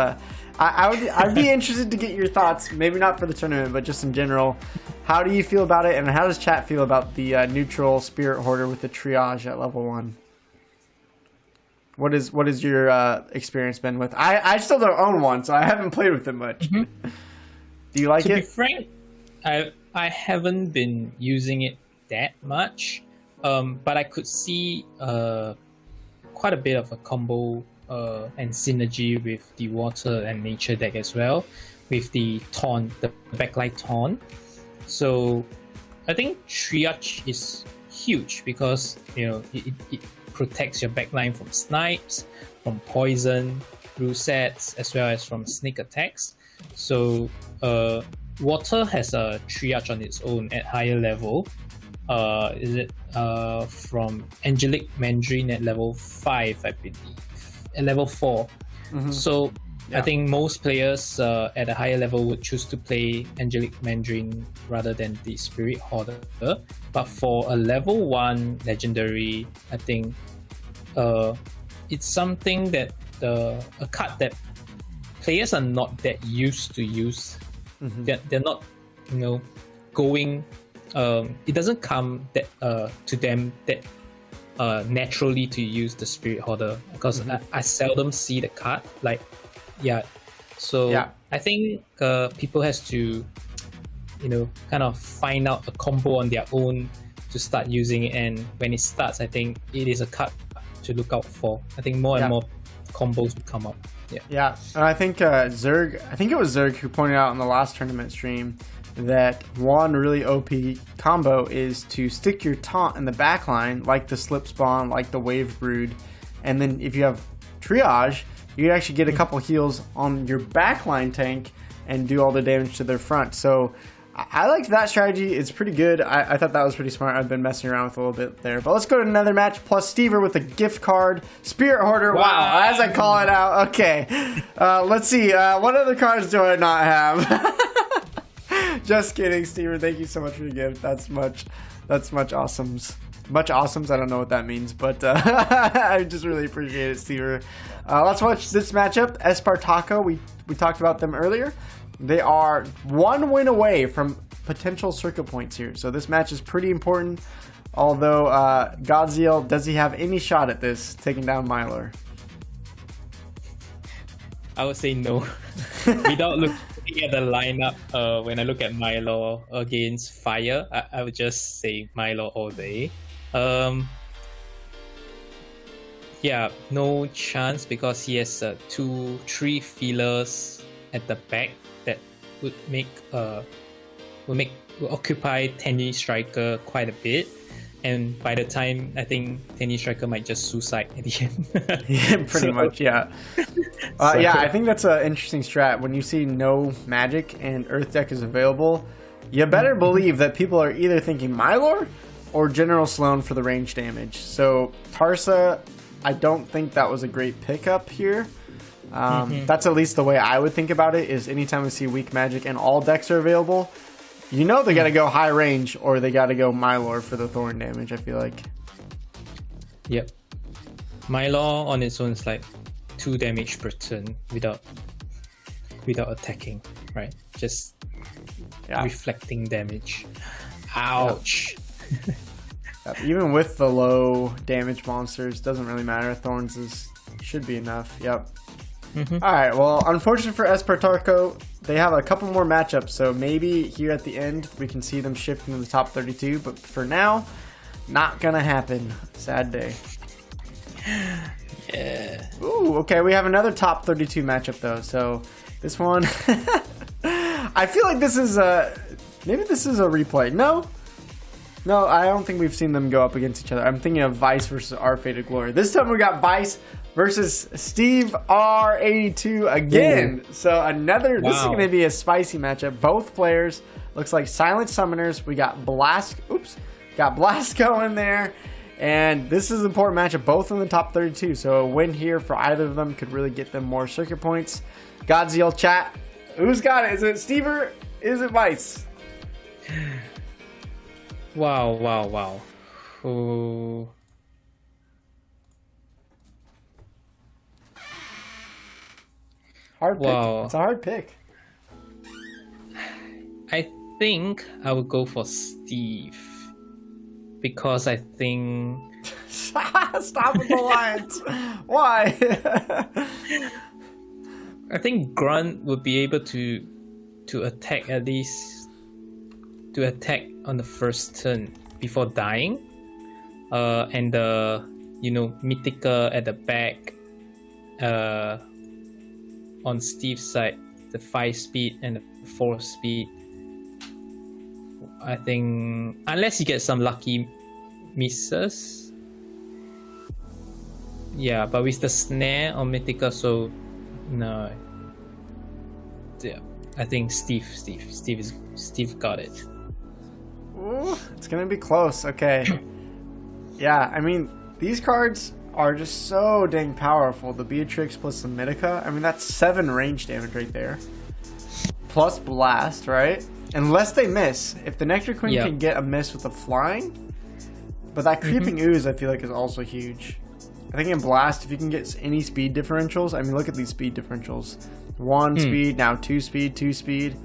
I'd be interested to get your thoughts. Maybe not for the tournament, but just in general. How do you feel about it, and how does chat feel about the neutral Spirit Hoarder with the triage at level 1? What is your experience been with? I still don't own one, so I haven't played with it much. Do you like it? To be frank, I haven't been using it that much, but I could see quite a bit of a combo and synergy with the water and nature deck as well, with the taunt, the backlight taunt. So I think triage is huge because it protects your backline from snipes, from poison, resets, as well as from sneak attacks. So water has a triage on its own at higher level. Is it from Angelic Mandarin at level 5, I believe, at level 4. So I think most players at a higher level would choose to play Angelic Mandarin rather than the Spirit Hoarder. But for a level 1 legendary, I think it's something that a card that players are not that used to use. They're not, going. It doesn't come that to them that naturally to use the Spirit Hoarder because I seldom see the card. I think people has to, kind of find out a combo on their own to start using it. And when it starts, I think it is a card to look out for. I think more and more combos will come up. Yeah, and I think Zerg, I think it was Zerg who pointed out in the last tournament stream that one really OP combo is to stick your taunt in the backline, like the Slip Spawn, like the Wave Brood, and then if you have triage, you can actually get a couple heals on your backline tank and do all the damage to their front. So I liked that strategy. It's pretty good. I thought that was pretty smart. I've been messing around with a little bit there. But let's go to another match. Plus Stever with a gift card. Spirit Hoarder. Wow, as I call it out. Okay. Let's see. What other cards do I not have? Just kidding, Stever. Thank you so much for your gift. That's much awesomes. Much awesomes. I don't know what that means, but I just really appreciate it, Stever. Let's watch this matchup. Espartaco. We talked about them earlier. They are 1 win away from potential circuit points here. So this match is pretty important. Although Godzilla, does he have any shot at this, taking down Mylar? I would say no. Without looking at the lineup, when I look at Milo against Fire, I would just say Milo all day. Yeah, no chance because he has 2-3 fillers at the back that would occupy Tennis Striker quite a bit. And by the time, I think Tennis Striker might just suicide at the end. Yeah, pretty much, yeah. Yeah, I think that's an interesting strat. When you see no magic and Earth Deck is available, you better believe that people are either thinking Mylor or General Sloan for the range damage. So Tarsa, I don't think that was a great pickup here. That's at least the way I would think about it, is anytime we see weak magic and all decks are available, you know they got to go high range or they got to go Mylor for the Thorn damage, I feel like. Yep. Mylor on its own is like 2 damage per turn without attacking, right? Just reflecting damage. Ouch. Even with the low damage monsters, doesn't really matter. Thorns should be enough. Yep. Alright, well, unfortunate for Espartaco, they have a couple more matchups, so maybe here at the end we can see them shift into the top 32, but for now, not gonna happen. Sad day. Yeah. Ooh, okay, we have another top 32 matchup though, so this one, I feel like this is maybe this is a replay. No, I don't think we've seen them go up against each other. I'm thinking of Vice versus Our Faded Glory. This time we got Vice versus Steve R82 again. Ooh. So this is going to be a spicy matchup. Both players looks like silent summoners. We got got Blasco in there. And this is an important matchup, both in the top 32. So a win here for either of them could really get them more circuit points. Godzilla chat. Who's got it? Is it Steve or is it Vice? Wow. Oh. Hard pick. Wow. It's a hard pick. I think I would go for Steve. Because I think... Stop with the lines. Why? I think Grunt would be able to attack at least... To attack on the first turn before dying. And the, Mythica at the back. On Steve's side, the 5 speed and the 4 speed. I think unless you get some lucky misses. Yeah, but with the snare on Mythica, so no. Yeah, I think Steve got it. Ooh, it's gonna be close. Okay. Yeah, I mean, these cards are just so dang powerful. The Beatrix plus the Mythica. I mean, that's 7 range damage right there. Plus Blast, right? Unless they miss. If the Nectar Queen can get a miss with the flying. But that Creeping Ooze, I feel like, is also huge. I think in Blast, if you can get any speed differentials. I mean, look at these speed differentials. 1 speed, now 2 speed, 2 speed.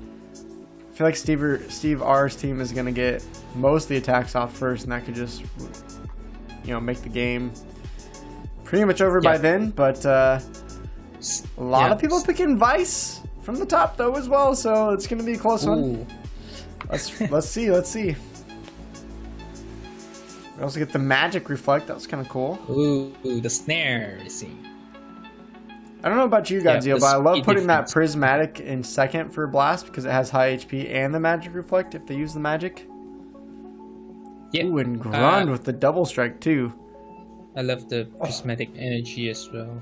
I feel like Steve R's team is going to get most of the attacks off first. And that could just, make the game pretty much over by then. But a lot of people picking Vice from the top, though, as well. So it's going to be a close one. Let's see. We also get the Magic Reflect. That was kind of cool. Ooh, the snare. See. I don't know about you guys, but I love putting that Prismatic in second for Blast because it has high HP and the Magic Reflect if they use the Magic. Yeah. Ooh, and Grund with the Double Strike too. I love the Prismatic energy as well.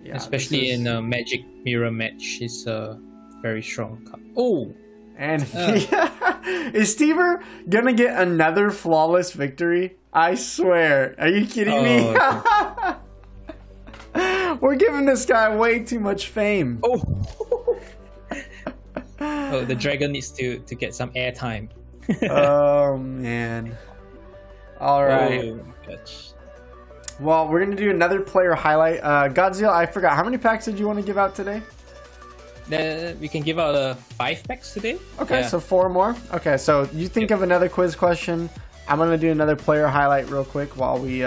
Yeah, especially in a Magic Mirror match, it's a very strong card. Oh! And is Stever gonna get another flawless victory? I swear. Are you kidding me? We're giving this guy way too much fame. Oh, the dragon needs to get some airtime. Oh man. All right. Oh, gosh. Well, we're gonna do another player highlight. Godzilla, I forgot. How many packs did you want to give out today? We can give out 5 packs today. Okay, so 4 more. Okay, so you think of another quiz question. I'm gonna do another player highlight real quick while we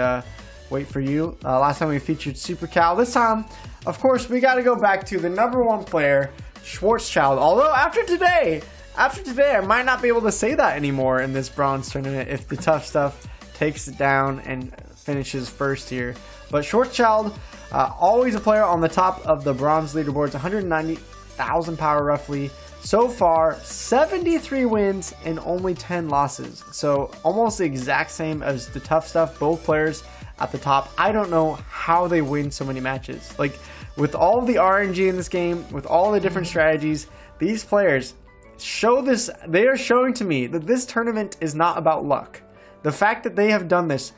wait for you. Last time we featured Super Cal. This time, of course, we got to go back to the #1 player, Schwarzschild. Although after today, I might not be able to say that anymore in this bronze tournament if the tough stuff takes it down and finishes first here. But Schwarzschild, always a player on the top of the bronze leaderboards, 190,000 power roughly. So far, 73 wins and only 10 losses. So almost the exact same as the tough stuff. Both players at the top. I don't know how they win so many matches. Like, with all the RNG in this game, with all the different strategies, these players show this. They are showing to me that this tournament is not about luck. The fact that they have done this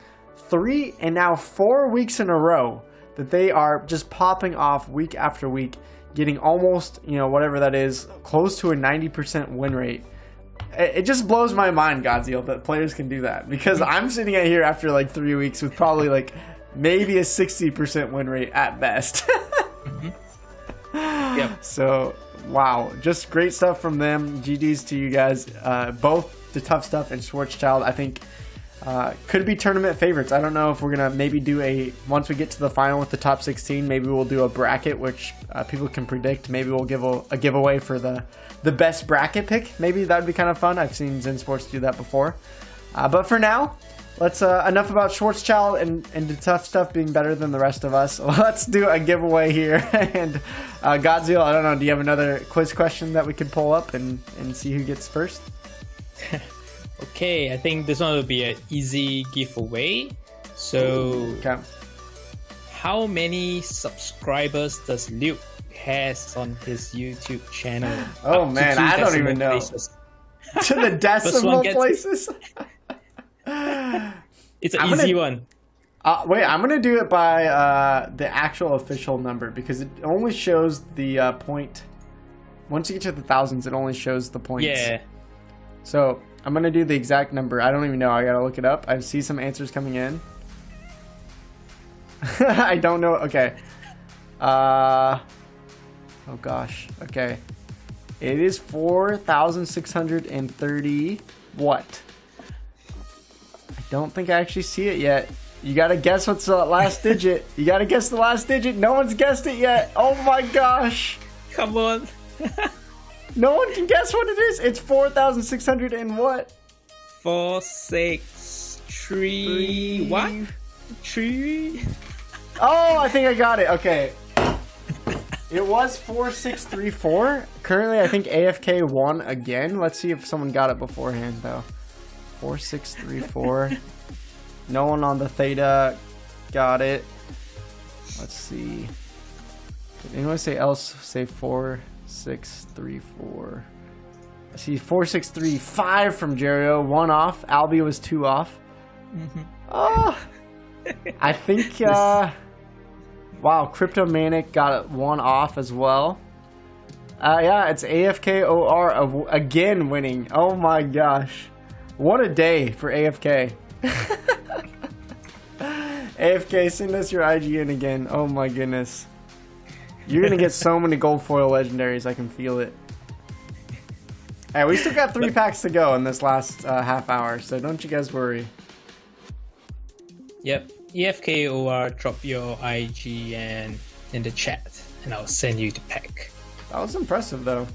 3 and now 4 weeks in a row, that they are just popping off week after week, getting almost, whatever that is, close to a 90% win rate. It just blows my mind, Godzilla, that players can do that. Because I'm sitting out here after like 3 weeks with probably like maybe a 60% win rate at best. Yep. So, wow. Just great stuff from them. GG's to you guys. Both the tough stuff and Schwarzschild, I think, could be tournament favorites. I don't know if we're going to maybe do once we get to the final with the top 16, maybe we'll do a bracket, which people can predict. Maybe we'll give a giveaway for the best bracket pick. Maybe that would be kind of fun. I've seen Zensports do that before. But for now, let's enough about Schwarzschild and the tough stuff being better than the rest of us. Let's do a giveaway here. And Godzilla, I don't know, do you have another quiz question that we could pull up and see who gets first? Okay, I think this one will be an easy giveaway. So, Okay. how many subscribers does Luke has on his YouTube channel? Oh Up to man, 2 I don't decimal even know. places. To the decimal gets- places? It's an I'm easy gonna- one. Wait, I'm going to do it by the actual official number because it only shows the point. Once you get to the thousands, it only shows the points. Yeah. So I'm going to do the exact number. I don't even know. I got to look it up. I see some answers coming in. I don't know. Okay. Oh gosh. Okay. It is 4,630 what? I don't think I actually see it yet. You gotta guess what's the last digit. You gotta guess the last digit. No one's guessed it yet. Oh my gosh. Come on. No one can guess what it is. It's 4,600 and what? 4, 6, 3. What? 3. Oh, I think I got it. Okay. It was 4634. Currently, I think AFK won again. Let's see if someone got it beforehand, though. 4634. No one on the Theta got it. Let's see. Did anyone say else? Say 4634. I see 4635 from Jerio. 1 off. Albie was 2 off. Oh, I think. Wow, Cryptomanic got 1 off as well. Yeah, it's AFKOR again winning. Oh my gosh. What a day for AFK. AFK, send us your IGN again. Oh my goodness. You're going to get so many gold foil legendaries. I can feel it. Hey, we still got 3 packs to go in this last half hour, so don't you guys worry. Yep. EFKOR, drop your IGN in the chat and I'll send you the pack. That was impressive, though.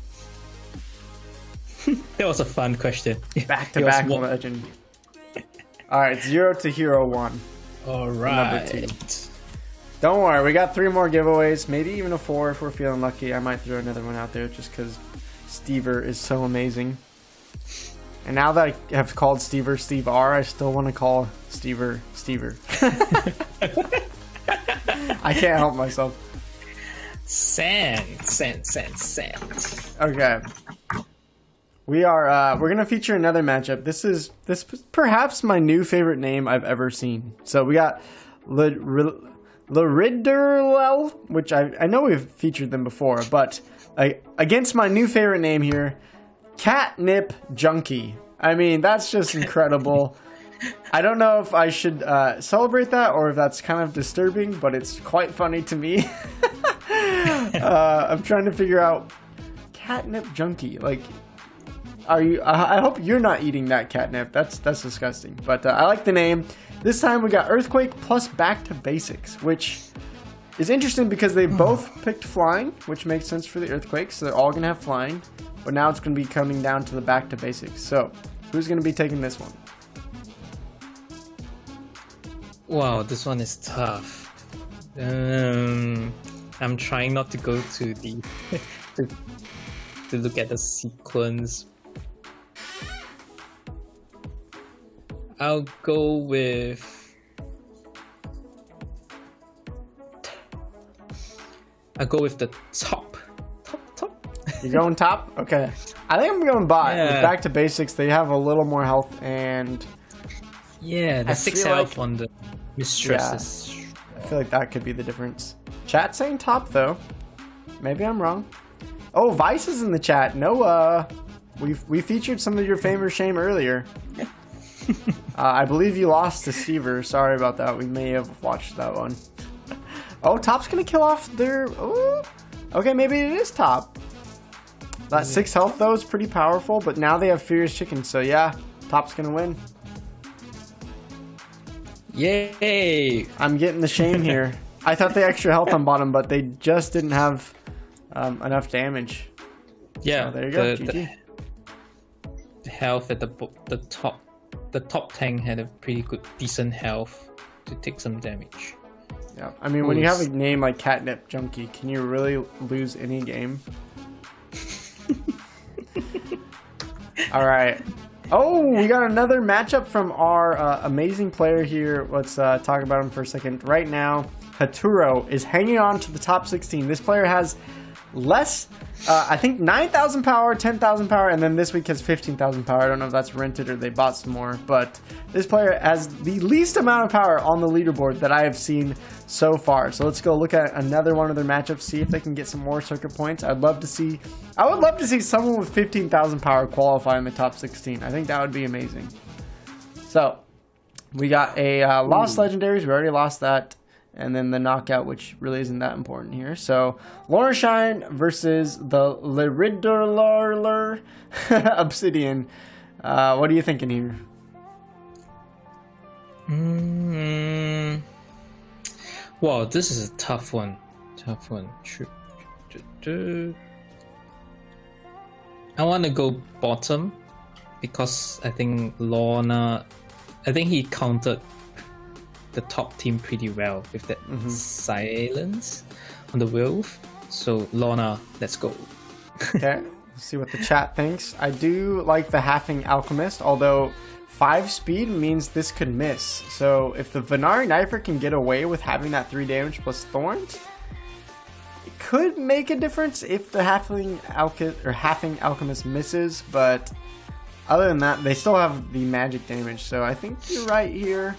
That was a fun question. Back-to-back legend. Alright, 0 to Hero 1. Alright. Number 2. Don't worry, we got 3 more giveaways. Maybe even a 4 if we're feeling lucky. I might throw another one out there just because Stever is so amazing. And now that I have called Stever Steve R, I still want to call Stever Stever. I can't help myself. Sand. Okay. We're gonna feature another matchup. This is perhaps my new favorite name I've ever seen. So we got Laridurlel, which I know we've featured them before, but against my new favorite name here, Catnip Junkie. I mean, that's just incredible. I don't know if I should celebrate that or if that's kind of disturbing, but it's quite funny to me. I'm trying to figure out Catnip Junkie. Like, are you? I hope you're not eating that catnip. That's disgusting. But I like the name. This time we got Earthquake plus Back to Basics, which is interesting because they both picked flying, which makes sense for the Earthquake. So they're all gonna have flying, but now it's gonna be coming down to the Back to Basics. So who's gonna be taking this one? Wow, this one is tough. I'm trying not to go to the to look at the sequence. I'll go with the top. You're going top? Okay. I think I'm going bot. Yeah. With Back to Basics, they have a little more health and Yeah, the I 6 feel health like- on the Mistresses. I feel like that could be the difference. Chat saying top though. Maybe I'm wrong. Oh, Vice is in the chat. Noah, we featured some of your fame or shame earlier. I believe you lost to Seaver. Sorry about that. We may have watched that one. Oh, top's gonna kill off their. Oh, okay, maybe it is top. That 6 health though is pretty powerful, but now they have Furious Chicken, so yeah, top's gonna win. Yay! I'm getting the shame here. I thought they extra health on bottom, but they just didn't have enough damage. Yeah, So there you go. the GG. health at the top tank had a pretty good, decent health to take some damage. Yeah, I mean, when you have a name like Catnip Junkie, can you really lose any game? All right. Oh, we got another matchup from our amazing player here. Let's talk about him for a second. Right now, Haturo is hanging on to the top 16. This player has less, I think 9,000 power, 10,000 power, and then this week has 15,000 power. I don't know if that's rented or they bought some more, but this player has the least amount of power on the leaderboard that I have seen so far. So let's go look at another one of their matchups, see if they can get some more circuit points. I would love to see someone with 15,000 power qualify in the top 16. I think that would be amazing. So we got a lost legendaries. We already lost that. And then the knockout, which really isn't that important here. So, Lornshine versus the Liridurler Obsidian. What are you thinking here? Wow, this is a tough one. I want to go bottom because I think he countered the top team pretty well with that silence on the wolf. So Lorna, let's go. Okay, let's see what the chat thinks. I do like the halving alchemist, although 5 speed means this could miss. So if the Venari Knifer can get away with having that 3 damage plus thorns, it could make a difference if the halving alchemist misses. But other than that, they still have the magic damage. So I think you're right here.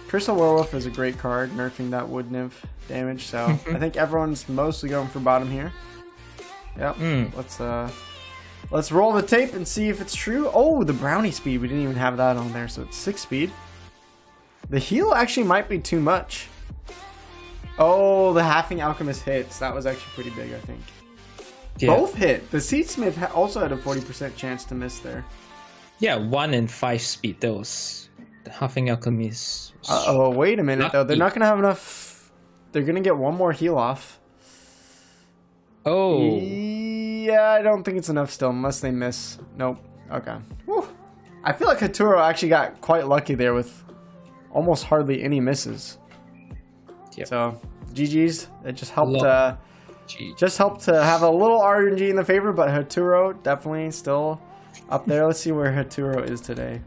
Crystal Werewolf is a great card, nerfing that wood nymph damage. So I think everyone's mostly going for bottom here. Yep. Let's roll the tape and see if it's true. Oh, the brownie speed. We didn't even have that on there, so it's 6 speed. The heal actually might be too much. Oh, the halving alchemist hits. That was actually pretty big, I think. Yeah. Both hit. The Seedsmith also had a 40% chance to miss there. Yeah, 1 and 5 speed. That was the halving alchemist. Oh, wait a minute though. They're not gonna have enough. They're gonna get one more heal off. Oh. Yeah, I don't think it's enough still, unless they miss. Nope. Okay. Whew. I feel like Haturo actually got quite lucky there with almost hardly any misses. Yep. So, GG's. It just helped. G. Just helped to have a little RNG in the favor, but Haturo definitely still up there. Let's see where Haturo is today.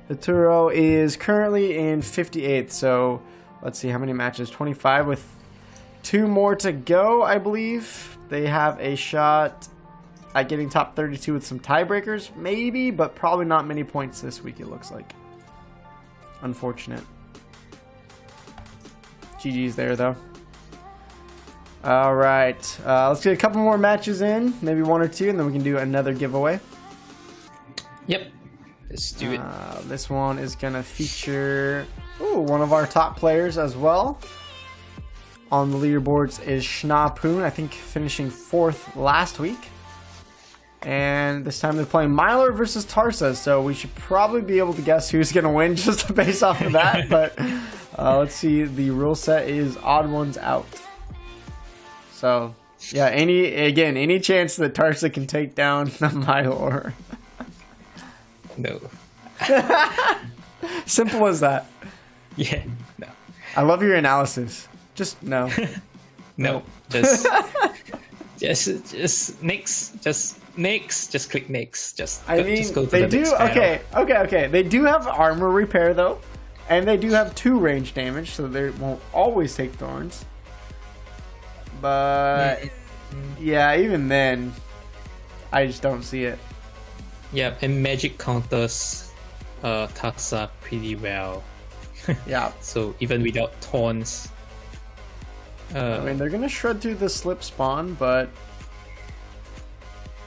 Haturo is currently in 58th, so let's see how many matches. 25 with 2 more to go, I believe. They have a shot at getting top 32 with some tiebreakers, maybe, but probably not many points this week, it looks like. Unfortunate. GG's there, though. All right, let's get a couple more matches in, maybe 1 or 2, and then we can do another giveaway. Yep. Let's do it. This one is going to feature one of our top players as well. On the leaderboards is Schnapoon, I think finishing 4th last week. And this time they're playing Mylar versus Tarsa, so we should probably be able to guess who's going to win just based off of that. But let's see, the rule set is odd ones out. So, yeah, any chance that Tarsa can take down Mylar? No. Simple as that. Yeah, no. I love your analysis. Just no. No, just next, just click next. Just go to they the do next panel. okay. They do have armor repair though, and they do have 2 range damage, so they won't always take thorns. But yeah, even then, I just don't see it. Yeah, and magic counters Taxa pretty well. Yeah. So even without thorns. I mean, they're gonna shred through the slip spawn, but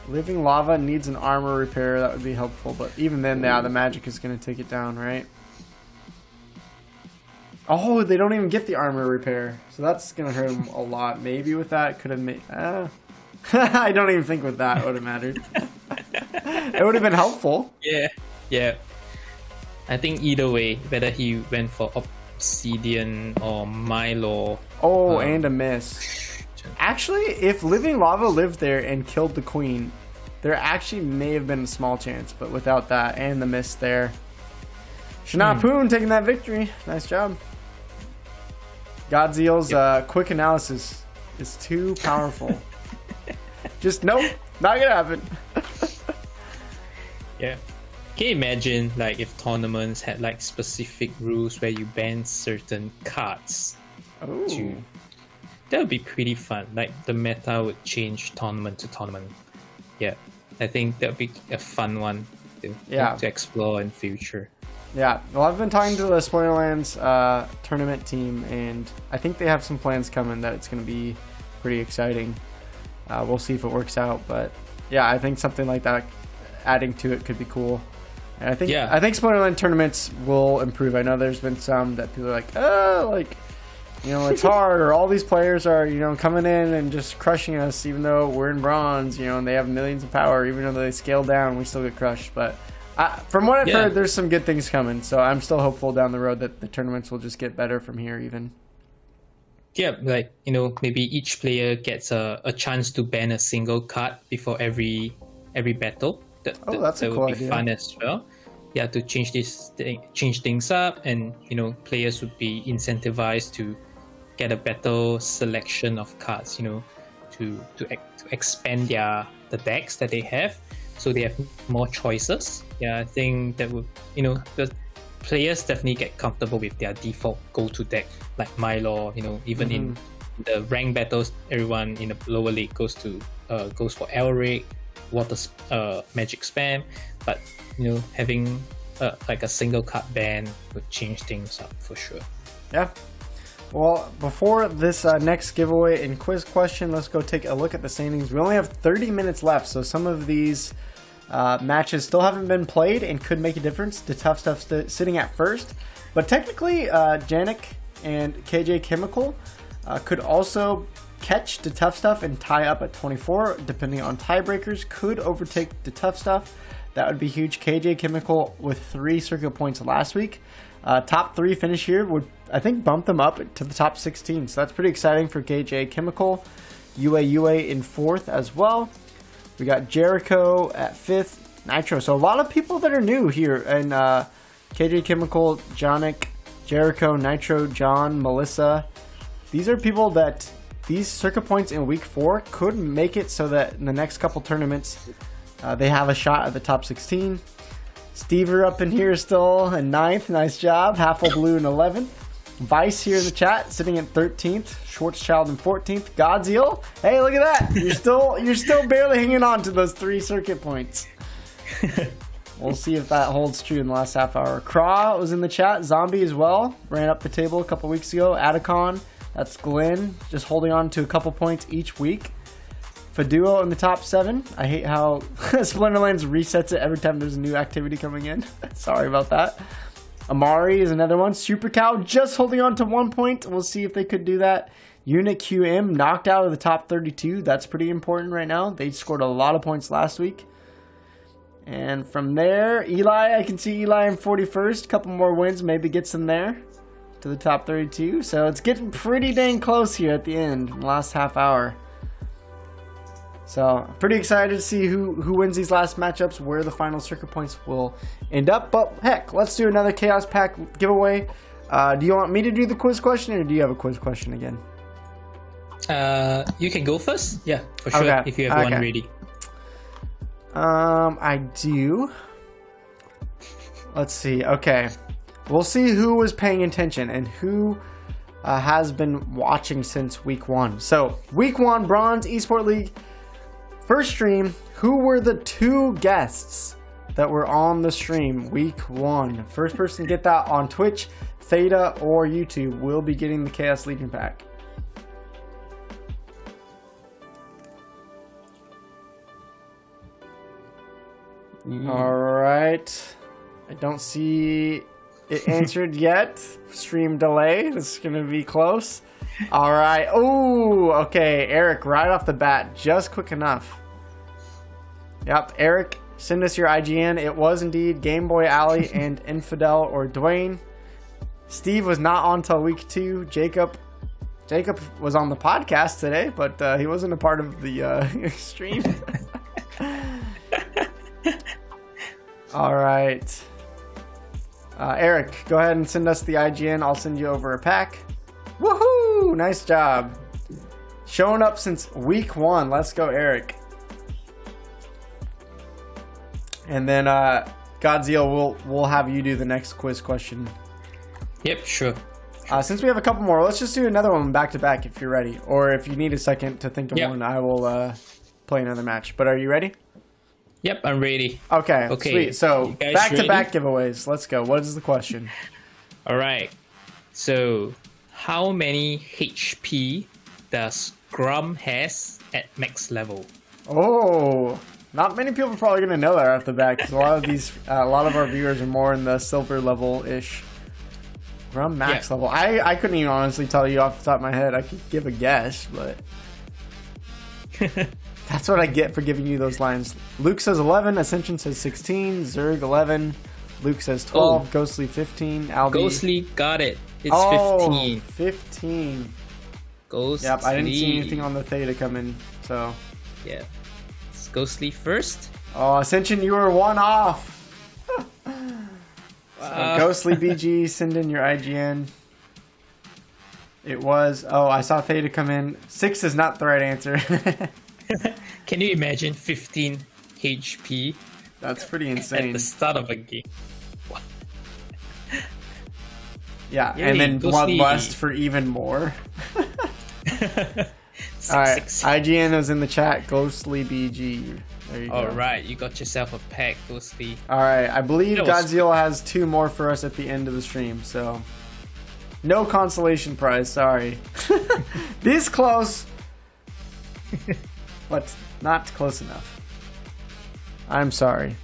living lava needs an armor repair. That would be helpful, but even then, yeah, the magic is gonna take it down, right? Oh, they don't even get the armor repair, so that's gonna hurt them a lot. Maybe with that, could have made. I don't even think with that would have mattered. It would have been helpful. Yeah. I think either way, whether he went for Obsidian or Milo. Oh, and a miss. Actually, if Living Lava lived there and killed the queen, there actually may have been a small chance, but without that and the miss there. Shanapoon taking that victory. Nice job. Godzilla's quick analysis is too powerful. Just nope, not gonna happen. Yeah. Can you imagine like if tournaments had like specific rules where you ban certain cards? Ooh. That would be pretty fun. Like the meta would change tournament to tournament. Yeah. I think that would be a fun one to explore in future. Yeah, well, I've been talking to the SPLINTERLAND's tournament team, and I think they have some plans coming that it's going to be pretty exciting. We'll see if it works out, but yeah, I think something like that, adding to it, could be cool. And I think SPLINTERLAND tournaments will improve. I know there's been some that people are like, oh, like, you know, it's hard, or all these players are, you know, coming in and just crushing us, even though we're in bronze, you know, and they have millions of power, even though they scale down, we still get crushed. But from what I've heard, there's some good things coming, so I'm still hopeful down the road that the tournaments will just get better from here even. Yeah, like, you know, maybe each player gets a chance to ban a single card before every battle. That's a cool idea. Fun as well. Yeah, to change things up, and you know, players would be incentivized to get a better selection of cards. You know, to expand the decks that they have, so they have more choices. Yeah, I think that would, you know, the players definitely get comfortable with their default go-to deck, like Milo. You know, even in the rank battles, everyone in the lower league goes for Elric, water magic spam. But you know, having like a single card ban would change things up for sure. Yeah. Well, before this next giveaway and quiz question, let's go take a look at the standings. We only have 30 minutes left, so some of these matches still haven't been played and could make a difference. The Tough Stuff sitting at first, but technically Janik and KJ Chemical could also catch the Tough Stuff and tie up at 24, depending on tiebreakers, could overtake the Tough Stuff. That would be huge. KJ Chemical with 3 circuit points last week. Top 3 finish here would, I think, bump them up to the top 16. So that's pretty exciting for KJ Chemical. UA in 4th as well. We got Jericho at 5th. Nitro. So a lot of people that are new here. And KJ Chemical, Jonic, Jericho, Nitro, John, Melissa. These are people that these circuit points in week 4 could make it so that in the next couple tournaments they have a shot at the top 16. Stever up in here still in 9th. Nice job. Halfle Blue in 11th. Vice here in the chat sitting at 13th. Schwarzschild in 14th. Godzilla. Hey, look at that. You're still barely hanging on to those 3 circuit points. We'll see if that holds true in the last half hour. Craw was in the chat. Zombie as well. Ran up the table a couple weeks ago. Atacon. That's Glenn. Just holding on to a couple points each week. Faduo in the top 7. I hate how Splinterlands resets it every time there's a new activity coming in. Sorry about that. Amari is another one. Super Cow just holding on to 1 point. We'll see if they could do that. Unit QM knocked out of the top 32. That's pretty important right now. They scored a lot of points last week. And from there, Eli, I can see Eli in 41st. Couple more wins, maybe gets him there to the top 32. So it's getting pretty dang close here at the end, in the last half hour. So pretty excited to see who wins these last matchups, where the final circuit points will end up. But heck, let's do another Chaos Pack giveaway. Do you want me to do the quiz question, or do you have a quiz question again? You can go first. Yeah, for sure. Okay. If you have one ready. I do. Let's see. Okay, we'll see who was paying attention and who has been watching since week 1. So week 1, Bronze Esport League. First stream, who were the 2 guests that were on the stream week 1? First person to get that on Twitch, Theta, or YouTube will be getting the Chaos Legion pack. Alright. I don't see it answered yet. Stream delay. This is going to be close. Alright. Oh, okay. Eric, right off the bat, just quick enough. Yep, Eric, send us your IGN. It was indeed Game Boy Alley and Infidel or Dwayne. Steve was not on till week 2. Jacob was on the podcast today, but he wasn't a part of the stream. All right. Eric, go ahead and send us the IGN. I'll send you over a pack. Woohoo! Nice job. Showing up since week 1. Let's go, Eric. And then Godzilla, we'll have you do the next quiz question. Yep, sure. Since we have a couple more, let's just do another one back to back if you're ready. Or if you need a second to think of one, I will play another match. But are you ready? Yep, I'm ready. Okay, sweet. So back to back giveaways. Let's go. What is the question? All right. So how many HP does Grum has at max level? Oh, not many people are probably going to know that off the bat, because a lot of our viewers are more in the silver level-ish. Grum max level. I couldn't even honestly tell you off the top of my head. I could give a guess, but that's what I get for giving you those lines. Luke says 11, Ascension says 16, Zerg 11, Luke says 12, Ghostly 15, Albi. Ghostly got it. It's 15. 15. Ghostly. Yep, I didn't see anything on the Theta come in, so. Yeah. It's Ghostly first. Oh, Ascension, you were 1 off. So Ghostly BG, send in your IGN. It was, I saw Theta come in. 6 is not the right answer. Can you imagine 15 HP? That's pretty insane. At the start of a game. Yeah, Yay, and then Ghostly. Bloodlust for even more. Alright, IGN was in the chat. Ghostly BG. There you go. Alright, you got yourself a pack, Ghostly. Alright, I believe Godzilla has 2 more for us at the end of the stream, so. No consolation prize, sorry. This close, but not close enough. I'm sorry.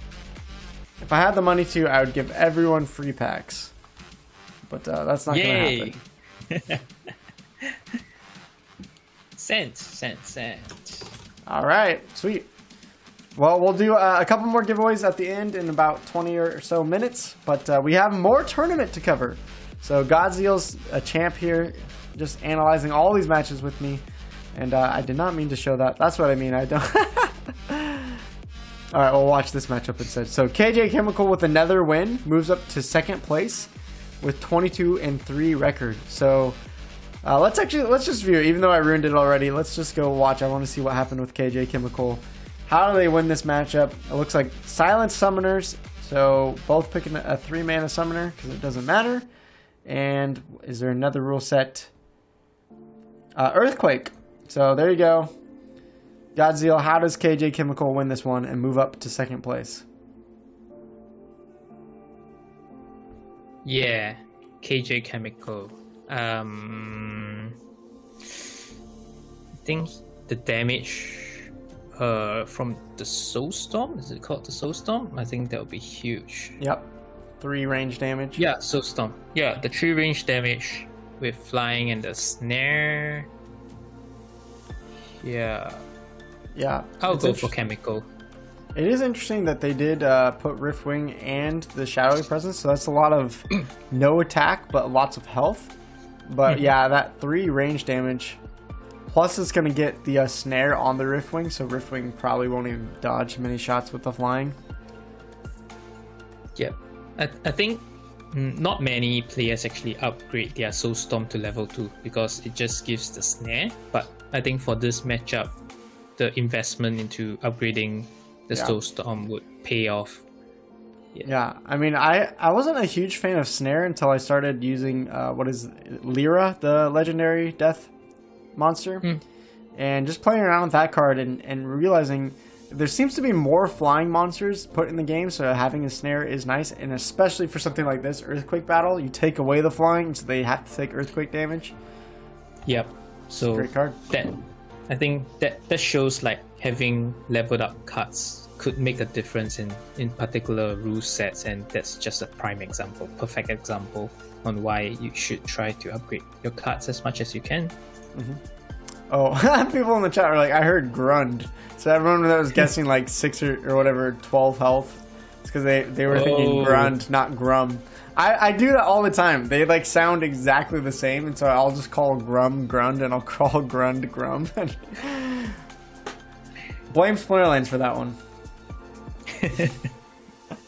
If I had the money to, I would give everyone free packs. But that's not going to happen. Sent. Alright, sweet. Well, we'll do a couple more giveaways at the end in about 20 or so minutes. But we have more tournament to cover. So Godzilla's a champ here, just analyzing all these matches with me. And I did not mean to show that. That's what I mean. I don't. Alright, we'll watch this matchup instead. So KJ Chemical with another win moves up to 2nd place with 22-3 record. So let's just view it. Even though I ruined it already, let's just go watch. I want to see what happened with KJ Chemical. How do they win this matchup? It looks like Silent Summoners. So both picking a 3-mana summoner because it doesn't matter. And is there another rule set? Earthquake. So there you go. Godzilla, how does KJ Chemical win this one and move up to 2nd place? Yeah, KJ Chemical. I think the damage from the Soulstorm, is it called the Soulstorm? I think that would be huge. Yep. 3 range damage. Yeah, Soulstorm. Yeah, the 3 range damage with flying and the snare. Yeah. Yeah. I'll it's go for chemical. It is interesting that they did put Riftwing and the Shadowy Presence, so that's a lot of no attack, but lots of health. But yeah, that 3 range damage, plus it's going to get the snare on the Riftwing, so Riftwing probably won't even dodge many shots with the flying. Yep. I think not many players actually upgrade their Soulstorm to level 2 because it just gives the snare, but I think for this matchup, the investment into upgrading the Soulstorm would pay off. Yeah, I mean, I wasn't a huge fan of Snare until I started using, Lyra, the legendary death monster. And just playing around with that card and realizing there seems to be more flying monsters put in the game, so having a Snare is nice. And especially for something like this, Earthquake Battle, you take away the flying, so they have to take Earthquake damage. Yep. So great card. I think that shows like having leveled up cards could make a difference in particular rule sets, and that's just a prime example, perfect example on why you should try to upgrade your cards as much as you can. Oh, people in the chat are like, I heard Grund. So everyone that was guessing like 6 or whatever, 12 health, it's because they were thinking Grund, not Grum. I do that all the time. They like sound exactly the same, and so I'll just call Grum Grund, and I'll call Grund Grum. Blame Splinterlands for that one.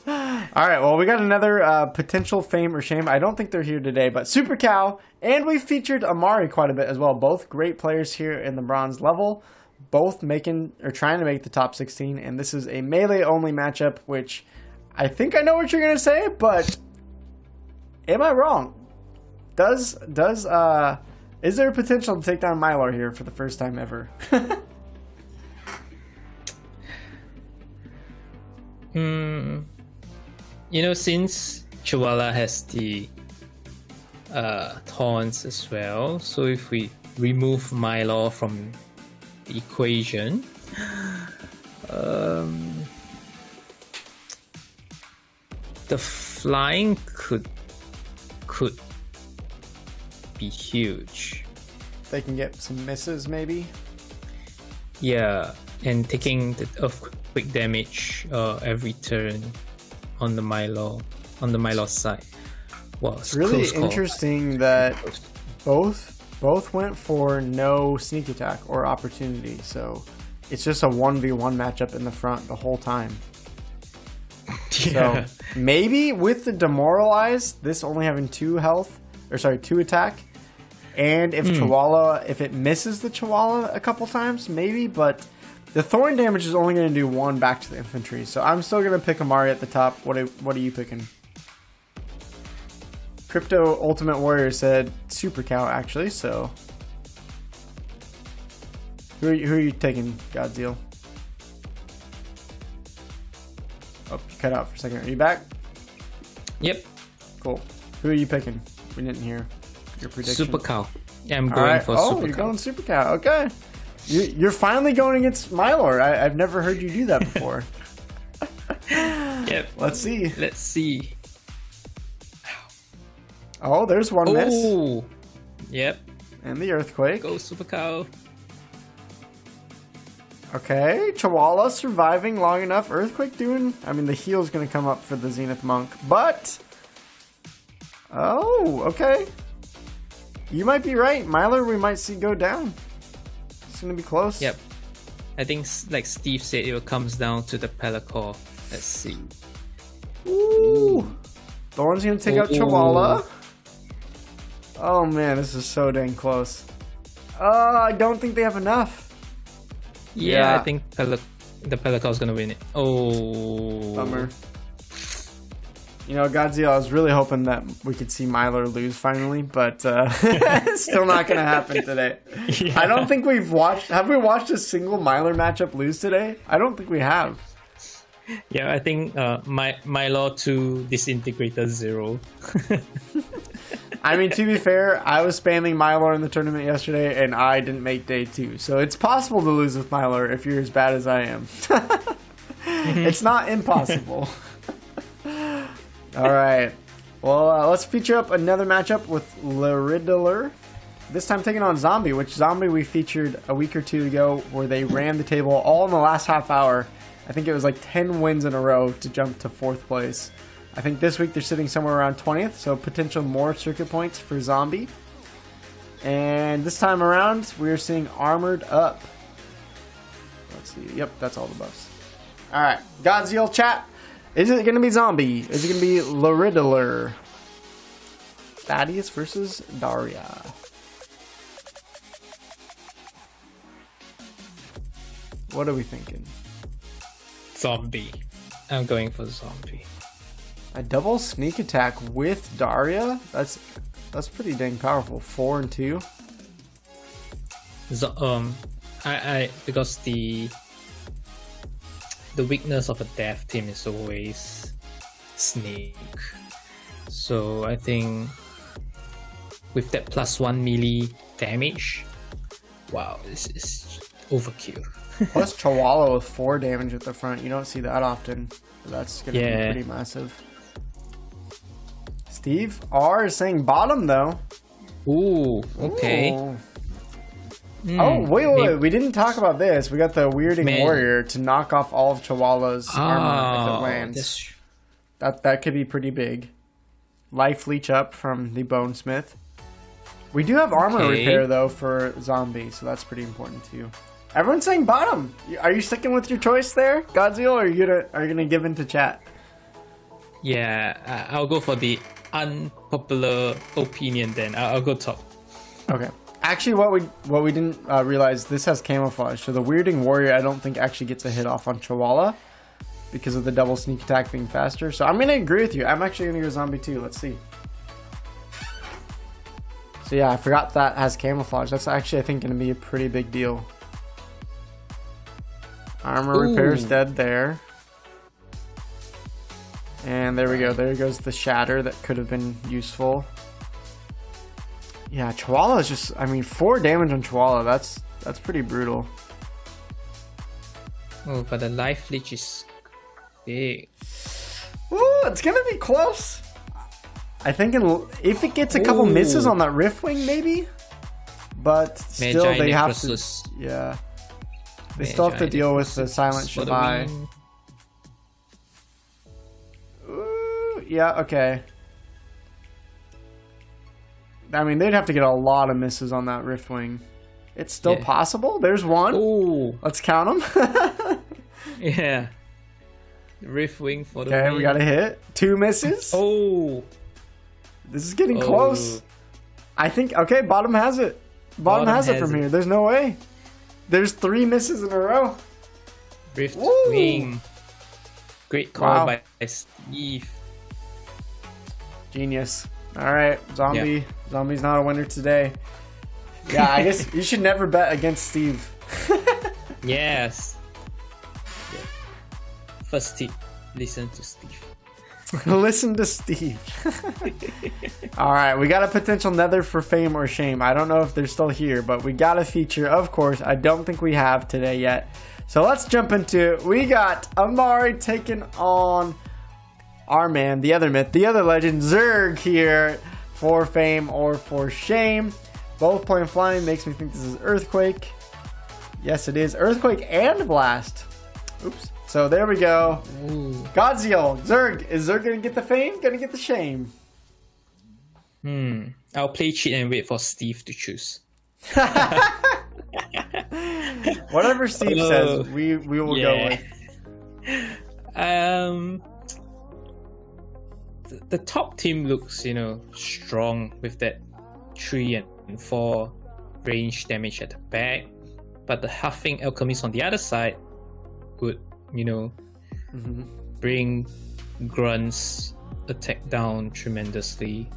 Alright, well, we got another potential fame or shame. I don't think they're here today, but Super Cow, and we featured Amari quite a bit as well. Both great players here in the bronze level, both trying to make the top 16, and this is a melee-only matchup, which I think I know what you're going to say, but am I wrong? Is there potential to take down Mylor here for the first time ever? You know, since Chihuahua has the taunts as well, so if we remove Mylor from the equation, the flying could be huge. They can get some misses, maybe. Yeah, and taking the quick damage every turn on the Mylor side. Wow, it's really interesting that both went for no sneak attack or opportunity, so it's just a 1v1 matchup in the front the whole time. Yeah. So maybe with the demoralize, this only having 2 attack, and if Chihuahua, if it misses the Chihuahua a couple times, maybe, but the thorn damage is only going to do 1 back to the infantry, so I'm still going to pick Amari at the top. What are you picking? Crypto Ultimate Warrior said Super Cow, actually, so who are you taking, Godzilla? Oh, you cut out for a second. Are you back? Yep. Cool. Who are you picking? We didn't hear your prediction. Super Cow. Yeah, I'm going for Super Cow. Oh, you're going Super Cow. Okay. You're finally going against Mylor. I've never heard you do that before. Yep. Let's see. Oh, there's one miss. Oh. Yep. And the Earthquake. Go Super Cow. Okay, Chihuahua surviving long enough. Earthquake doing... I mean, the heal's going to come up for the Zenith Monk, but... Oh, okay. You might be right. Mylor, we might see go down. It's going to be close. Yep. I think, like Steve said, it comes down to the Pelacor. Let's see. Ooh. Thorn's going to take out Chihuahua. Oh, man, this is so dang close. I don't think they have enough. Yeah, I think the Pelicor's gonna win it. Oh, bummer. You know, Godzilla, I was really hoping that we could see Mylor lose finally, but it's still not gonna happen today. Yeah. I don't think have we watched a single Mylor matchup lose today? I don't think we have. Yeah, I think Mylor to Disintegrator 0. I mean, to be fair, I was spamming Mylor in the tournament yesterday, and I didn't make day 2. So it's possible to lose with Mylor if you're as bad as I am. It's not impossible. All right. Well, let's feature up another matchup with Liriddler this time taking on Zombie, which Zombie we featured a week or two ago where they ran the table all in the last half hour. I think it was like 10 wins in a row to jump to 4th place. I think this week they're sitting somewhere around 20th, so potential more circuit points for Zombie. And this time around, we're seeing Armored Up. Let's see. Yep, that's all the buffs. Alright, Godzilla chat. Is it going to be Zombie? Is it going to be Loriddler? Thaddeus versus Daria. What are we thinking? Zombie. I'm going for Zombie. A double sneak attack with Daria? That's pretty dang powerful. 4 and 2. I because the weakness of a death team is always Snake. So I think with that +1 melee damage, wow, this is overkill. Plus Chihuahua with 4 damage at the front. You don't see that often. That's going to be pretty massive. Steve R is saying bottom though. Ooh, okay. Ooh. Oh, wait. We didn't talk about this. We got the Weirding Warrior to knock off all of Chihuahua's armor if it lands. That could be pretty big. Life leech up from the Bonesmith. We do have armor repair though for Zombie, so that's pretty important too. Everyone's saying bottom. Are you sticking with your choice there, Godzilla, or are you gonna give in to chat? Yeah, I'll go for the unpopular opinion then. I'll go top. Okay. Actually, what we didn't realize, this has camouflage. So the Weirding Warrior, I don't think actually gets a hit off on Chihuahua because of the double sneak attack being faster. So I'm gonna agree with you. I'm actually gonna go Zombie too. Let's see. So yeah, I forgot that has camouflage. That's actually, I think, gonna be a pretty big deal. Armor repair is dead there. And there we go. There goes the shatter that could have been useful. Yeah, Chihuahua is just, I mean, 4 damage on Chihuahua. That's pretty brutal. Oh, but the life leech is big. Ooh, it's gonna be close. I think if it gets a couple misses on that Riftwing, maybe. But still, they have to. Yeah. They still have to deal with the Silent Shabai. Ooh, yeah, okay. I mean, they'd have to get a lot of misses on that Riftwing. It's still possible. There's one. Ooh. Let's count them. Yeah. Riftwing for the win. Okay, we got a hit. 2 misses. Oh. This is getting close. I think, okay, bottom has it. Bottom has it from here. There's no way. There's 3 misses in a row. Riftwing. Great call by Steve. Genius. All right, Zombie. Yeah. Zombie's not a winner today. Yeah, I guess you should never bet against Steve. Yes. First tip, listen to Steve. Listen to Steve. All right, we got a potential nether for fame or shame. I don't know if they're still here, but we got a feature, of course. I don't think we have today yet. So let's jump into it. We got Amari taking on our man, the other myth, the other legend, Zerg here for fame or for shame. Both playing flying makes me think this is Earthquake. Yes, it is Earthquake and Blast. Oops. So there we go. Ooh. Godzilla, Zerg. Is Zerg gonna get the fame? Gonna get the shame? I'll play cheat and wait for Steve to choose. Whatever Steve says, we will go with. The top team looks, strong with that 3 and 4 range damage at the back, but the Huffing Alchemist on the other side would, bring Grunt's attack down tremendously.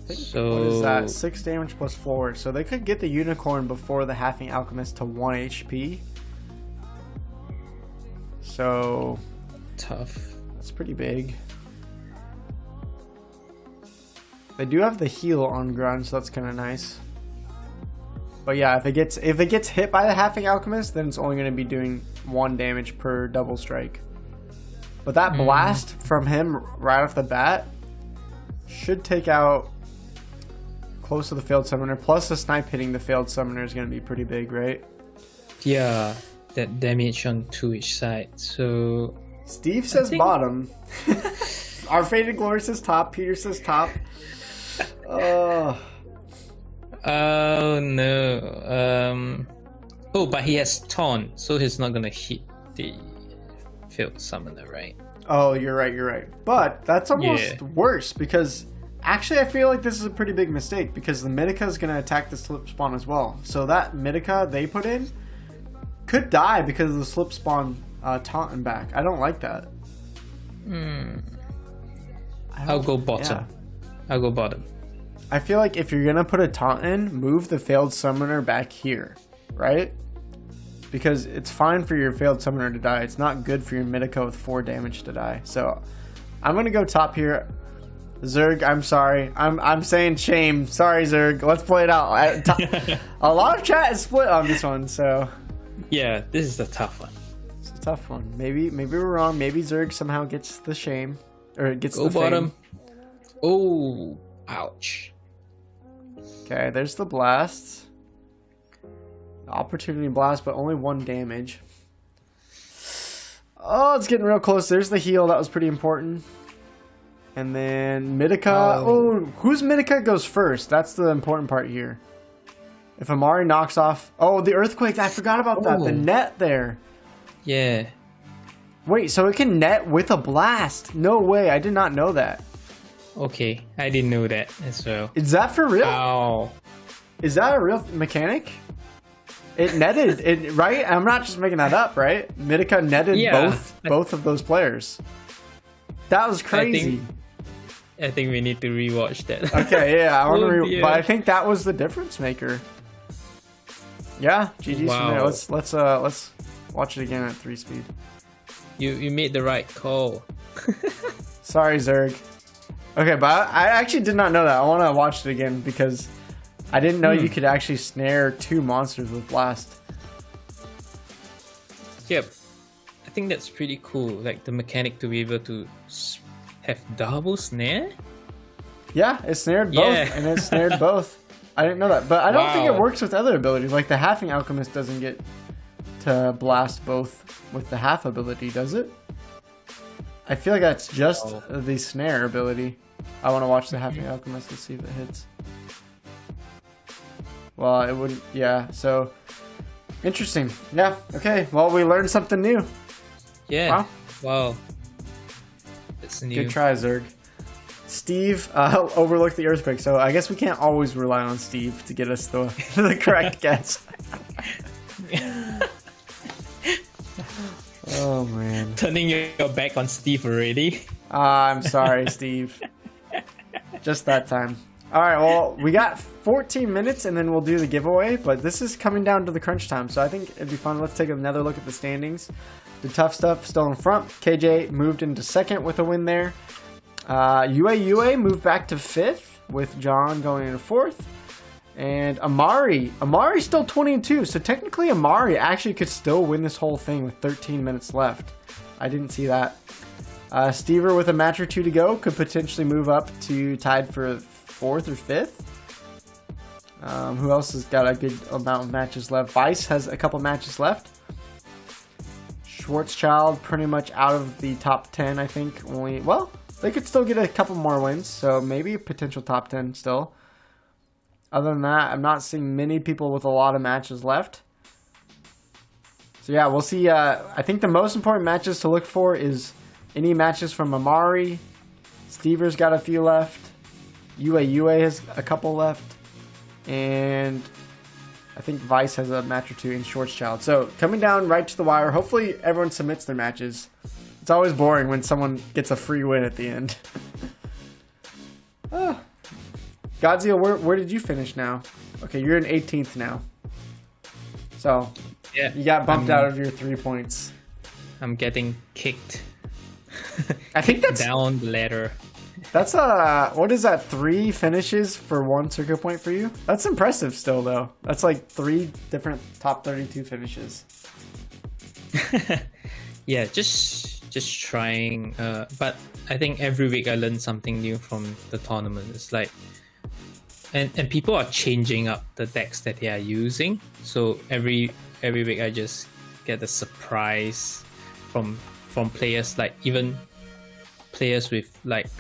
What is that? 6 damage plus 4. So they could get the Unicorn before the Huffing Alchemist to 1 HP. So tough. That's pretty big. They do have the heal on Grunt, so that's kind of nice. But yeah, if it gets hit by the Huffing Alchemist, then it's only going to be doing 1 damage per double strike. But that blast from him right off the bat should take out close to the failed summoner. Plus the snipe hitting the failed summoner is going to be pretty big, right? Yeah, that damage on to each side. So Steve says bottom. Our Faded Glory says top. Peter says top. Oh no. Oh, but he has taunt, so he's not gonna hit the failed summoner, right? Oh, you're right. But that's almost worse because actually I feel like this is a pretty big mistake because the Mitika is going to attack the slip spawn as well. So that Mitika they put in could die because of the slip spawn taunting back. I don't like that. I'll go bottom. Yeah. I'll go bottom. I feel like if you're going to put a taunt in, move the failed summoner back here, right? Because it's fine for your failed summoner to die. It's not good for your Mitika with 4 damage to die. So I'm gonna go top here. Zerg, I'm sorry. I'm saying shame. Sorry, Zerg. Let's play it out. A lot of chat is split on this one, so Yeah, this is a tough one. it's a tough one. Maybe we're wrong. Maybe Zerg somehow gets the shame, or gets Go the bottom. fame. Oh, ouch. Okay, there's the blast. Opportunity blast, but only 1 damage. Oh, it's getting real close. There's the heal. That was pretty important. And then Mitika. Oh, whose Mitika goes first? That's the important part here. If Amari knocks off... Oh, the earthquake. I forgot about that. The net there. Yeah. Wait, so it can net with a blast? No way. I did not know that. Okay, I didn't know that as well. Is that for real? Ow. Is that a real mechanic? It netted it, right? I'm not just making that up, right? Mitika netted both of those players. That was crazy. I think we need to rewatch that. Okay, yeah, I want to dear. but I think that was the difference maker. Yeah, GG's from there. Let's watch it again at 3 speed. You made the right call. Sorry, Zerg. Okay, but I actually did not know that. I want to watch it again because I didn't know you could actually snare 2 monsters with blast. Yep. I think that's pretty cool. Like the mechanic to be able to have double snare. Yeah, it snared both, and it snared both. I didn't know that, but I don't think it works with other abilities. Like the Halfing Alchemist doesn't get to blast both with the half ability, does it? I feel like that's just the snare ability. I want to watch the Halfing Alchemist to see if it hits. Well, it wouldn't. Yeah, so interesting. Yeah, okay. Well, we learned something new. Yeah. Wow. That's new. Good try, Zerg. Steve overlooked the earthquake, so I guess we can't always rely on Steve to get us the correct guess. Oh, man. Turning your back on Steve already. I'm sorry, Steve. Just that time. All right, well, we got 14 minutes and then we'll do the giveaway, but this is coming down to the crunch time, so I think it'd be fun. Let's take another look at the standings. The tough stuff still in front. KJ moved into second with a win there. UA moved back to 5th with John going into 4th. And Amari's still 20-2, so technically Amari actually could still win this whole thing with 13 minutes left. I didn't see that. Stever with a match or 2 to go could potentially move up to tied for 4th or 5th. Who else has got a good amount of matches left? Vice has a couple matches left. Schwarzschild pretty much out of the top 10, I think. Well, they could still get a couple more wins, so maybe a potential top 10 still. Other than that, I'm not seeing many people with a lot of matches left. So yeah, we'll see. I think the most important matches to look for is any matches from Amari. Stever's got a few left. UA has a couple left. And I think Vice has a match or 2 in Schwarzschild. So coming down right to the wire. Hopefully everyone submits their matches. It's always boring when someone gets a free win at the end. Godzilla, where did you finish now? Okay, you're in 18th now. So, yeah, you got bumped out of your 3 points. I'm getting kicked. I think that's down the ladder. That's what is that? 3 finishes for 1 circuit point for you? That's impressive still though. That's like 3 different top 32 finishes. Yeah, just trying. But I think every week I learn something new from the tournament. It's like and people are changing up the decks that they are using. So every week I just get a surprise from players, like even players with like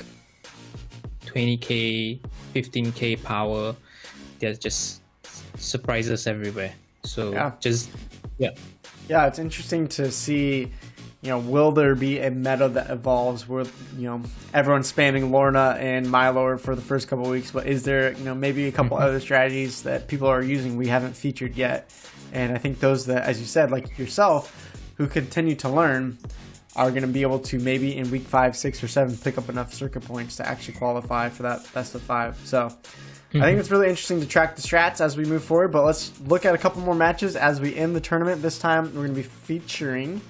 20k, 15k power. There's just surprises everywhere. So yeah, it's interesting to see, will there be a meta that evolves where, everyone's spamming Lorna and Mylord for the first couple of weeks, but is there, maybe a couple other strategies that people are using we haven't featured yet? And I think those that, as you said, like yourself, who continue to learn, are going to be able to maybe in week 5, 6, or 7 pick up enough circuit points to actually qualify for that best of 5. So I think it's really interesting to track the strats as we move forward, but let's look at a couple more matches as we end the tournament. This time we're going to be featuring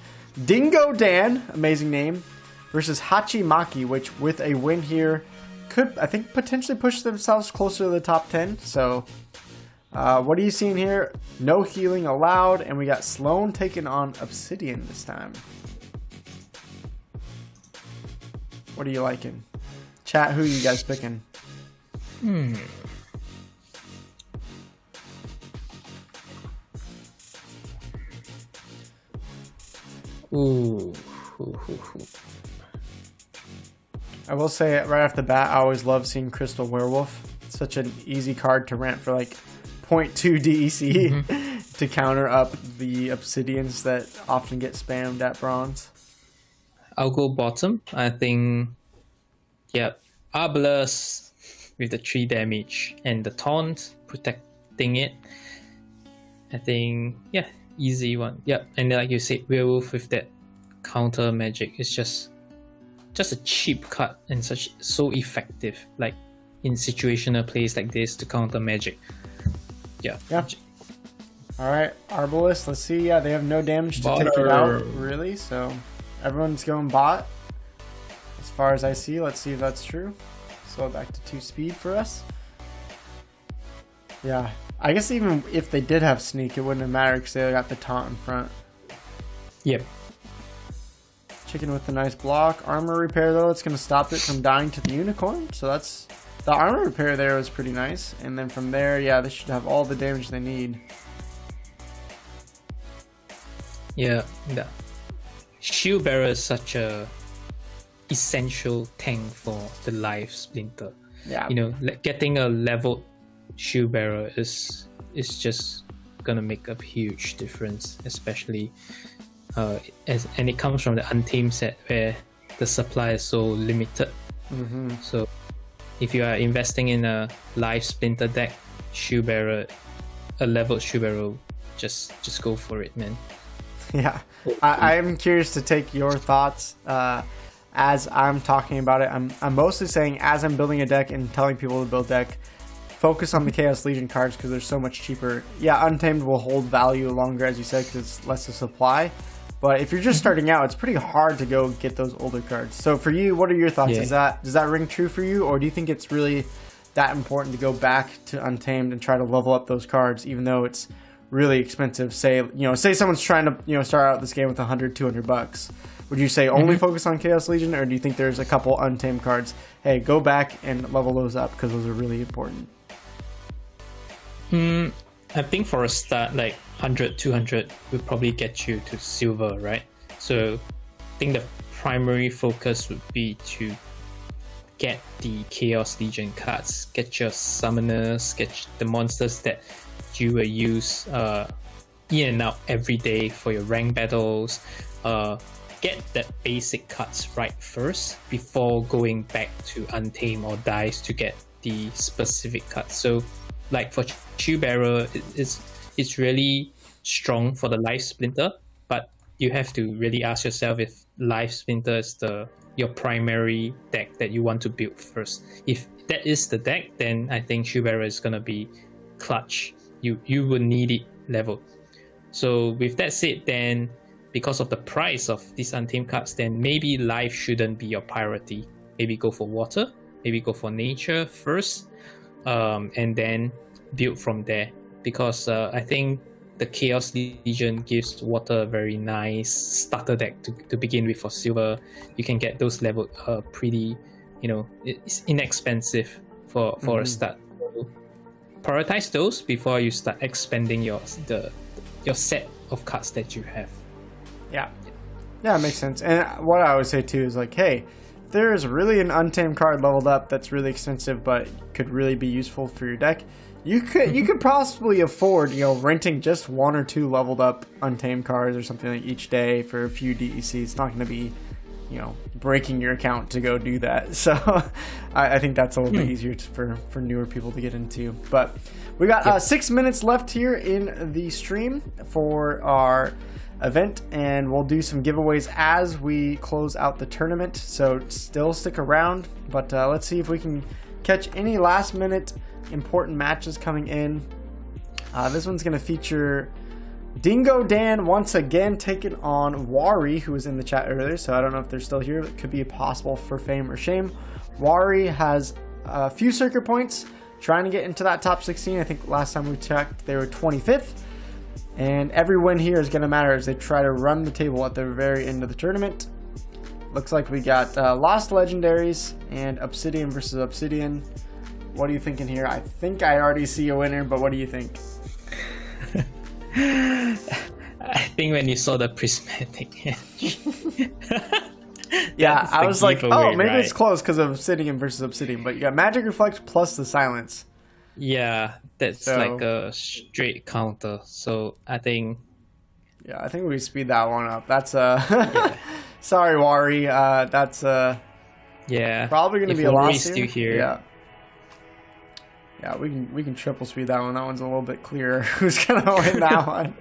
Dingo Dan, amazing name, versus Hachimaki, which with a win here could, I think, potentially push themselves closer to the top 10. So what are you seeing here? No healing allowed, and we got Sloan taking on Obsidian this time. What are you liking? Chat, who are you guys picking? Ooh. I will say right off the bat, I always love seeing Crystal Werewolf. It's such an easy card to ramp for like 0.2 DEC to counter up the Obsidians that often get spammed at bronze. I'll go bottom. I think, Arbalest with the 3 damage and the taunt protecting it. I think, easy one. Yep, and then like you said, Werewolf with that counter magic is just a cheap cut and so effective, like in situational plays like this to counter magic. Yeah. All right, Arbalest. Let's see. Yeah, they have no damage to take it out, really. So everyone's going bot, as far as I see. Let's see if that's true. So back to 2 speed for us. Yeah, I guess even if they did have sneak, it wouldn't have mattered because they got the taunt in front. Yep. Chicken with a nice block. Armor repair, though, it's going to stop it from dying to the unicorn. So that's... The armor repair there was pretty nice. And then from there, they should have all the damage they need. Yeah. Shield Bearer is such a essential tank for the life splinter. Yeah. Getting a leveled Shield Bearer is just gonna make a huge difference, especially and it comes from the Untamed set where the supply is so limited. So if you are investing in a live splinter deck, Shield Bearer, a leveled Shield Bearer, just go for it, man. Yeah, I'm curious to take your thoughts as I'm talking about it. I'm mostly saying, as I'm building a deck and telling people to build deck, focus on the Chaos Legion cards because they're so much cheaper. Yeah, Untamed will hold value longer, as you said, because it's less of supply. But if you're just starting out, it's pretty hard to go get those older cards. So for you, what are your thoughts? Yeah. Does that ring true for you, or do you think it's really that important to go back to Untamed and try to level up those cards, even though it's really expensive? Say someone's trying to start out this game with $100-$200. Would you say only focus on Chaos Legion, or do you think there's a couple Untamed cards? Hey, go back and level those up because those are really important. I think for a start, like 100, 200 will probably get you to silver, right? So I think the primary focus would be to get the Chaos Legion cards, get your summoners, get the monsters that you will use in and out every day for your rank battles. Get that basic cards right first before going back to Untamed or Dice to get the specific cards. So like for Shield Bearer, it's really strong for the Life Splinter, but you have to really ask yourself if Life Splinter is your primary deck that you want to build first. If that is the deck, then I think Shield Bearer is gonna be clutch. You will need it leveled. So with that said, then because of the price of these Untamed cards, then maybe Life shouldn't be your priority. Maybe go for Water, maybe go for Nature first, and then build from there. Because I think the Chaos Legion gives Water a very nice starter deck to begin with for silver. You can get those leveled pretty, it's inexpensive for a start. So prioritize those before you start expanding your set of cards that you have. Yeah. Yeah, it makes sense. And what I always say too is like, hey, if there's really an untamed card leveled up that's really expensive but could really be useful for your deck, you could possibly afford, renting just 1 or 2 leveled up untamed cards or something like each day for a few DEC. It's not going to be, breaking your account to go do that. So I think that's a little bit easier for newer people to get into. But we got 6 minutes left here in the stream for our event, and we'll do some giveaways as we close out the tournament. So still stick around, but let's see if we can catch any last minute important matches coming in. This one's going to feature Dingo Dan once again taking on Wari, who was in the chat earlier, so I don't know if they're still here. It could be possible for fame or shame. Wari has a few circuit points, trying to get into that top 16. I think last time we checked they were 25th, and every win here is going to matter as they try to run the table at the very end of the tournament. Looks like we got Lost Legendaries and Obsidian versus Obsidian. What are you thinking here? I think I already see a winner, but what do you think? I think when you saw the prismatic yeah, I was like, oh, maybe right? it's close because of Obsidian versus Obsidian, but you got Magic Reflect plus the Silence. Yeah, that's So- like a straight counter. So I think Yeah, I think we speed that one up. That's sorry, Wari. That's yeah, probably going to if be a Wari's loss still here. Yeah. Yeah, we can triple speed that one. That one's a little bit clearer. Who's gonna win that one?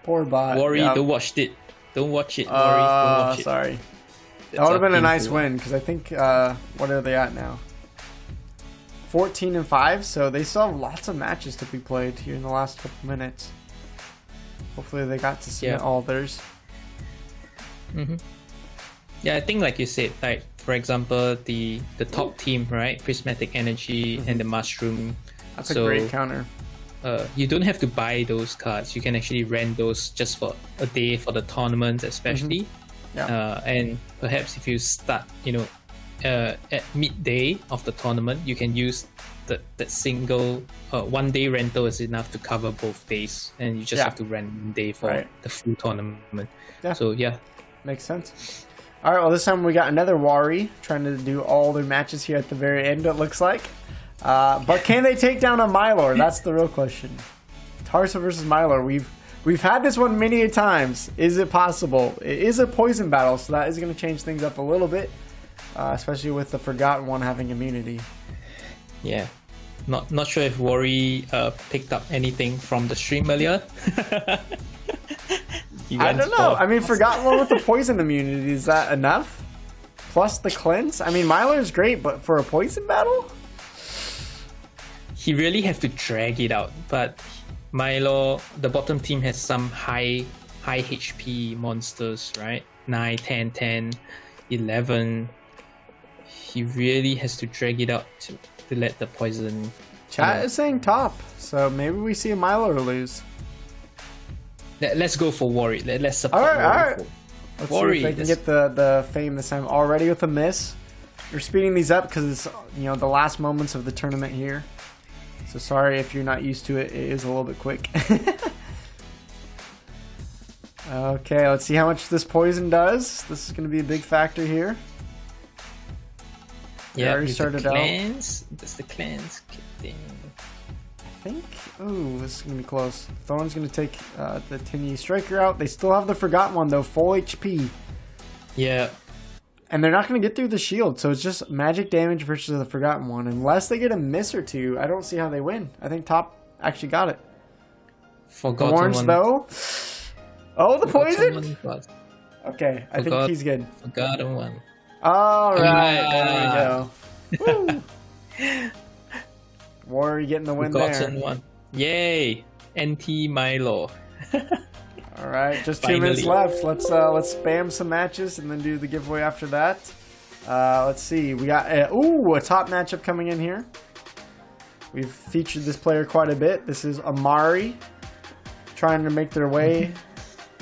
Poor bot. Worry, yeah. don't watch it. Don't watch it. Worry, don't watch it. Sorry. That That's would have been a nice painful. win because I think what are they at now? 14-5. So they still have lots of matches to be played here in the last couple minutes. Hopefully they got to submit Yeah. all theirs. Yeah, I think like you said, like for example, the top team, right? Prismatic Energy and the Mushroom. That's a So, great counter. You don't have to buy those cards. You can actually rent those just for a day for the tournaments, especially. Yeah. And perhaps if you start, at midday of the tournament, you can use that single 1 day rental is enough to cover both days, and you just Yeah. have to rent 1 day for Right. the full tournament. Yeah. So yeah, Makes sense. All right, well, this time we got another Wari trying to do all their matches here at the very end, it looks like. But can they take down a Mylor? That's the real question. Tarsa versus Mylor. We've had this one many a times. Is it possible? It is a poison battle, so that is going to change things up a little bit, especially with the Forgotten One having immunity. yeah. Not sure if Worry picked up anything from the stream earlier. I don't know. I mean, Forgotten One with the poison immunity, is that enough? Plus the cleanse? I mean, Mylor is great, but for a poison battle? He really have to drag it out, but Milo, the bottom team has some high HP monsters, right? 9, 10, 10, 11. He really has to drag it out to let the poison. Chat is saying top, so maybe we see a Mylor lose. Let's go for Worry. Let's support All right, Worry. all right. Let's Worry, see if they can let's- get the fame this time. Already with a miss. We're speeding these up because it's the last moments of the tournament here. So sorry if you're not used to it. It is a little bit quick. Okay, let's see how much this poison does. This is going to be a big factor here. Yeah, already with started the out. clans. Does the clans kicked in? I think. Ooh, this is going to be close. Thorn's going to take the Tinny Striker out. They still have the Forgotten One though, full HP. Yeah, And they're not going to get through the shield, so it's just magic damage versus the Forgotten One. Unless they get a miss or two, I don't see how they win. I think top actually got it. Forgotten Thorns, One. though. Oh, the Forgotten poison? One got- Okay, I think Forgot- he's good. Forgotten One. All right, Yeah. there we go. Woo. Warrior getting the win Forgotten there. One. Yay! NT Milo. All right, just 2 Finally. minutes left. Let's spam some matches and then do the giveaway after that. Let's see. We got a top matchup coming in here. We've featured this player quite a bit. This is Amari trying to make their way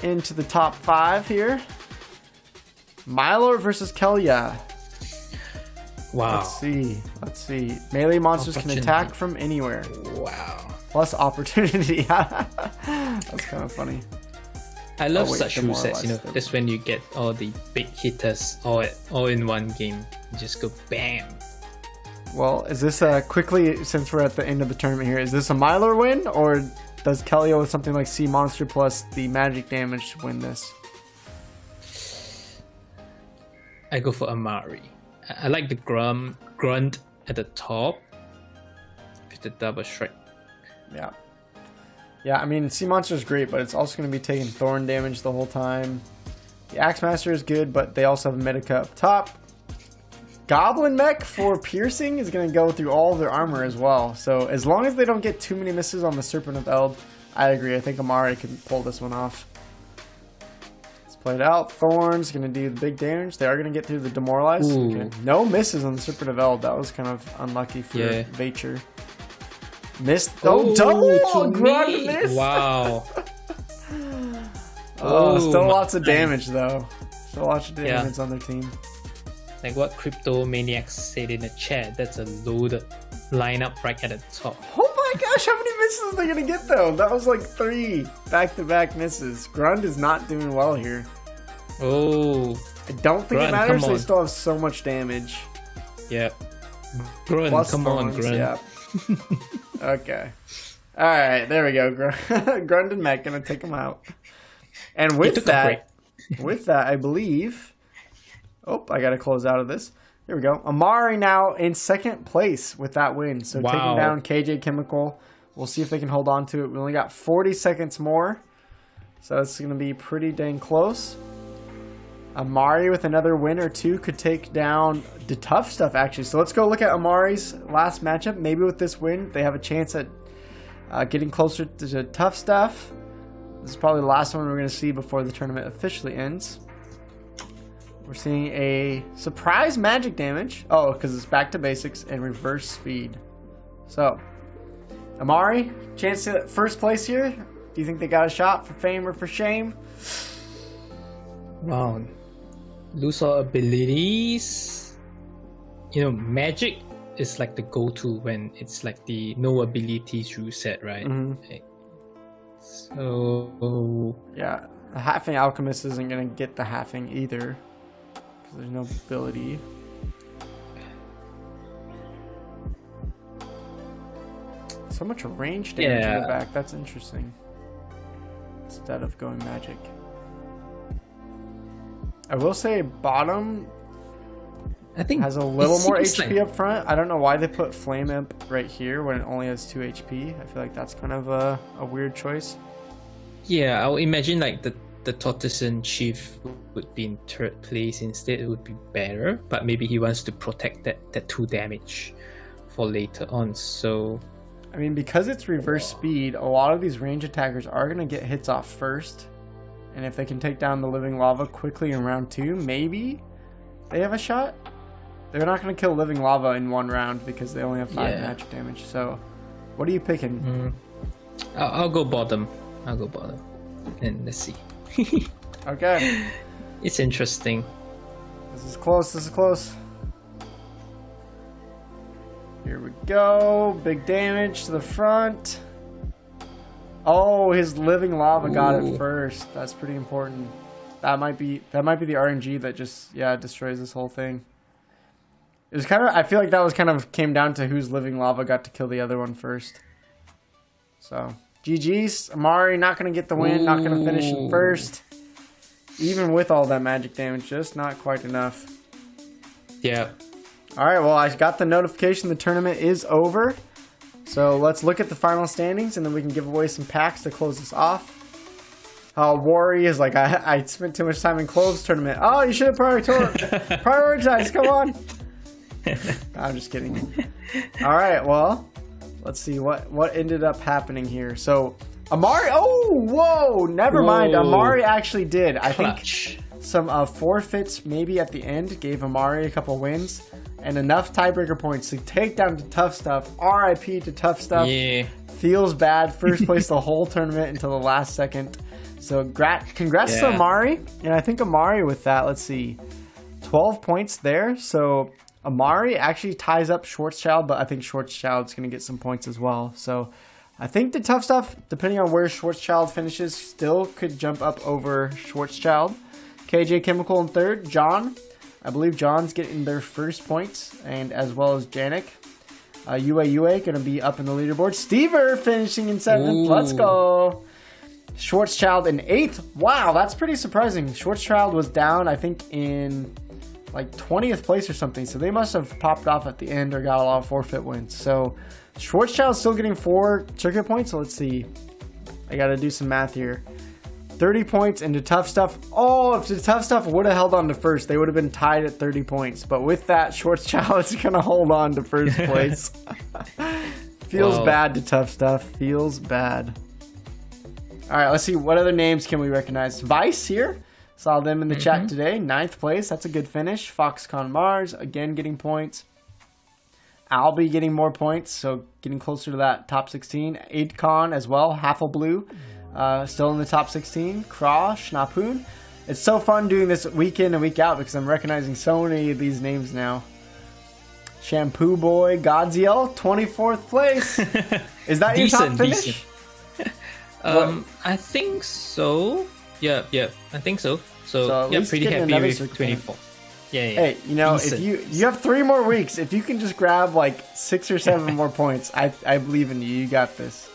into the top 5 here. Mylor versus Kelya. Wow. Let's see. Melee monsters can attack from anywhere. Wow. Plus opportunity. That's kind of funny. I love such rule sets, you know, just when you get all the big hitters all in one game. You just go bam. Well, is this quickly, since we're at the end of the tournament here, is this a Mylar win, or does Kellio with something like Sea Monster plus the magic damage win this? I go for Amari. I like the grunt at the top with the double strike. Yeah. Yeah, I mean, Sea Monster is great, but it's also going to be taking Thorn damage the whole time. The Axe Master is good, but they also have a Medica up top. Goblin Mech for piercing is going to go through all of their armor as well. So as long as they don't get too many misses on the Serpent of Eld, I agree. I think Amari can pull this one off. Let's play it out. Thorn's going to do the big damage. They are going to get through the Demoralize. Okay. No misses on the Serpent of Eld. That was kind of unlucky for Vature. Missed. Oh, double! Grunt missed! Wow. Still lots of damage, though. Still lots of damage on their team. Like what Crypto Maniacs said in the chat, that's a loaded lineup right at the top. Oh my gosh, how many misses are they going to get, though? That was like 3 back-to-back misses. Grunt is not doing well here. Oh. I don't think it matters. They still have so much damage. Yeah. Grunt, plus come Thorns, on, Grunt. Yeah. Okay. Alright, there we go. Grunt and Mech gonna take him out. And with that, I believe... Oh, I gotta close out of this. Here we go. Amari now in second place with that win. So taking down KJ Chemical. We'll see if they can hold on to it. We only got 40 seconds more. So it's gonna be pretty dang close. Amari with another win or two could take down the Tough Stuff, actually. So let's go look at Amari's last matchup. Maybe with this win, they have a chance at getting closer to the Tough Stuff. This is probably the last one we're going to see before the tournament officially ends. We're seeing a surprise magic damage. Oh, because it's back to basics and reverse speed. So, Amari, chance to first place here. Do you think they got a shot for fame or for shame? Wow. Lose all abilities. You know, magic is like the go-to when it's like the no abilities rule set, right? Okay. So yeah, the halving alchemist isn't gonna get the halving either because there's no ability. So much range damage in the back. That's interesting. Instead of going magic. I will say bottom I think has a little more HP up front. I don't know why they put Flame Imp right here when it only has 2 HP. I feel like that's kind of a weird choice. Yeah, I'll imagine like the Tortoisan Chief would be in third place instead. It would be better, but maybe he wants to protect that 2 damage for later on. So I mean, because it's reverse speed, a lot of these range attackers are going to get hits off first. And if they can take down the Living Lava quickly in round 2, maybe they have a shot. They're not going to kill Living Lava in 1 round because they only have 5 magic damage. So, what are you picking? I'll go bottom. And let's see. Okay. It's interesting. This is close. Here we go. Big damage to the front. Oh, his Living Lava got it first. That's pretty important. That might be the RNG that just destroys this whole thing. It was kind of, I feel like that was kind of came down to whose Living Lava got to kill the other one first. So, GG's. Amari not going to get the win, not going to finish in first. Even with all that magic damage, just not quite enough. Yeah. All right, well, I got the notification the tournament is over. So let's look at the final standings, and then we can give away some packs to close this off. Wari is like, I spent too much time in Cloves tournament. Oh, you should have prioritized. Come on. I'm just kidding. All right, well, let's see what ended up happening here. So Amari, never mind. Amari actually did. I think some forfeits maybe at the end gave Amari a couple wins. And enough tiebreaker points to take down to Tough Stuff. RIP to Tough Stuff. Yeah. Feels bad. First place the whole tournament until the last second. So congrats to Amari. And I think Amari with that, let's see, 12 points there. So Amari actually ties up Schwarzschild, but I think Schwarzschild's going to get some points as well. So I think the tough stuff, depending on where Schwarzschild finishes, still could jump up over Schwarzschild. KJ Chemical in third. John, I believe John's getting their first points, and as well as Janik. UA going to be up in the leaderboard. Stever finishing in 7th. Ooh. Let's go. Schwarzschild in 8th. Wow, that's pretty surprising. Schwarzschild was down, I think, in like 20th place or something. So they must have popped off at the end or got a lot of forfeit wins. So Schwarzschild's still getting 4 circuit points. So let's see. I got to do some math here. 30 points into tough stuff. Oh, if the tough stuff would have held on to first, they would have been tied at 30 points. But with that, Schwarzschild is going to hold on to first place. Feels bad to tough stuff. Feels bad. All right, let's see. What other names can we recognize? Vice here. Saw them in the chat today. 9th place. That's a good finish. Foxconn Mars, again, getting points. Albie getting more points, so getting closer to that top 16. Aidcon as well. Blue. Still in the top 16. Craw, Schnapoon. It's so fun doing this week in and week out because I'm recognizing so many of these names now. Shampoo Boy, Godzilla, 24th place. Is that your top finish? I think so. Yeah, I think so. So yeah, pretty happy with 24. Yeah. Hey, you know, decent. If you have 3 more weeks, if you can just grab like 6 or 7 more points, I believe in you. You got this.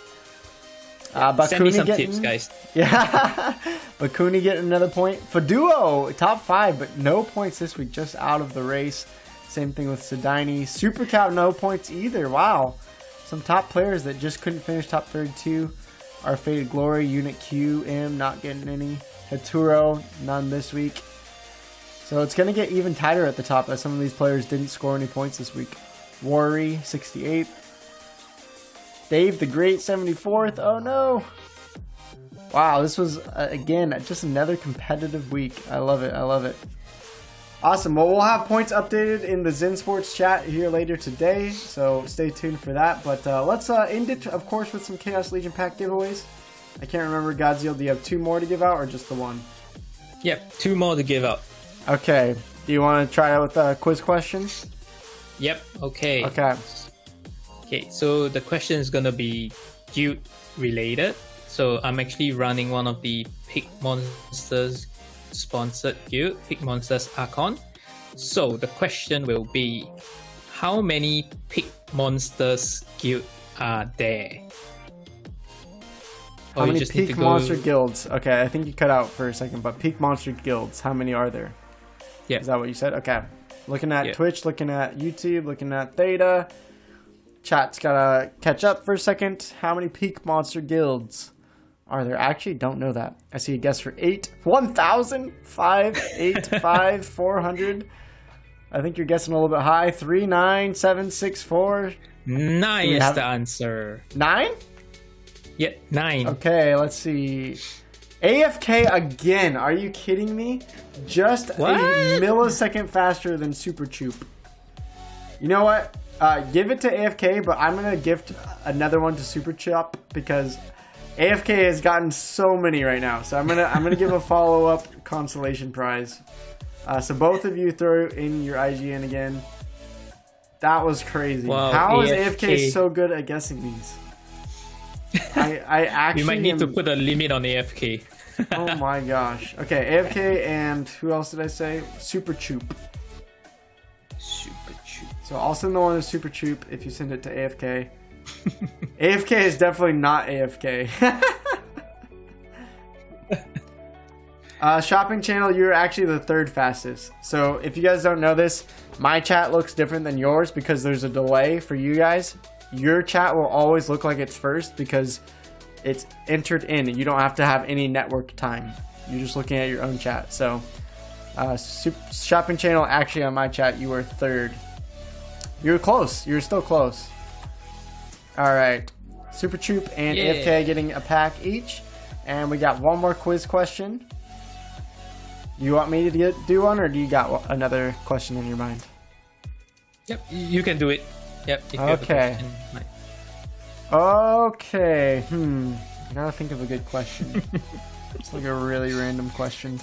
Send me some tips, guys. Yeah, Bakuni getting another point. Faduo, top 5, but no points this week, just out of the race. Same thing with Sedini. Super Cow, no points either. Wow. Some top players that just couldn't finish top 32. Our Faded Glory, Unit QM, not getting any. Haturo, none this week. So it's going to get even tighter at the top as some of these players didn't score any points this week. Worry, 68th. Dave the Great, 74th. Oh no. Wow, this was, again, just another competitive week. I love it. I love it. Awesome. Well, we'll have points updated in the Zensports chat here later today, so stay tuned for that. But let's end it, of course, with some Chaos Legion pack giveaways. I can't remember, Godzilla, do you have 2 more to give out or just the 1? Yep, 2 more to give out. Okay. Do you want to try out with a quiz question? Yep, okay. Okay, so the question is going to be guild related. So I'm actually running one of the Pig Monsters sponsored guild, Pig Monsters Archon. So the question will be, how many Pig Monsters guild are there? How many Peak Monster guilds? Okay, I think you cut out for a second, but Peak Monster guilds, how many are there? Yeah. Is that what you said? Okay. Looking at Twitch, looking at YouTube, looking at Theta. Chat's gotta catch up for a second. How many Peak Monster guilds are there? I actually don't know that. I see a guess for 8. 1,000? 5, 8, 5, 400. I think you're guessing a little bit high. 3, 9, 7, 6, 4. 9 is the answer. 9? Yep, 9. Okay, let's see. AFK again. Are you kidding me? Just a millisecond faster than Super Choop. You know what? Give it to AFK, but I'm gonna gift another one to Super Chop because AFK has gotten so many right now. So I'm gonna give a follow-up consolation prize. So both of you throw in your IGN again. That was crazy. Wow, how is AFK so good at guessing these? I actually we might need to put a limit on AFK. Oh my gosh. Okay, AFK and who else did I say? Super Choop. Super Choop. So I'll send the one to Super Choop if you send it to AFK. AFK is definitely not AFK. Shopping channel, you're actually the 3rd fastest. So if you guys don't know this, my chat looks different than yours because there's a delay for you guys. Your chat will always look like it's first because it's entered in and you don't have to have any network time. You're just looking at your own chat. So shopping channel, actually on my chat, you were 3rd. You were close. You were still close. All right. Super Troop and AFK getting a pack each. And we got one more quiz question. You want me to do one or do you got another question in your mind? Yep, you can do it. Yep. If you okay. Okay. I gotta think of a good question. It's like a really random question.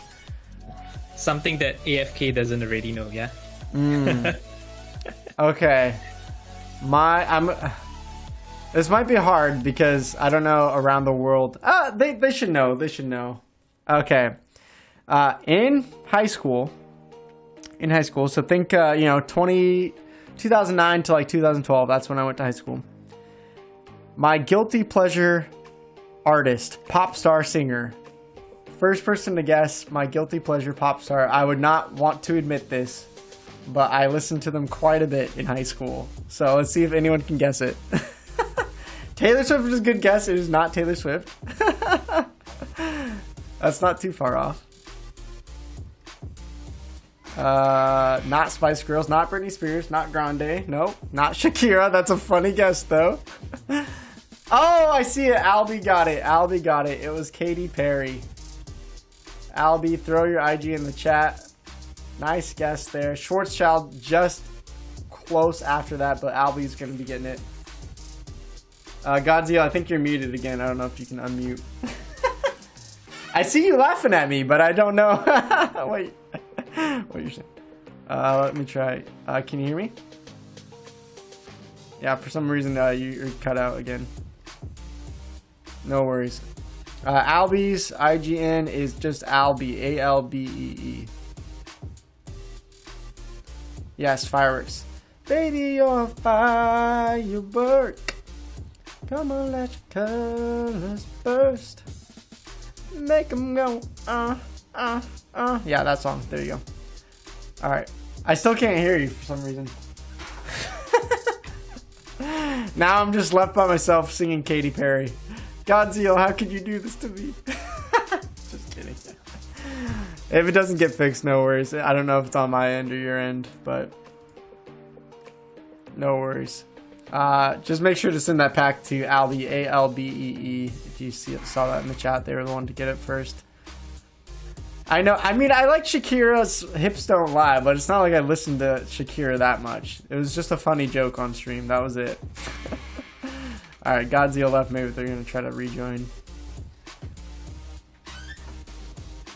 Something that AFK doesn't already know, yeah? Okay. This might be hard because I don't know around the world. They should know. They should know. Okay. In high school. So think 2009 to like 2012. That's when I went to high school. My guilty pleasure artist, pop star, singer. First person to guess my guilty pleasure pop star. I would not want to admit this, but I listened to them quite a bit in high school. So let's see if anyone can guess it. Taylor Swift is a good guess. It is not Taylor Swift. That's not too far off. Not Spice Girls, not Britney Spears, not Grande. Nope, not Shakira. That's a funny guess though. Oh, I see it. Albie got it. It was Katy Perry. Albie, throw your IG in the chat. Nice guess there. Schwarzschild just close after that, but Albie's going to be getting it. Godzilla, I think you're muted again. I don't know if you can unmute. I see you laughing at me, but I don't know. Wait. What you're saying? Let me try. Can you hear me? Yeah, for some reason you're cut out again. No worries. Albie's IGN is just Albie, Albee. Yes, fireworks. Baby, you're a firework. Come on, let your colors burst. Make them go, Yeah, that song. There you go. Alright. I still can't hear you for some reason. Now I'm just left by myself singing Katy Perry. Godzilla, how could you do this to me? Just kidding. If it doesn't get fixed, no worries. I don't know if it's on my end or your end, but no worries. Just make sure to send that pack to Albee, Albee. If you saw that in the chat, they were the one to get it first. I know. I mean, I like Shakira's "Hips Don't Lie," but it's not like I listened to Shakira that much. It was just a funny joke on stream. That was it. All right, Godzilla left. Maybe they're gonna try to rejoin.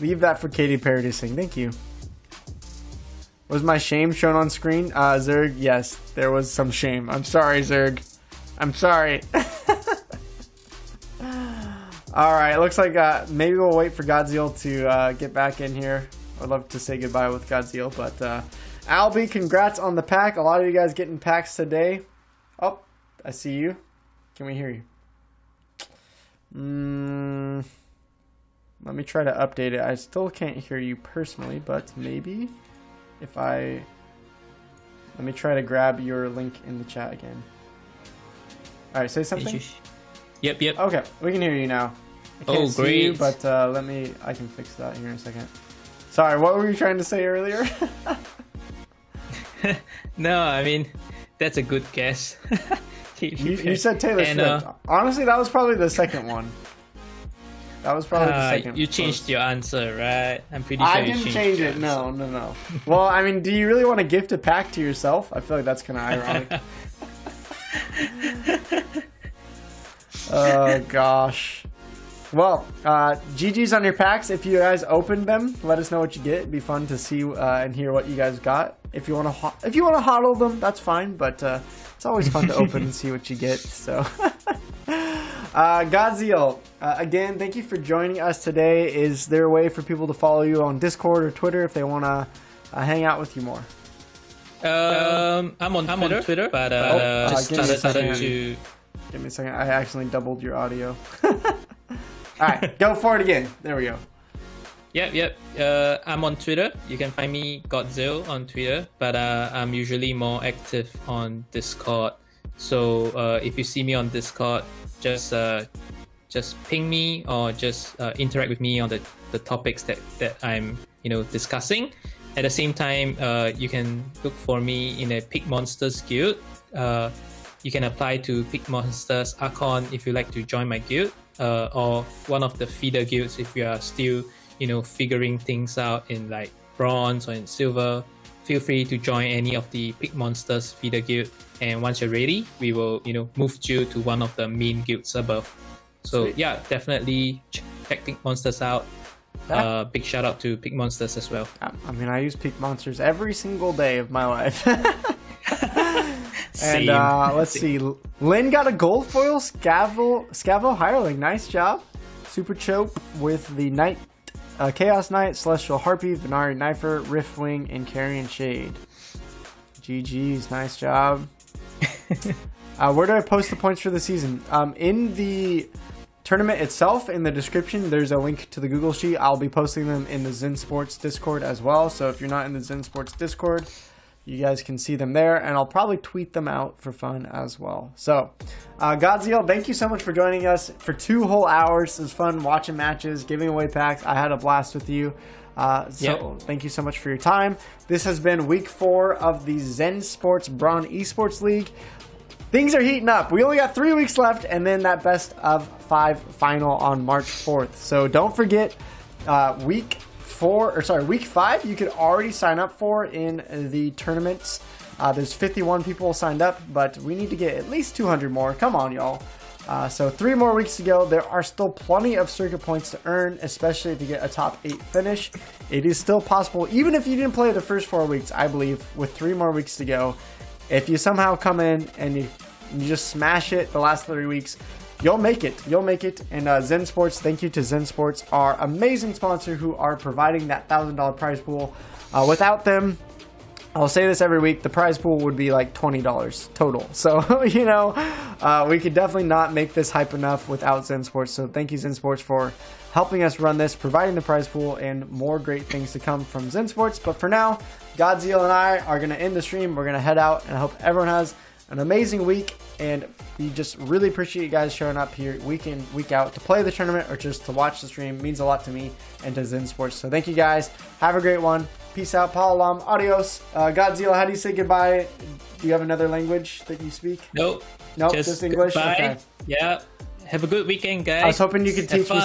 Leave that for Katy Perry to sing. Thank you. Was my shame shown on screen? Zerg, yes, there was some shame. I'm sorry, Zerg. I'm sorry. Alright, looks like maybe we'll wait for Godzilla to get back in here. I'd love to say goodbye with Godzilla, but Albie, congrats on the pack. A lot of you guys getting packs today. Oh, I see you. Can we hear you? Let me try to update it. I still can't hear you personally, but maybe if let me try to grab your link in the chat again. All right, say something. Yep. Okay, we can hear you now. I can't see great. you, but I can fix that here in a second. Sorry, what were you trying to say earlier? No, I mean, that's a good guess. you said Taylor Swift. Honestly, that was probably the second one. That was probably the second. You changed your answer, right? I'm pretty sure I didn't change it. No. Well, I mean, do you really want to gift a pack to yourself? I feel like that's kind of ironic. Oh, gosh. Well, GG's on your packs. If you guys opened them, let us know what you get. It'd be fun to see and hear what you guys got. If you want to hodl them, that's fine. But it's always fun to open and see what you get. So, Godzilla, again, thank you for joining us today. Is there a way for people to follow you on Discord or Twitter if they want to hang out with you more? I'm on Twitter, but just started to. Give me a second. I accidentally doubled your audio. All right, go for it again. There we go. Yep. I'm on Twitter. You can find me Godzilla on Twitter, but I'm usually more active on Discord. So if you see me on Discord, just ping me or just interact with me on the topics that I'm discussing. At the same time, you can look for me in a Pig Monsters guild. You can apply to Pig Monsters Archon if you like to join my guild, or one of the feeder guilds if you are still figuring things out in like bronze or in silver. Feel free to join any of the Pig Monsters feeder guild, and once you're ready, we will move you to one of the main guilds above. So sweet. Yeah, definitely check Pig Monsters out. Big shout out to Pig Monsters as well. I mean, I use Pig Monsters every single day of my life. And let's see. Lynn got a gold foil Scavo Hireling. Nice job. Super Choke with the Knight, Chaos Knight, Celestial Harpy, Venari Knifer, Riftwing, and Carrion Shade. GG's. Nice job. Where do I post the points for the season? In the tournament itself, in the description, there's a link to the Google Sheet. I'll be posting them in the Zensports Discord as well. So if you're not in the Zensports Discord, you guys can see them there, and I'll probably tweet them out for fun as well. So, Godzilla, thank you so much for joining us for 2 whole hours. It was fun watching matches, giving away packs. I had a blast with you. Thank you so much for your time. This has been week 4 of the Zensports Brawn Esports League. Things are heating up. We only got 3 weeks left, and then that best of 5 final on March 4th. So don't forget, week 5 you could already sign up for in the tournaments. There's 51 people signed up, but we need to get at least 200 more. Come on, y'all. So 3 more weeks to go. There are still plenty of circuit points to earn, especially if you get a top 8 finish. It is still possible, even if you didn't play the first 4 weeks, I believe, with 3 more weeks to go. If you somehow come in and you just smash it the last 3 weeks, you'll make it. You'll make it. And Zensports, thank you to Zensports, our amazing sponsor who are providing that $1,000 prize pool. Without them, I'll say this every week, the prize pool would be like $20 total. So, you know, we could definitely not make this hype enough without Zensports. So thank you, Zensports, for helping us run this, providing the prize pool, and more great things to come from Zensports. But for now, Godzilla and I are going to end the stream. We're going to head out, and I hope everyone has an amazing week. And we just really appreciate you guys showing up here week in, week out to play the tournament or just to watch the stream. It means a lot to me and to Zensports. So thank you guys. Have a great one. Peace out. Palalam. Adios. Godzilla, how do you say goodbye? Do you have another language that you speak? Nope. Nope, just English? Goodbye. Okay. Yeah. Have a good weekend, guys. I was hoping you could Have teach me fun.